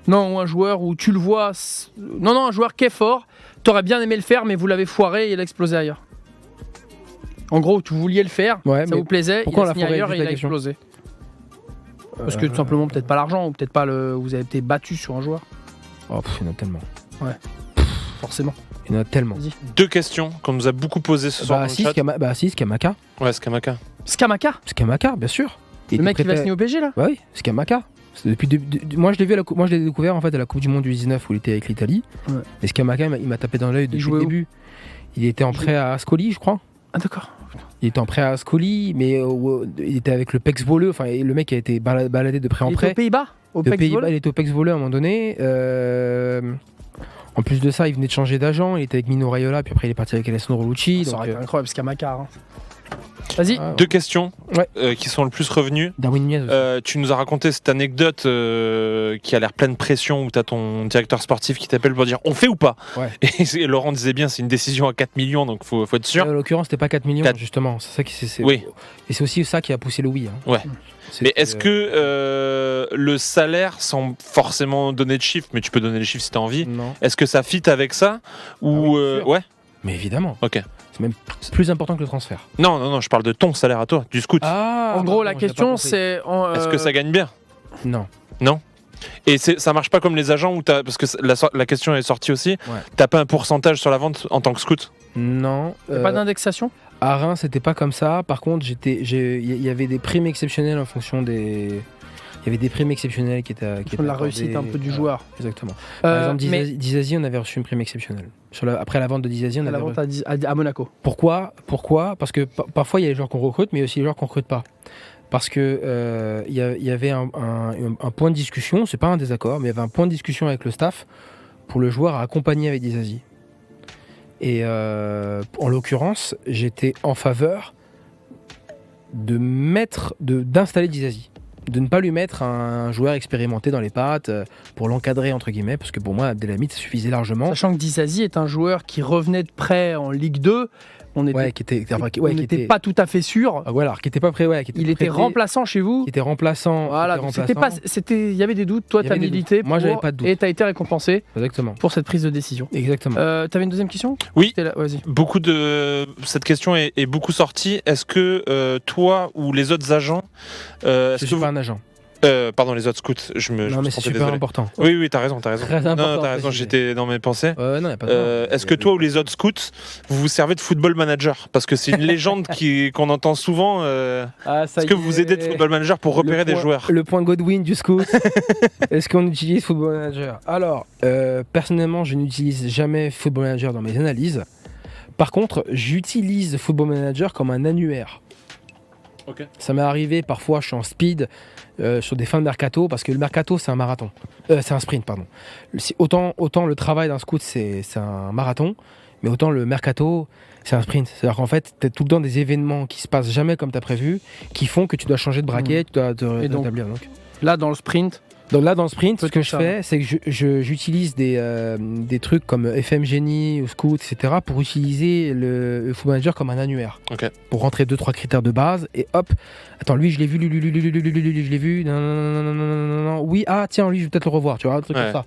Non, un joueur où tu le vois. Non, un joueur qui est fort. T'aurais bien aimé le faire, mais vous l'avez foiré et il a explosé ailleurs. En gros, tu vouliez le faire, ça vous plaisait, il a signé ailleurs et il a explosé. Parce que tout simplement, peut-être pas l'argent, ou peut-être pas vous avez été battu sur un joueur. Oh, il y en a tellement. Ouais. Forcément. Il y en a tellement. 2 questions qu'on nous a beaucoup posées ce soir dans le chat. Skamaka. Ouais, Skamaka. Skamaka, bien sûr. Le mec qui va signer au PSG là. Bah oui, Skamaka. Moi je l'ai vu moi je l'ai découvert en fait à la Coupe du Monde du 19 où il était avec l'Italie. Ouais. Et Skamaka il m'a tapé dans l'œil depuis le début. Il était en prêt à Ascoli, je crois. Ah d'accord. Il était en prêt à Ascoli, mais il était avec le Pex Voleux. Enfin, le mec a été baladé de prêt en prêt. Il était aux Pays-Bas. Il était au Pex Voleux à un moment donné. En plus de ça, il venait de changer d'agent. Il était avec Mino Raiola, puis après il est parti avec Alessandro Lucci. Ça aurait été incroyable, Skamaka. Vas-y. Deux questions Ouais. qui sont le plus revenues. Darwin Nunez aussi. Tu nous as raconté cette anecdote qui a l'air pleine de pression où tu as ton directeur sportif qui t'appelle pour dire on fait ou pas. Ouais. Et Laurent disait bien c'est une décision à 4 millions donc faut être sûr. En l'occurrence, c'était pas 4 millions, 4. justement. C'est ça qui Oui. Et c'est aussi ça qui a poussé le oui. Hein. Ouais. C'était, Mais est-ce que le salaire, sans forcément donner de chiffres, mais tu peux donner les chiffres si tu as envie, Non. est-ce que ça fit avec ça ou Ah oui, sûr. ouais. Mais évidemment. Ok. C'est même plus important que le transfert. Non, je parle de ton salaire à toi, du scout. Ah, En gros, la question, c'est. Est-ce que ça gagne bien? Non. Et ça marche pas comme les agents où parce que la question est sortie aussi. Ouais. T'as pas un pourcentage sur la vente en tant que scout? Non. Pas d'indexation? À Reims, c'était pas comme ça. Par contre, il y avait des primes exceptionnelles en fonction des. Il y avait des primes exceptionnelles qui étaient. La accordées. réussite un peu du joueur. Exactement. Par exemple, mais Dizazi, on avait reçu une prime exceptionnelle. Après la vente de Dizazi, on la avait. vente à Monaco. Pourquoi? Parce que parfois, il y a les joueurs qu'on recrute, mais aussi les joueurs qu'on recrute pas. Parce que il y avait un point de discussion, c'est pas un désaccord, mais il y avait un point de discussion avec le staff pour le joueur à accompagner avec Dizazi. Et en l'occurrence, j'étais en faveur d'installer Dizazi. De ne pas lui mettre un joueur expérimenté dans les pattes pour l'encadrer, entre guillemets, parce que pour moi, Abdelhamid, ça suffisait largement. Sachant que Dizazi est un joueur qui revenait de prêt en Ligue 2. On n'était pas tout à fait sûr. Voilà, qui était pas prêt. Ouais, il était remplaçant chez vous. Qui était remplaçant. Voilà, il y avait des doutes. Toi, tu as milité. Moi, j'avais pas de doute. Et tu as été récompensé. Exactement. Pour cette prise de décision. Exactement. Tu avais une deuxième question? Oui. Vas-y. Cette question est beaucoup sortie. Est-ce que toi ou les autres agents. Je suis pas un agent. Pardon, les autres scouts. Non, mais c'est super important. Oui, t'as raison. Très important. Non, t'as raison, j'étais dans mes pensées. Non, y a pas de est-ce que toi ou les autres scouts, vous vous servez de football manager? Parce que c'est une légende qu'on entend souvent. Est-ce que vous vous aidez de football manager pour repérer des joueurs? Le point Godwin du scout. Est-ce qu'on utilise football manager? Alors, personnellement, je n'utilise jamais football manager dans mes analyses. Par contre, j'utilise football manager comme un annuaire. Okay. Ça m'est arrivé, parfois je suis en speed sur des fins de mercato, parce que le mercato c'est un marathon, c'est un sprint pardon. Autant le travail d'un scout c'est un marathon, mais autant le mercato c'est un sprint. C'est-à-dire qu'en fait tu as tout le temps des événements qui se passent jamais comme tu as prévu, qui font que tu dois changer de braquet, tu dois te rétablir. Donc. Là dans le sprint, dans le sprint, ce que je fais, c'est que j'utilise des trucs comme FM Génie ou Scout, etc. pour utiliser le Football Manager comme un annuaire. Okay. Pour rentrer 2-3 critères de base et hop, attends, lui je l'ai vu, lui je l'ai vu, non, oui, ah tiens, lui je vais peut-être le revoir, tu vois, un truc comme ça.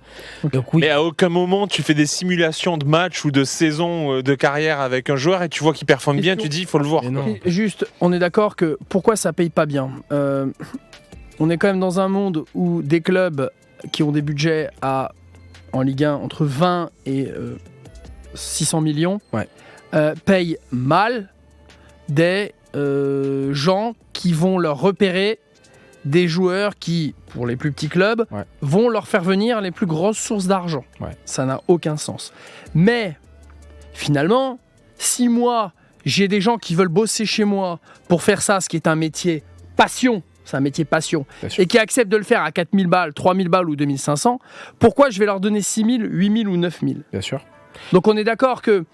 Donc, oui. Mais à aucun moment tu fais des simulations de match ou de saison de carrière avec un joueur et tu vois qu'il performe bien, tu dis il faut le voir. Juste, on est d'accord que pourquoi ça paye pas bien on est quand même dans un monde où des clubs qui ont des budgets en Ligue 1 entre 20 et 600 millions payent mal des gens qui vont leur repérer des joueurs qui, pour les plus petits clubs, vont leur faire venir les plus grosses sources d'argent. Ça n'a aucun sens. Mais finalement, si moi, j'ai des gens qui veulent bosser chez moi pour faire ça, ce qui est un métier passion, c'est un métier passion, et qui acceptent de le faire à 4000 balles, 3000 balles ou 2500, pourquoi je vais leur donner 6000, 8000 ou 9000 ? Bien sûr. Donc on est d'accord que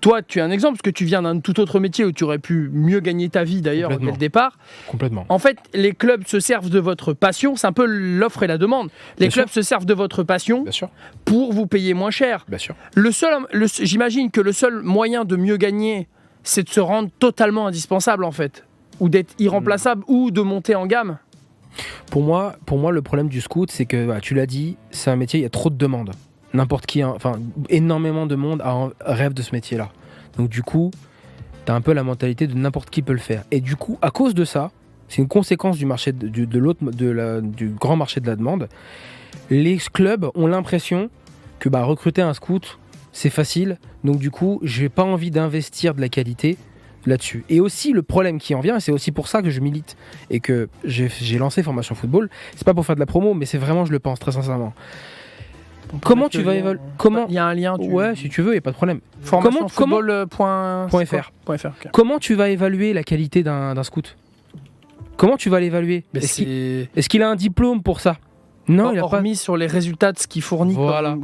toi, tu es un exemple, parce que tu viens d'un tout autre métier où tu aurais pu mieux gagner ta vie d'ailleurs dès le départ. Complètement. En fait, les clubs se servent de votre passion, c'est un peu l'offre et la demande. Les clubs se servent de votre passion pour vous payer moins cher. Bien sûr. J'imagine que le seul moyen de mieux gagner, c'est de se rendre totalement indispensable en fait. Ou d'être irremplaçable, ou de monter en gamme. Pour moi, le problème du scout, c'est que, tu l'as dit, c'est un métier, il y a trop de demandes. N'importe qui, énormément de monde rêve de ce métier-là. Donc du coup, t'as un peu la mentalité de n'importe qui peut le faire. Et du coup, à cause de ça, c'est une conséquence du marché du grand marché de la demande. Les clubs ont l'impression que recruter un scout, c'est facile. Donc du coup, j'ai pas envie d'investir de la qualité là-dessus. Et aussi le problème qui en vient, et c'est aussi pour ça que je milite et que j'ai lancé Formation Football, c'est pas pour faire de la promo, mais c'est vraiment, je le pense très sincèrement. Comment tu vas évaluer? Il y a un lien. Ouais, si tu veux, il n'y a pas de problème. Formationfootball.fr. Okay. Comment tu vas évaluer la qualité d'un scout? Comment tu vas l'évaluer? Est-ce qu'il a un diplôme pour ça? Non, il a hormis sur les résultats de ce qu'il fournit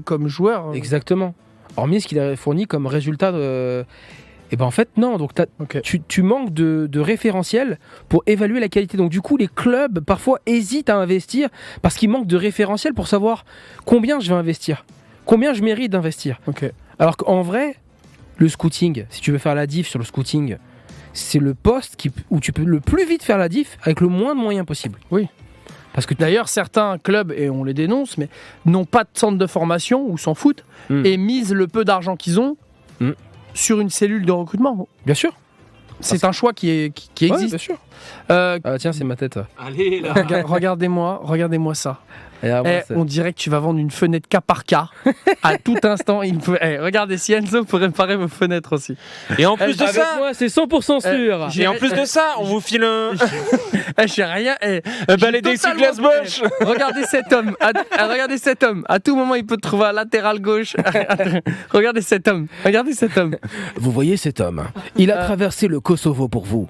comme joueur. Exactement. Hormis ce qu'il a fourni comme résultat. Et ben en fait, non. Donc Ok. tu manques de référentiel pour évaluer la qualité. Donc du coup, les clubs parfois hésitent à investir parce qu'ils manquent de référentiel pour savoir combien je vais investir, combien je mérite d'investir. Ok. Alors qu'en vrai, le scouting, si tu veux faire la diff sur le scouting, c'est le poste où tu peux le plus vite faire la diff avec le moins de moyens possible. Oui. Parce que D'ailleurs, certains clubs, et on les dénonce, mais n'ont pas de centre de formation ou s'en foutent et misent le peu d'argent qu'ils ont sur une cellule de recrutement. bien sûr. C'est un choix qui Ouais, existe. bien sûr. Euh, Ah tiens, c'est ma tête. Allez là. regardez-moi ça. Et après, On dirait que tu vas vendre une fenêtre cas par cas. À tout instant, regardez si Enzo peut réparer vos fenêtres aussi. Et en plus de avec ça, moi, c'est 100% sûr. j'ai- et en plus de ça, on vous file un J'ai rien. balai d'exiglace Bosch. Regardez cet homme. Regardez cet homme. À tout moment, il peut te trouver à latéral gauche. Regardez cet homme. Vous voyez cet homme, il a traversé le Kosovo pour vous.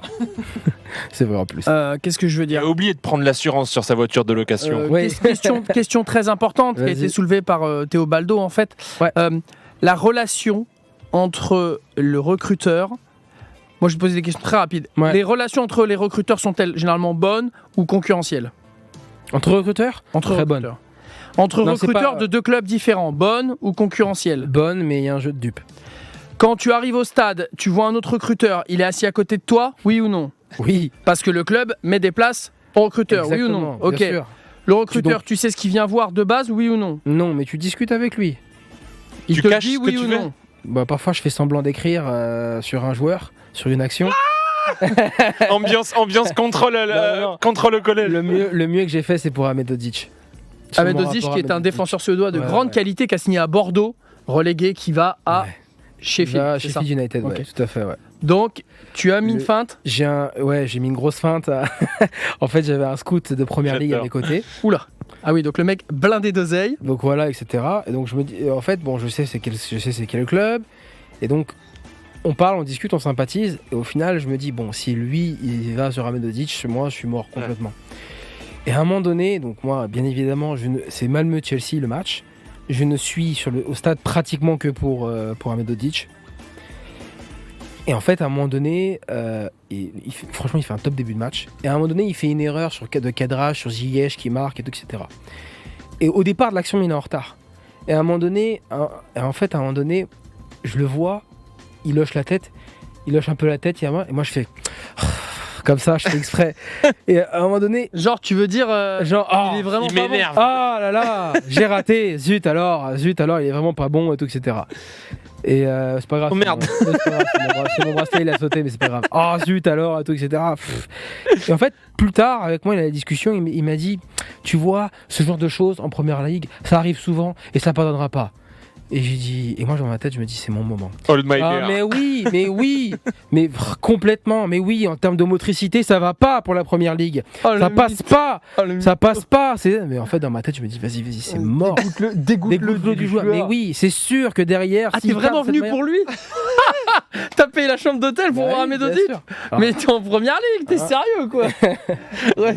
C'est vrai en plus. Qu'est-ce que je veux Il dire a oublié de prendre l'assurance sur sa voiture de location. Ouais. Question très importante qui a Vas-y. été soulevée par Théo Baldo en fait. Ouais. La relation entre le recruteur. Moi, je vais te poser des questions très rapides. Ouais. Les relations entre les recruteurs sont-elles généralement bonnes ou concurrentielles? Entre recruteurs, Entre très bonne. recruteurs. Entre Non, c'est recruteurs pas- de deux clubs différents, bonnes ou concurrentielles? Bonne, mais il y a un jeu de dupes. Quand tu arrives au stade, tu vois un autre recruteur, il est assis à côté de toi, oui ou non? Oui. Parce que le club met des places au recruteur, oui ou non? Exactement, Ok. bien sûr. Le recruteur, Donc- tu sais ce qu'il vient voir de base, oui ou non? Non, mais tu discutes avec lui. Il Tu te caches dit ce que oui tu ou fais non? Bah, parfois, je fais semblant d'écrire sur un joueur, sur une action. Ambiance contrôle Non. contrôle au collège. Le mieux que j'ai fait, c'est pour Ahmed Dodic. Ahmed Dodic, qui est un défenseur suédois de Ouais, grande ouais. qualité, qui a signé à Bordeaux, relégué, qui va à Ouais. Sheffield. c'est ça. Sheffield United, ouais, Ok. tout à fait, ouais. Donc, tu as mis une Le- feinte. J'ai mis une grosse feinte. En fait, j'avais un scout de première ligue à J'adore. mes côtés. Oula. Ah oui, donc le mec blindé d'oseille. Donc voilà, etc. Et donc je me dis, en fait, bon, je sais c'est quel club. Et donc, on parle, on discute, on sympathise. Et au final, je me dis, bon, si lui, il va sur Ahmed Dodic, moi, je suis mort complètement. Et à un moment donné, donc moi, bien évidemment, c'est Malmö-Chelsea le match. Je ne suis au stade pratiquement que pour Ahmed Dodic. Et en fait, à un moment donné, franchement, il fait un top début de match. Et à un moment donné, il fait une erreur de cadrage sur Ziyech qui marque, et tout, etc. Et au départ de l'action, il est en retard. Et à un moment donné, je le vois, il hoche la tête, il hoche un peu la tête, et moi je fais comme ça, je fais exprès. Et à un moment donné, Genre, tu veux dire. genre, il est vraiment il pas bon. m'énerve. ah là là, j'ai raté, zut alors, il est vraiment pas bon, et tout, etc. Et c'est pas grave. Oh, merde. C'est pas grave, c'est mon bracelet, il a sauté, mais c'est pas grave. Ah zut alors, et tout, etc. Pff. Et en fait, plus tard, avec moi, il a la discussion, il m'a dit, tu vois, ce genre de choses en première ligue, ça arrive souvent et ça pardonnera pas. Et j'ai dit, et moi dans ma tête, je me dis, c'est mon moment. Hold my Ah, beer. mais complètement, mais oui, en termes de motricité, ça va pas pour la première ligue. Oh, Ça le passe mythe. pas, Oh, le ça mythe. passe pas. Mais en fait, dans ma tête, je me dis, vas-y, c'est mort. Dégoûte-le du joueur. Mais oui, c'est sûr que derrière. Ah, t'es s'il vraiment tape cette venu manière- pour lui? T'as payé la chambre d'hôtel pour Bah voir oui, Ahmed bien Dodic? sûr. Mais t'es en première ligue, t'es sérieux quoi? Ouais,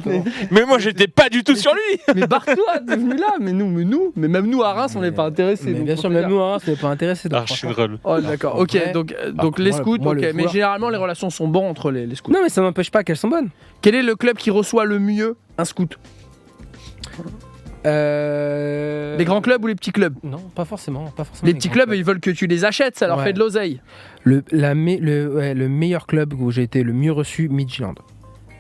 Mais moi j'étais pas du tout sur lui. mais barre-toi, t'es venu là. Mais même nous à Reims, on n'est pas intéressés. Mais donc bien faut sûr, te même dire. nous, hein, ça n'est pas intéressé. donc, Archi franchement. drôle. Oh d'accord, En ok, vrai, donc moi, les scouts, moi, le ok, mais joueur- généralement les relations sont bonnes entre les scouts. Non, mais ça n'empêche pas qu'elles sont bonnes. Quel est le club qui reçoit le mieux un scout? Les grands clubs ou les petits clubs? Non, pas forcément. Les petits clubs, ils veulent que tu les achètes, ça leur Ouais. fait de l'oseille. Le meilleur club où j'ai été le mieux reçu, Midtjylland,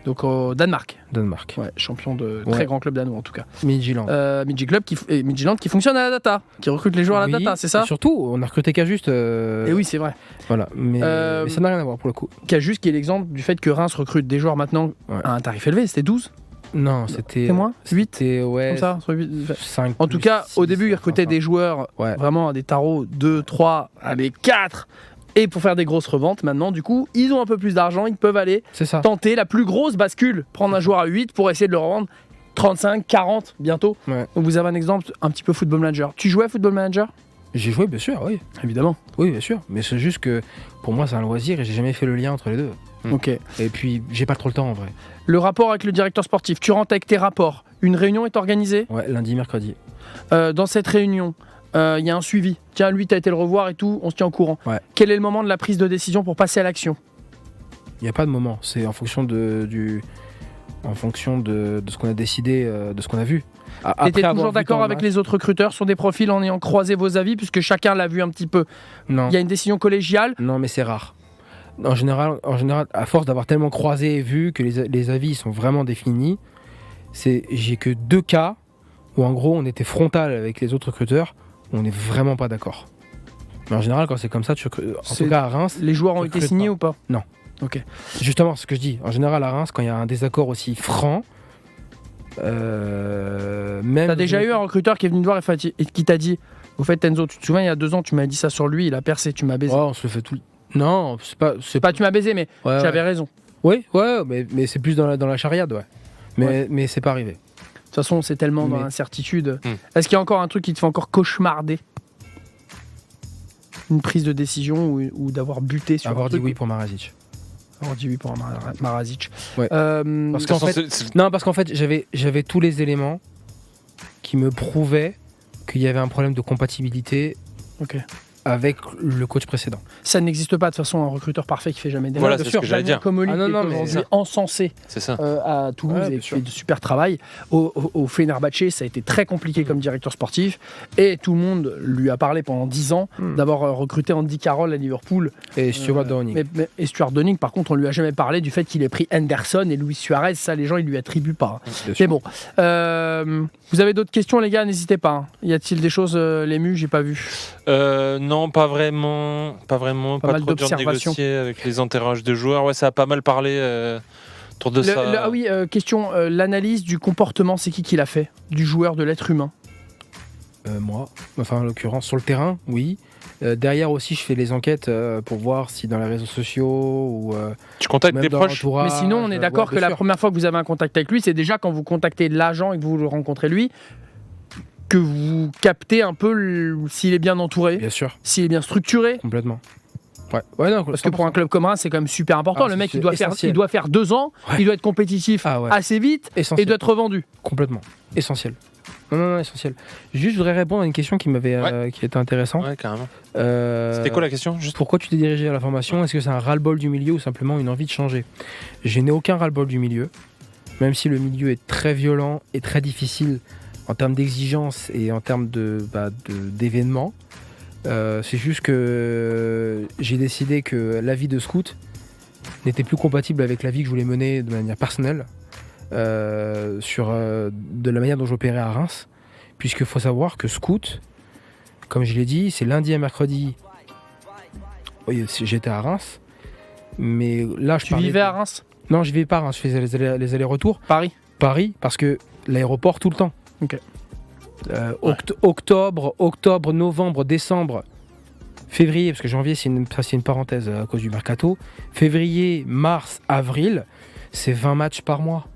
Donc au Danemark, Danemark. ouais, champion de Ouais. très grand club danois en tout cas. Midtjylland. Midtjylland qui fonctionne à la data, qui recrute les joueurs à la Oui, data, c'est ça? et surtout, on a recruté qu'à juste. Et oui, c'est vrai. Voilà, mais ça n'a rien à voir pour le coup. Cajus qui est l'exemple du fait que Reims recrute des joueurs maintenant Ouais. à un tarif élevé, c'était 12? Non, c'était. C'est moins 8? C'était, ouais. Comme ça entre 8, 5. En tout cas, au début, ils recrutaient des joueurs Ouais. vraiment à des tarots 2, 3, allez 4. Et pour faire des grosses reventes, maintenant, du coup, ils ont un peu plus d'argent, ils peuvent aller C'est ça. tenter la plus grosse bascule, prendre un joueur à 8 pour essayer de le revendre 35, 40 bientôt. Ouais. Donc vous avez un exemple un petit peu Football Manager. Tu jouais à Football Manager? J'ai joué, bien sûr, oui. Évidemment. Oui, bien sûr. Mais c'est juste que pour moi, c'est un loisir et j'ai jamais fait le lien entre les deux. Ok. Et puis, j'ai pas trop le temps en vrai. Le rapport avec le directeur sportif, tu rentres avec tes rapports. Une réunion est organisée. Ouais, lundi, mercredi. Dans cette réunion, il y a un suivi. Tiens, lui, tu as été le revoir et tout, on se tient au courant. Ouais. Quel est le moment de la prise de décision pour passer à l'action? Il n'y a pas de moment. C'est en fonction de ce qu'on a décidé, de ce qu'on a vu. Tu étais toujours d'accord avec les autres recruteurs sur des profils en ayant croisé vos avis, puisque chacun l'a vu un petit peu? Non. Il y a une décision collégiale? Non, mais c'est rare. En général, à force d'avoir tellement croisé et vu que les avis sont vraiment définis, j'ai que 2 cas où en gros on était frontal avec les autres recruteurs, où on n'est vraiment pas d'accord. Mais en général, quand c'est comme ça, en tout cas à Reims, Les joueurs ont tu été recrutes signés pas. ou pas? Non. Ok. Justement, ce que je dis, en général à Reims, quand il y a un désaccord aussi franc, même. T'as déjà eu un recruteur qui est venu te voir et qui t'a dit, au fait Enzo, tu te souviens, il y a 2 ans, tu m'as dit ça sur lui, il a percé, tu m'as baisé. Ouais, on se le fait tout. Non, c'est Pas tu m'as baisé, mais Ouais, j'avais raison. Oui, ouais, mais c'est plus dans la chariade, ouais. Mais c'est pas arrivé. De toute façon, c'est tellement dans Mais- l'incertitude. Est-ce qu'il y a encore un truc qui te fait encore cauchemarder? Une prise de décision ou d'avoir buté sur Avoir un dit truc? oui pour Marazic. Avoir dit oui pour Marazic. Ouais. Parce qu'en fait- Non, parce qu'en fait, j'avais tous les éléments qui me prouvaient qu'il y avait un problème de compatibilité Ok. avec le coach précédent. Ça n'existe pas de toute façon un recruteur parfait qui fait jamais d'erreur. Voilà, Bien c'est sûr, ce que j'allais dire. Comoli Ah non, qui est non, mais aujourd'hui ça. encensé C'est ça. à Toulouse Ouais, et bien qui sûr. fait de super travail. Au Fenerbahçe, ça a été très compliqué comme directeur sportif et tout le monde lui a parlé pendant 10 ans d'avoir recruté Andy Carroll à Liverpool. Et Stuart Downing. Et Stuart Downing, par contre, on lui a jamais parlé du fait qu'il ait pris Henderson et Luis Suarez. Ça, les gens, ils lui attribuent pas. Bien sûr. Mais bon, vous avez d'autres questions, les gars? N'hésitez pas. Hein. Y a-t-il des choses, les mus, j'ai pas vu. Non, pas vraiment. Pas Pas mal trop dur de d'observations. négocier avec les enterrages de joueurs. Ouais, ça a pas mal parlé autour de ça. Ah oui, question, l'analyse du comportement, c'est qui l'a fait? Du joueur, de l'être humain? Moi, enfin en l'occurrence sur le terrain, oui. Derrière aussi, je fais les enquêtes pour voir si dans les réseaux sociaux ou Tu contactes même des dans proches. l'entourage. Mais sinon, on est d'accord ouais, que bien la sûr. première fois que vous avez un contact avec lui, c'est déjà quand vous contactez l'agent et que vous le rencontrez lui, que vous captez un peu s'il est bien entouré, Bien sûr, s'il est bien structuré. complètement. Ouais, non, Parce que pour un club comme Reims, c'est quand même super important. Ah, Le mec, c'est il doit essentiel. faire 2 ans, Ouais. il doit être compétitif Ah ouais. assez vite et Essentiel. doit être revendu. Complètement. Essentiel. Non, essentiel. Juste, je voudrais répondre à une question qui m'avait qui était intéressante. Ouais, carrément. Euh, C'était quoi la question juste Pourquoi tu t'es dirigé à la formation? Est-ce que c'est un ras-le-bol du milieu ou simplement une envie de changer? Je n'ai aucun ras-le-bol du milieu, même si le milieu est très violent et très difficile en termes d'exigence et en termes d'événements. C'est juste que j'ai décidé que la vie de scout n'était plus compatible avec la vie que je voulais mener de manière personnelle sur de la manière dont j'opérais à Reims, puisqu'il faut savoir que scout, comme je l'ai dit, c'est lundi et mercredi. Oui, j'étais à Reims, mais là je Tu parlais vivais de- à Reims? Non, je vivais pas à Reims, je faisais les allers-retours. Paris? Paris, parce que l'aéroport tout le temps. Ok. Octobre, novembre, décembre, février, parce que janvier c'est une parenthèse à cause du mercato. Février, mars, avril, c'est 20 matchs par mois.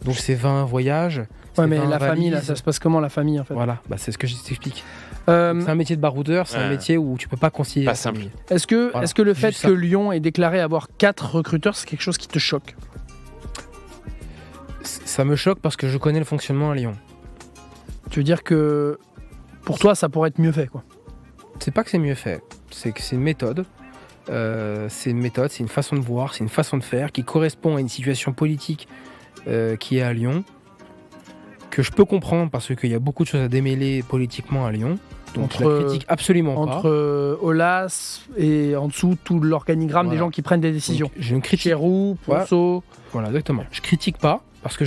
Donc c'est 20 voyages. c'est Ouais, mais 20 la famille, là, valises. ça se passe comment la famille en fait? Voilà, c'est ce que je t'explique. Euh, C'est un métier de baroudeur, c'est un Ouais. métier où tu peux pas concilier. Pas la simple. famille. Est-ce que, Voilà, est-ce que le fait juste ça. que Lyon ait déclaré avoir 4 recruteurs, c'est quelque chose qui te choque? Ça me choque parce que je connais le fonctionnement à Lyon. Tu veux dire que pour toi, ça pourrait être mieux fait, quoi? C'est pas que c'est mieux fait, c'est que c'est une méthode. C'est une façon de voir, c'est une façon de faire qui correspond à une situation politique qui est à Lyon, que je peux comprendre parce qu'il y a beaucoup de choses à démêler politiquement à Lyon. Donc je la critique absolument Entre pas. Olas et en dessous tout l'organigramme des Voilà. gens qui prennent des décisions. Donc, je ne critique Chérou, Ponceau. Voilà, exactement. Je critique pas parce que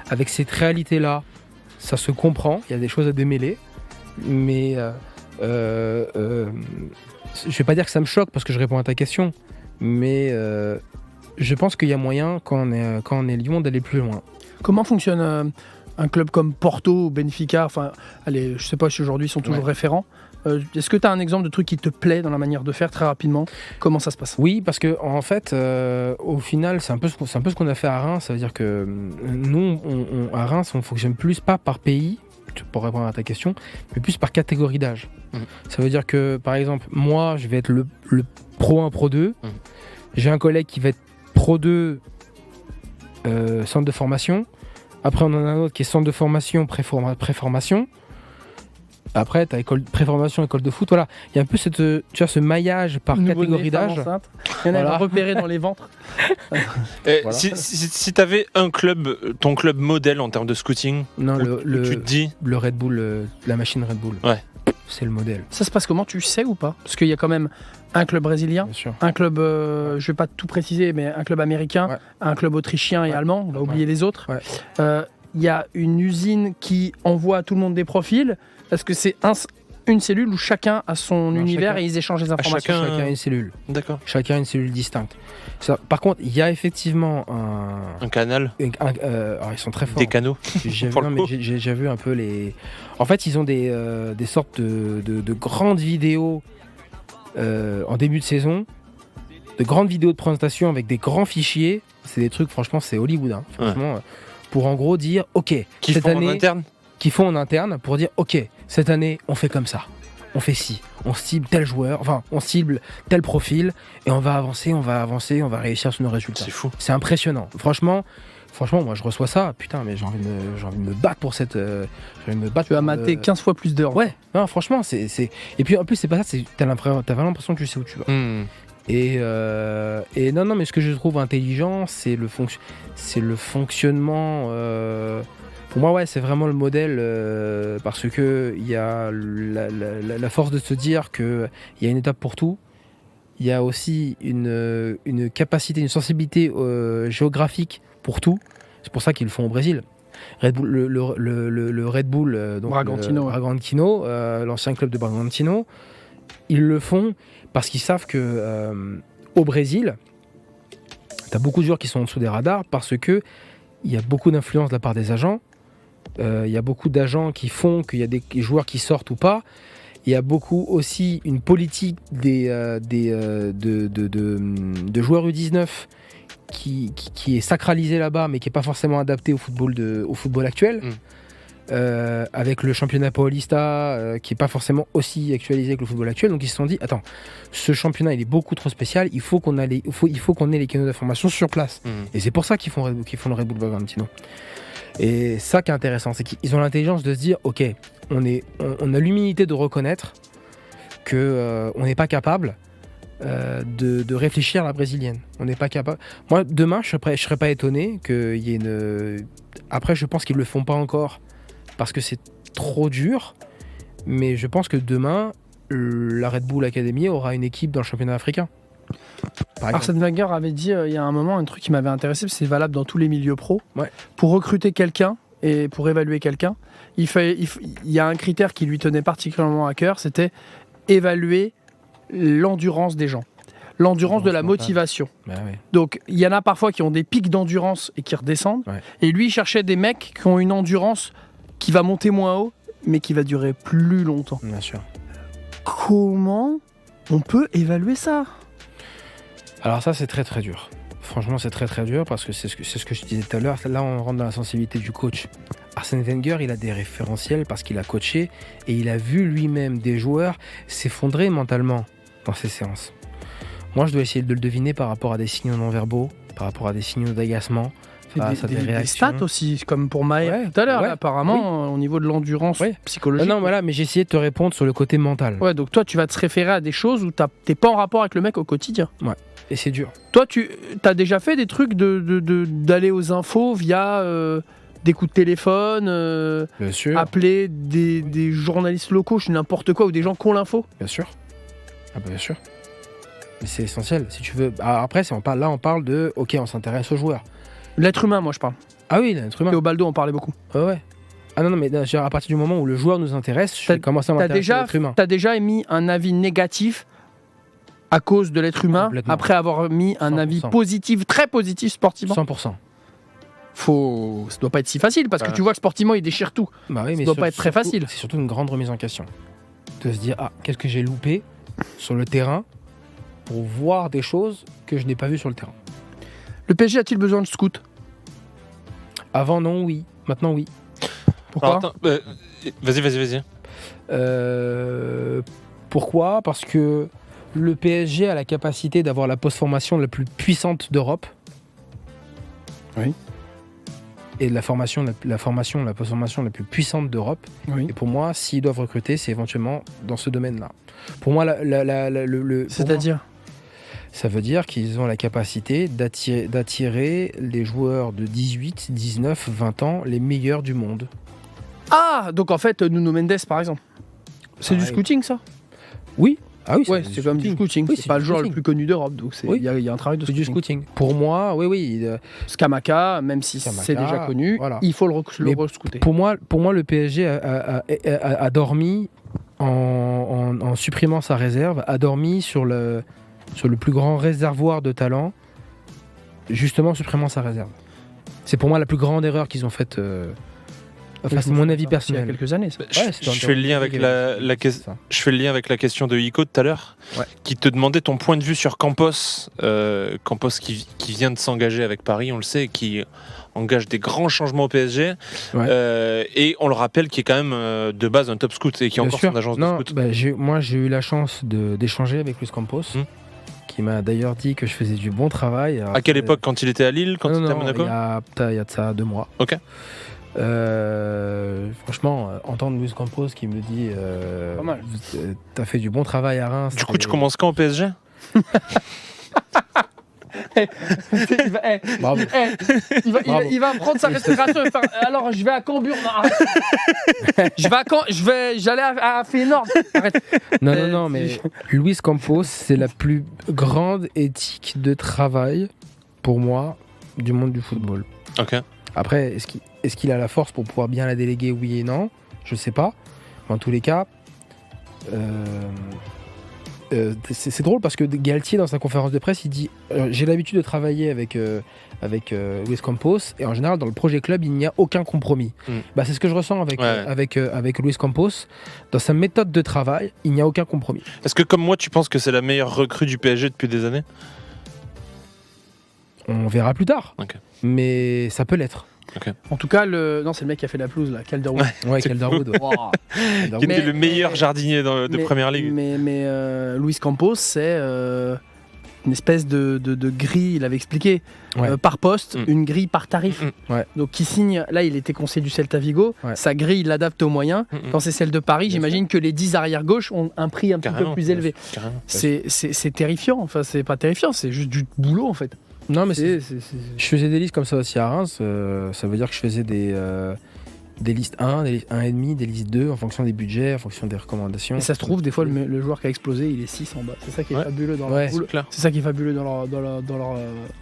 avec cette réalité-là, ça se comprend. Il y a des choses à démêler, mais je vais pas dire que ça me choque parce que je réponds à ta question, mais je pense qu'il y a moyen quand on est Lyon d'aller plus loin. Comment fonctionne un club comme Porto ou Benfica? Enfin, allez, je sais pas si aujourd'hui ils sont toujours Ouais. référents. Est-ce que tu as un exemple de truc qui te plaît dans la manière de faire très rapidement? Comment ça se passe? Oui, parce que en fait, au final, c'est un peu ce qu'on a fait à Reims. Ça veut dire que nous, à Reims, on fonctionne plus pas par pays, pour répondre à ta question, mais plus par catégorie d'âge. Ça veut dire que, par exemple, moi, je vais être le Pro 1, Pro 2. J'ai un collègue qui va être Pro 2, centre de formation. Après, on en a un autre qui est centre de formation, préformation. Après, tu as préformation, école de foot. Voilà, il y a un peu ce maillage par catégorie d'âge. Il y en a Voilà. repéré dans les ventres. Voilà. Si tu avais un club, ton club modèle en termes de scouting, Non, où tu te dis, le Red Bull, la machine Red Bull. Ouais. C'est le modèle, Ça se passe comment, tu sais ou pas? Parce qu'il y a quand même un club brésilien, bien sûr. un club, je vais pas tout préciser, mais un club américain, Ouais. un club autrichien et Ouais. allemand, on va oublier les autres. Ouais. Il y a une usine qui envoie à tout le monde des profils. Est-ce que c'est une cellule où chacun a son Non, univers chacun- et ils échangent les informations? chacun- Chacun a une cellule. d'accord, Chacun a une cellule distincte. Par contre, il y a effectivement un canal, alors ils sont très forts. des canaux. J'ai Pour le coup. j'ai vu un peu les. En fait, ils ont des sortes de grandes vidéos en début de saison, de grandes vidéos de présentation avec des grands fichiers. C'est des trucs, franchement, c'est Hollywood. Hein, franchement, pour en gros dire, ok, Qui cette font en année, interne. qui font en interne pour dire, ok, cette année, on fait comme ça. On fait ci, on cible tel joueur, enfin, on cible tel profil, et on va avancer, on va réussir sur nos résultats. C'est fou. C'est impressionnant. Franchement, moi je reçois ça, putain, mais j'ai envie de me battre pour cette. J'ai envie de me battre Tu as pour maté 15 fois plus d'heures. Ouais, non, franchement, c'est. Et puis en plus, c'est pas ça, t'as vraiment l'impression que tu sais où tu vas. Et non, mais ce que je trouve intelligent, c'est le fonctionnement. Pour moi, ouais, c'est vraiment le modèle parce que il y a la force de se dire qu'il y a une étape pour tout. Il y a aussi une capacité, une sensibilité géographique pour tout. C'est pour ça qu'ils le font au Brésil. Red Bull, le Red Bull, donc Bragantino, ouais. Bragantino, l'ancien club de Bragantino, ils le font parce qu'ils savent que au Brésil, tu as beaucoup de joueurs qui sont en dessous des radars parce que il y a beaucoup d'influence de la part des agents. Il y a beaucoup d'agents qui font qu'il y a des joueurs qui sortent ou pas. Il y a beaucoup aussi une politique de joueurs U19 qui est sacralisée là-bas, mais qui n'est pas forcément adaptée au football actuel. Avec le championnat Paulista qui n'est pas forcément aussi actualisé que le football actuel. Donc ils se sont dit, attends, ce championnat il est beaucoup trop spécial, il faut qu'on ait les canaux d'information sur place. Et c'est pour ça qu'ils font le Red Bull Bragantino. Et ça qui est intéressant, c'est qu'ils ont l'intelligence de se dire, ok, on a l'humilité de reconnaître qu'on n'est pas capable de réfléchir à la brésilienne. On n'est pas capable. Moi, demain, je serais pas étonné qu'il y ait une. Après, je pense qu'ils le font pas encore parce que c'est trop dur. Mais je pense que demain, la Red Bull Academy aura une équipe dans le championnat africain. Par exemple. Arsène Wenger avait dit il y a un moment un truc qui m'avait intéressé, c'est valable dans tous les milieux pro. Ouais. Pour recruter quelqu'un et pour évaluer quelqu'un, il y a un critère qui lui tenait particulièrement à cœur, c'était évaluer l'endurance des gens. L'endurance de la mentale. motivation. Bah ouais. Donc il y en a parfois qui ont des pics d'endurance et qui redescendent. Ouais. Et lui, il cherchait des mecs qui ont une endurance qui va monter moins haut, mais qui va durer plus longtemps. Bien sûr. Comment on peut évaluer ça? Alors ça, c'est très très dur. Franchement, c'est très très dur parce que c'est ce que je disais tout à l'heure. Là, on rentre dans la sensibilité du coach. Arsène Wenger, il a des référentiels parce qu'il a coaché et il a vu lui-même des joueurs s'effondrer mentalement dans ses séances. Moi, je dois essayer de le deviner par rapport à des signaux non-verbaux, par rapport à des signaux d'agacement, face à des Des réactions. stats aussi, comme pour Maë Ouais, tout à l'heure, ouais, là, apparemment, au niveau de l'endurance Ouais. psychologique. Non, voilà, mais j'ai essayé de te répondre sur le côté mental. Ouais, donc toi, tu vas te référer à des choses où t'es pas en rapport avec le mec au quotidien. Et c'est dur. Toi, tu as déjà fait des trucs d'aller aux infos via des coups de téléphone, Bien sûr. appeler des journalistes locaux, je sais n'importe quoi, ou des gens qui ont l'info. Bien sûr. Ah bah bien sûr. Mais c'est essentiel. Si tu veux. Après, on parle de. Ok, on s'intéresse aux joueurs. L'être humain, moi, je parle. Ah oui, l'être humain. Et au Baldo, on parlait beaucoup. Ouais. Ah non, mais à partir du moment où le joueur nous intéresse, je vais commencer à m'intéresser à l'être humain. T'as déjà émis un avis négatif à cause de l'être humain, Complètement. après avoir mis un 100%. avis positif, très positif sportivement. 100%. Ça doit pas être si facile parce que Ouais. tu vois que sportivement il déchire tout. Bah oui, Ça mais doit pas être très surtout- facile. C'est surtout une grande remise en question. De se dire, qu'est-ce que j'ai loupé sur le terrain pour voir des choses que je n'ai pas vues sur le terrain. Le PSG a-t-il besoin de scout? Avant, non, oui. Maintenant, oui. Pourquoi? Alors, attends, vas-y. Pourquoi? Parce que le PSG a la capacité d'avoir la post-formation la plus puissante d'Europe. Oui. est la formation la plus puissante d'Europe. Oui. Et pour moi, s'ils doivent recruter, c'est éventuellement dans ce domaine-là. Pour moi, C'est-à-dire ça veut dire qu'ils ont la capacité d'attirer les joueurs de 18, 19, 20 ans, les meilleurs du monde. Ah, donc en fait, Nuno Mendes, par exemple. C'est du Pareil. scouting, ça? Oui. Ah oui, Ouais, c'est comme du scouting. Oui, C'est pas le joueur le scouting. plus connu d'Europe, donc Oui. il y a un travail de C'est du scouting. scouting. Pour moi, oui. Scamacca, même si Scamacca, c'est déjà connu, voilà. il faut le Mais re-scouter. Pour moi, le PSG a dormi en supprimant sa réserve, a dormi sur le plus grand réservoir de talent, justement en supprimant sa réserve. C'est pour moi la plus grande erreur qu'ils ont faite. Enfin, c'est mon avis Il y a personnel. quelques années. ça. Je fais le lien avec je fais le lien avec la question de Ico tout à l'heure, Ouais. qui te demandait ton point de vue sur Campos. Campos qui vient de s'engager avec Paris, on le sait, qui engage des grands changements au PSG. Ouais. Et on le rappelle, qui est quand même de base un top scout et qui a Bien encore sûr. son agence Non, de scout. moi, j'ai eu la chance d'échanger avec Luis Campos, qui m'a d'ailleurs dit que je faisais du bon travail. Alors, À quelle époque? Quand il était à Lille? Quand il était à Monaco? il y a de ça 2 mois. Ok. Franchement, entendre Luis Campos qui me dit Pas mal. t'as fait du bon travail à Reims. Du coup, tu commences quand au PSG? Bravo. Bravo. Il va prendre sa respiration et faire, alors je vais à Cambuur. Non, arrête. J'allais à Feyenoord. Arrête. Non, mais Luis Campos, c'est la plus grande éthique de travail pour moi du monde du football. Ok. Après, est-ce qu'il a la force pour pouvoir bien la déléguer, oui et non? Je sais pas. Mais en tous les cas, c'est drôle parce que Galtier, dans sa conférence de presse, il dit j'ai l'habitude de travailler avec Luis Campos et en général, dans le projet club, il n'y a aucun compromis. C'est ce que je ressens avec Luis Campos. Dans sa méthode de travail, il n'y a aucun compromis. Est-ce que, comme moi, tu penses que c'est la meilleure recrue du PSG depuis des années? On verra plus tard. Ok. Mais ça peut l'être. En tout cas, non, c'est le mec qui a fait la pelouse, là, Calderwood. Ouais, C'est Calderwood. Ouais. Wow. Calderwood. Qui était Mais- le meilleur jardinier de Mais- Première Ligue. Mais Luis Campos, c'est une espèce de grille, il avait expliqué, Ouais. par poste, Mm. une grille par tarif. Ouais. Donc qui signe, là il était conseiller du Celta Vigo, Ouais. sa grille il l'adapte aux moyens. Quand c'est celle de Paris, Bien j'imagine que les 10 arrière-gauche ont un prix un petit peu Carrément, plus élevé. Carrément. C'est terrifiant, enfin c'est pas terrifiant, c'est juste du boulot en fait. Non, mais C'est- je faisais des listes comme ça aussi à Reims. Ça veut dire que je faisais des listes 1, des listes 1,5, des listes 2 en fonction des budgets, en fonction des recommandations. Et ça se trouve, des fois le joueur qui a explosé, il est 6 en bas. C'est ça qui est Ouais. fabuleux dans Ouais. leur boulot. C'est clair. C'est ça qui est fabuleux dans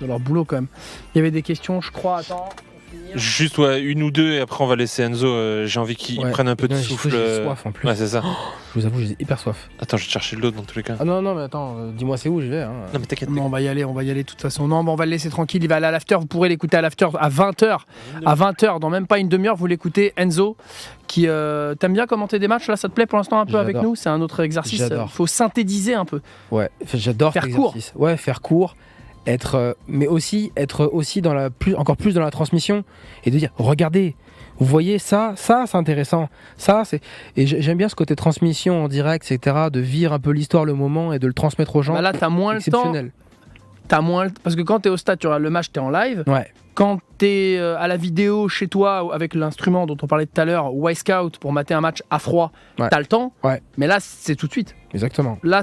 leur boulot quand même. Il y avait des questions, je crois, attends. pour finir. Juste une ou deux et après on va laisser Enzo. J'ai envie qu'il Ouais. prenne un peu de Putain, souffle. j'ai soif en plus. Ouais, c'est ça. Je vous avoue, j'ai hyper soif. Attends, je vais te chercher de l'eau dans tous les cas. Ah non, mais attends, dis-moi c'est où je vais. Hein. Non, mais t'inquiète. Non, on va y aller de toute façon. Non, on va le laisser tranquille. Il va aller à l'after. Vous pourrez l'écouter à l'after à 20h. À 20h, dans même pas une demi-heure, vous l'écoutez. Enzo, qui t'aimes bien commenter des matchs là, ça te plaît pour l'instant un peu avec J'adore. nous? C'est un autre exercice. J'adore. Il faut synthétiser un peu. Ouais, j'adore Faire cet court. exercice. Ouais, faire court. Mais aussi être aussi encore plus dans la transmission et de dire regardez, vous voyez ça c'est intéressant, ça c'est, et j'aime bien ce côté transmission en direct, etc., de vivre un peu l'histoire, le moment et de le transmettre aux gens. Bah là, t'as moins le temps. Exceptionnel. Parce que quand t'es au stade, tu regardes le match, t'es en live. Ouais. Quand t'es à la vidéo chez toi avec l'instrument dont on parlait tout à l'heure, Wisecout, pour mater un match à froid, Ouais. t'as le temps. Ouais. Mais là, c'est tout de suite. Exactement. Là,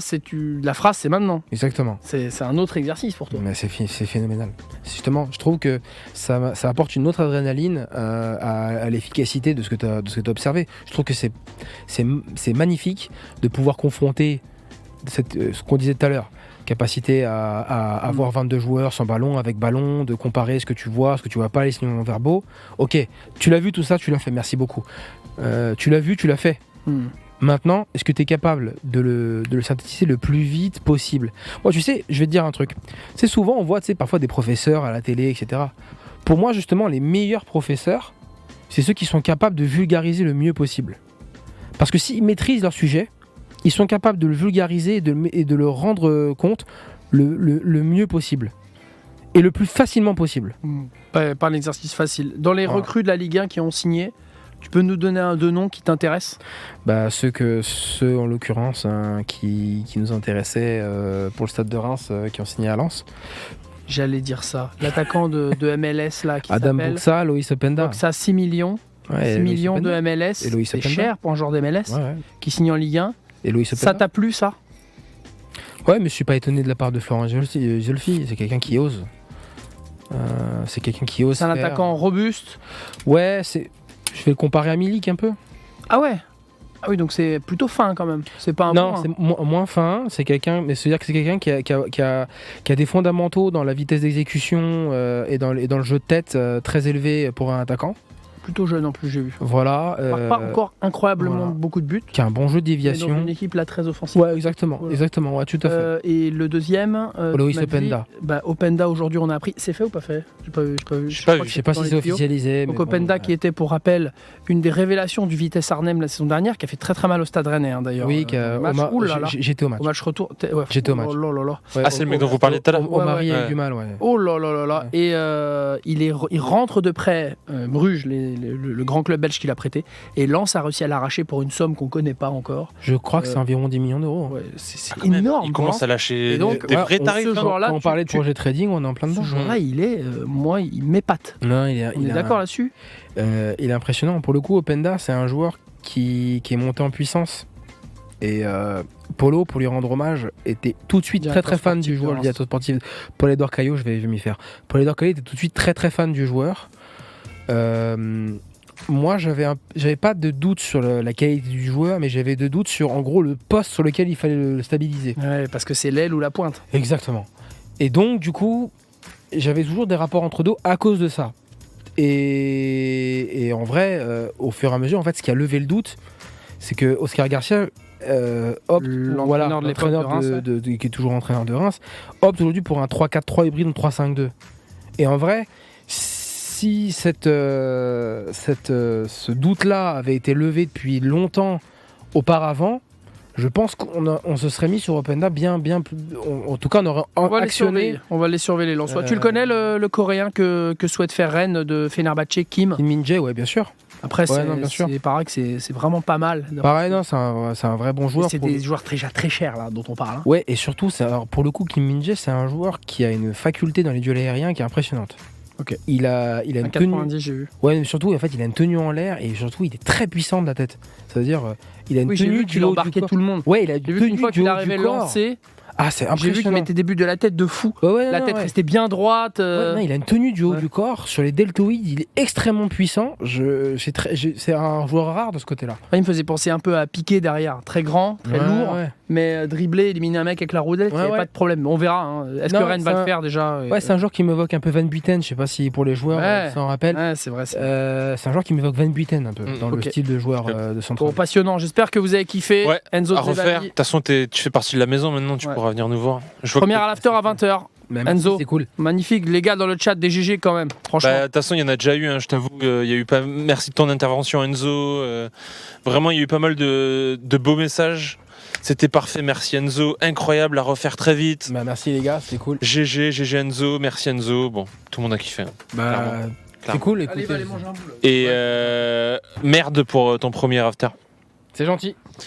la phrase, c'est maintenant. Exactement. C'est un autre exercice pour toi. Mais c'est phénoménal. Justement, je trouve que ça apporte une autre adrénaline à l'efficacité de ce que tu as observé. Je trouve que c'est magnifique de pouvoir confronter ce qu'on disait tout à l'heure. Capacité à avoir 22 joueurs sans ballon, avec ballon, de comparer ce que tu vois pas, les signaux verbaux. Ok, tu l'as vu tout ça, tu l'as fait, merci beaucoup. Tu l'as vu, tu l'as fait. Maintenant, est-ce que tu es capable de le synthétiser le plus vite possible? Moi, tu sais, je vais te dire un truc. C'est souvent, on voit parfois des professeurs à la télé, etc. Pour moi, justement, les meilleurs professeurs, c'est ceux qui sont capables de vulgariser le mieux possible. Parce que s'ils maîtrisent leur sujet, ils sont capables de le vulgariser et de le rendre compte le mieux possible. Et le plus facilement possible. Pas un exercice facile. Dans les recrues de la Ligue 1 qui ont signé, tu peux nous donner deux noms qui t'intéressent? Ceux en l'occurrence qui nous intéressaient pour le stade de Reims, qui ont signé à Lens. J'allais dire ça. L'attaquant de MLS là qui Adam s'appelle Boxa, Loïs Openda. Boxa, 6 millions. Ouais, 6 Loïs millions de Openda. MLS. Et Loïs C'est Openda. cher pour un joueur d'MLS Ouais. qui signe en Ligue 1. Et Loïs Ça Openda. t'a plu ça? Ouais, mais je suis pas étonné de la part de Florent Zolfi. C'est quelqu'un qui ose. C'est quelqu'un qui ose. C'est un faire. attaquant robuste. Ouais, je vais le comparer à Milik un peu. Ah ouais. Ah oui, donc c'est plutôt fin quand même. C'est pas un Non, point. c'est moins fin. C'est quelqu'un, mais c'est-à-dire que c'est quelqu'un qui a des fondamentaux dans la vitesse d'exécution et dans le jeu de tête très élevé pour un attaquant. Plutôt jeune en plus, j'ai vu. Voilà. Pas encore incroyablement voilà. beaucoup de buts. Qui a un bon jeu de Mais dans déviation. une équipe là très offensive. Ouais, exactement. Voilà. Exactement, ouais, tout à fait. Et le deuxième, Loïs tu m'as dit, Openda. Openda aujourd'hui on a appris. C'est fait ou pas fait? J'ai pas vu. J'ai pas crois vu. que Je sais pas dans si les c'est tuyaux. officialisé. Donc mais Openda bon, qui était pour rappel une des révélations du Vitesse Arnhem la saison dernière, qui a fait très très mal au Stade Rennais d'ailleurs. Oui, Dans le match. Ouh là là. j'étais au match. Au match retour. J'étais au match. Oh là là là. Ouais, Ah, c'est le mec dont vous parliez tout à l'heure. Omari a Ouais. eu du mal, ouais. Oh là là là là. Ouais. Et il rentre de près Bruges, le grand club belge qui l'a prêté, et Lens a réussi à l'arracher pour une somme qu'on connaît pas encore. Je crois que c'est environ 10 millions d'euros. Ouais, c'est Quand même, énorme. Il commence à lâcher Et donc, des ouais, vrais on- tarifs. ce hein. joueur-là, Quand on parlait de projet trading, on est en plein Ce dedans. joueur-là, il est, moi, il m'épate. Non, On est d'accord là-dessus? il est impressionnant. Pour le coup, Openda, c'est un joueur qui est monté en puissance. Et Polo, pour lui rendre hommage, était tout de suite très Directeur très fan sportif du joueur. de Le Reims. directeur sportif Paul Edouard Caillot, je vais m'y faire. Paul Edouard Caillot était tout de suite très très fan du joueur. Moi, j'avais pas de doute sur la qualité du joueur, mais j'avais de doutes sur en gros le poste sur lequel il fallait le stabiliser. Ouais, parce que c'est l'aile ou la pointe. Exactement. Et donc, du coup, j'avais toujours des rapports entre deux à cause de ça. Et en vrai, au fur et à mesure, en fait, ce qui a levé le doute, c'est que Oscar Garcia opte, L'entraîneur de l'époque de l'entraîneur Reims, ouais. qui est toujours entraîneur de Reims, opte aujourd'hui pour un 3-4-3 hybride ou 3-5-2. Et en vrai, si ce doute-là avait été levé depuis longtemps auparavant, je pense qu'on se serait mis sur Openda bien plus. En tout cas, on aurait On va les actionné. surveiller. On va les surveiller les Lensois. Tu le connais le Coréen que souhaite faire Rennes de Fenerbahçe, Kim? Kim Min-jae, ouais, bien sûr. Après, Ouais, non, bien sûr. c'est pareil que c'est vraiment pas mal. Pareil, non, c'est un vrai bon joueur. C'est pour des le- joueurs déjà très chers là dont on parle. Hein. Ouais, et surtout, alors, pour le coup, Kim Min-jae, c'est un joueur qui a une faculté dans les duels aériens qui est impressionnante. Ok. Il a une Un tenue. 90, j'ai vu. Ouais, mais surtout, en fait, il a une tenue en l'air et surtout, il est très puissant de la tête. C'est-à-dire, il a une Oui, j'ai tenue vu du qu'il haut du embarquait corps. tout le monde. Ouais, il a J'ai une vu tenue qu'une fois du qu'il haut arrivait du corps. lancé, Ah, c'est j'ai vu qu'il impressionnant. mettait des buts de la tête de fou. Ouais, La non, tête ouais. restait bien droite. Ouais, non, il a une tenue du haut ouais. du corps. Sur les deltoïdes, il est extrêmement puissant. C'est un joueur rare de ce côté-là. Il me faisait penser un peu à Piqué derrière. Très grand, très Ouais, lourd, ouais. mais dribbler, éliminer un mec avec la roulette, il n'y Ouais, avait ouais. pas de problème. On verra. Hein. Est-ce que Non, Rennes c'est va le un- faire déjà? Ouais, c'est un joueur qui m'évoque un peu Van Buiten. Je sais pas si pour les joueurs, Ouais. ça en rappelle. Ouais, c'est vrai. C'est un joueur qui m'évoque Van Buiten un peu, dans ok. le style de joueur de central. Bon, passionnant. J'espère que vous avez kiffé. Ouais, Enzo À refaire. De Zevali. toute façon, tu fais partie de la maison maintenant, tu Ouais. pourras venir nous voir. Je vois que Première à l'after à 20h. Mais Enzo. c'est cool. Magnifique. Les gars dans le chat des GG quand même. Franchement. Bah, de toute façon, il y en a déjà eu, hein, je t'avoue. Il y a eu pas... Merci de ton intervention, Enzo. Vraiment, il y a eu pas mal de beaux messages. C'était parfait, merci Enzo. Incroyable à refaire très vite. Bah, merci les gars, c'est cool. GG Enzo, merci Enzo. Bon, tout le monde a kiffé. Hein. Bah, c'est Clairement. cool, Allez, écoutez. va aller manger un bout. Là. Et merde pour ton premier after. C'est gentil.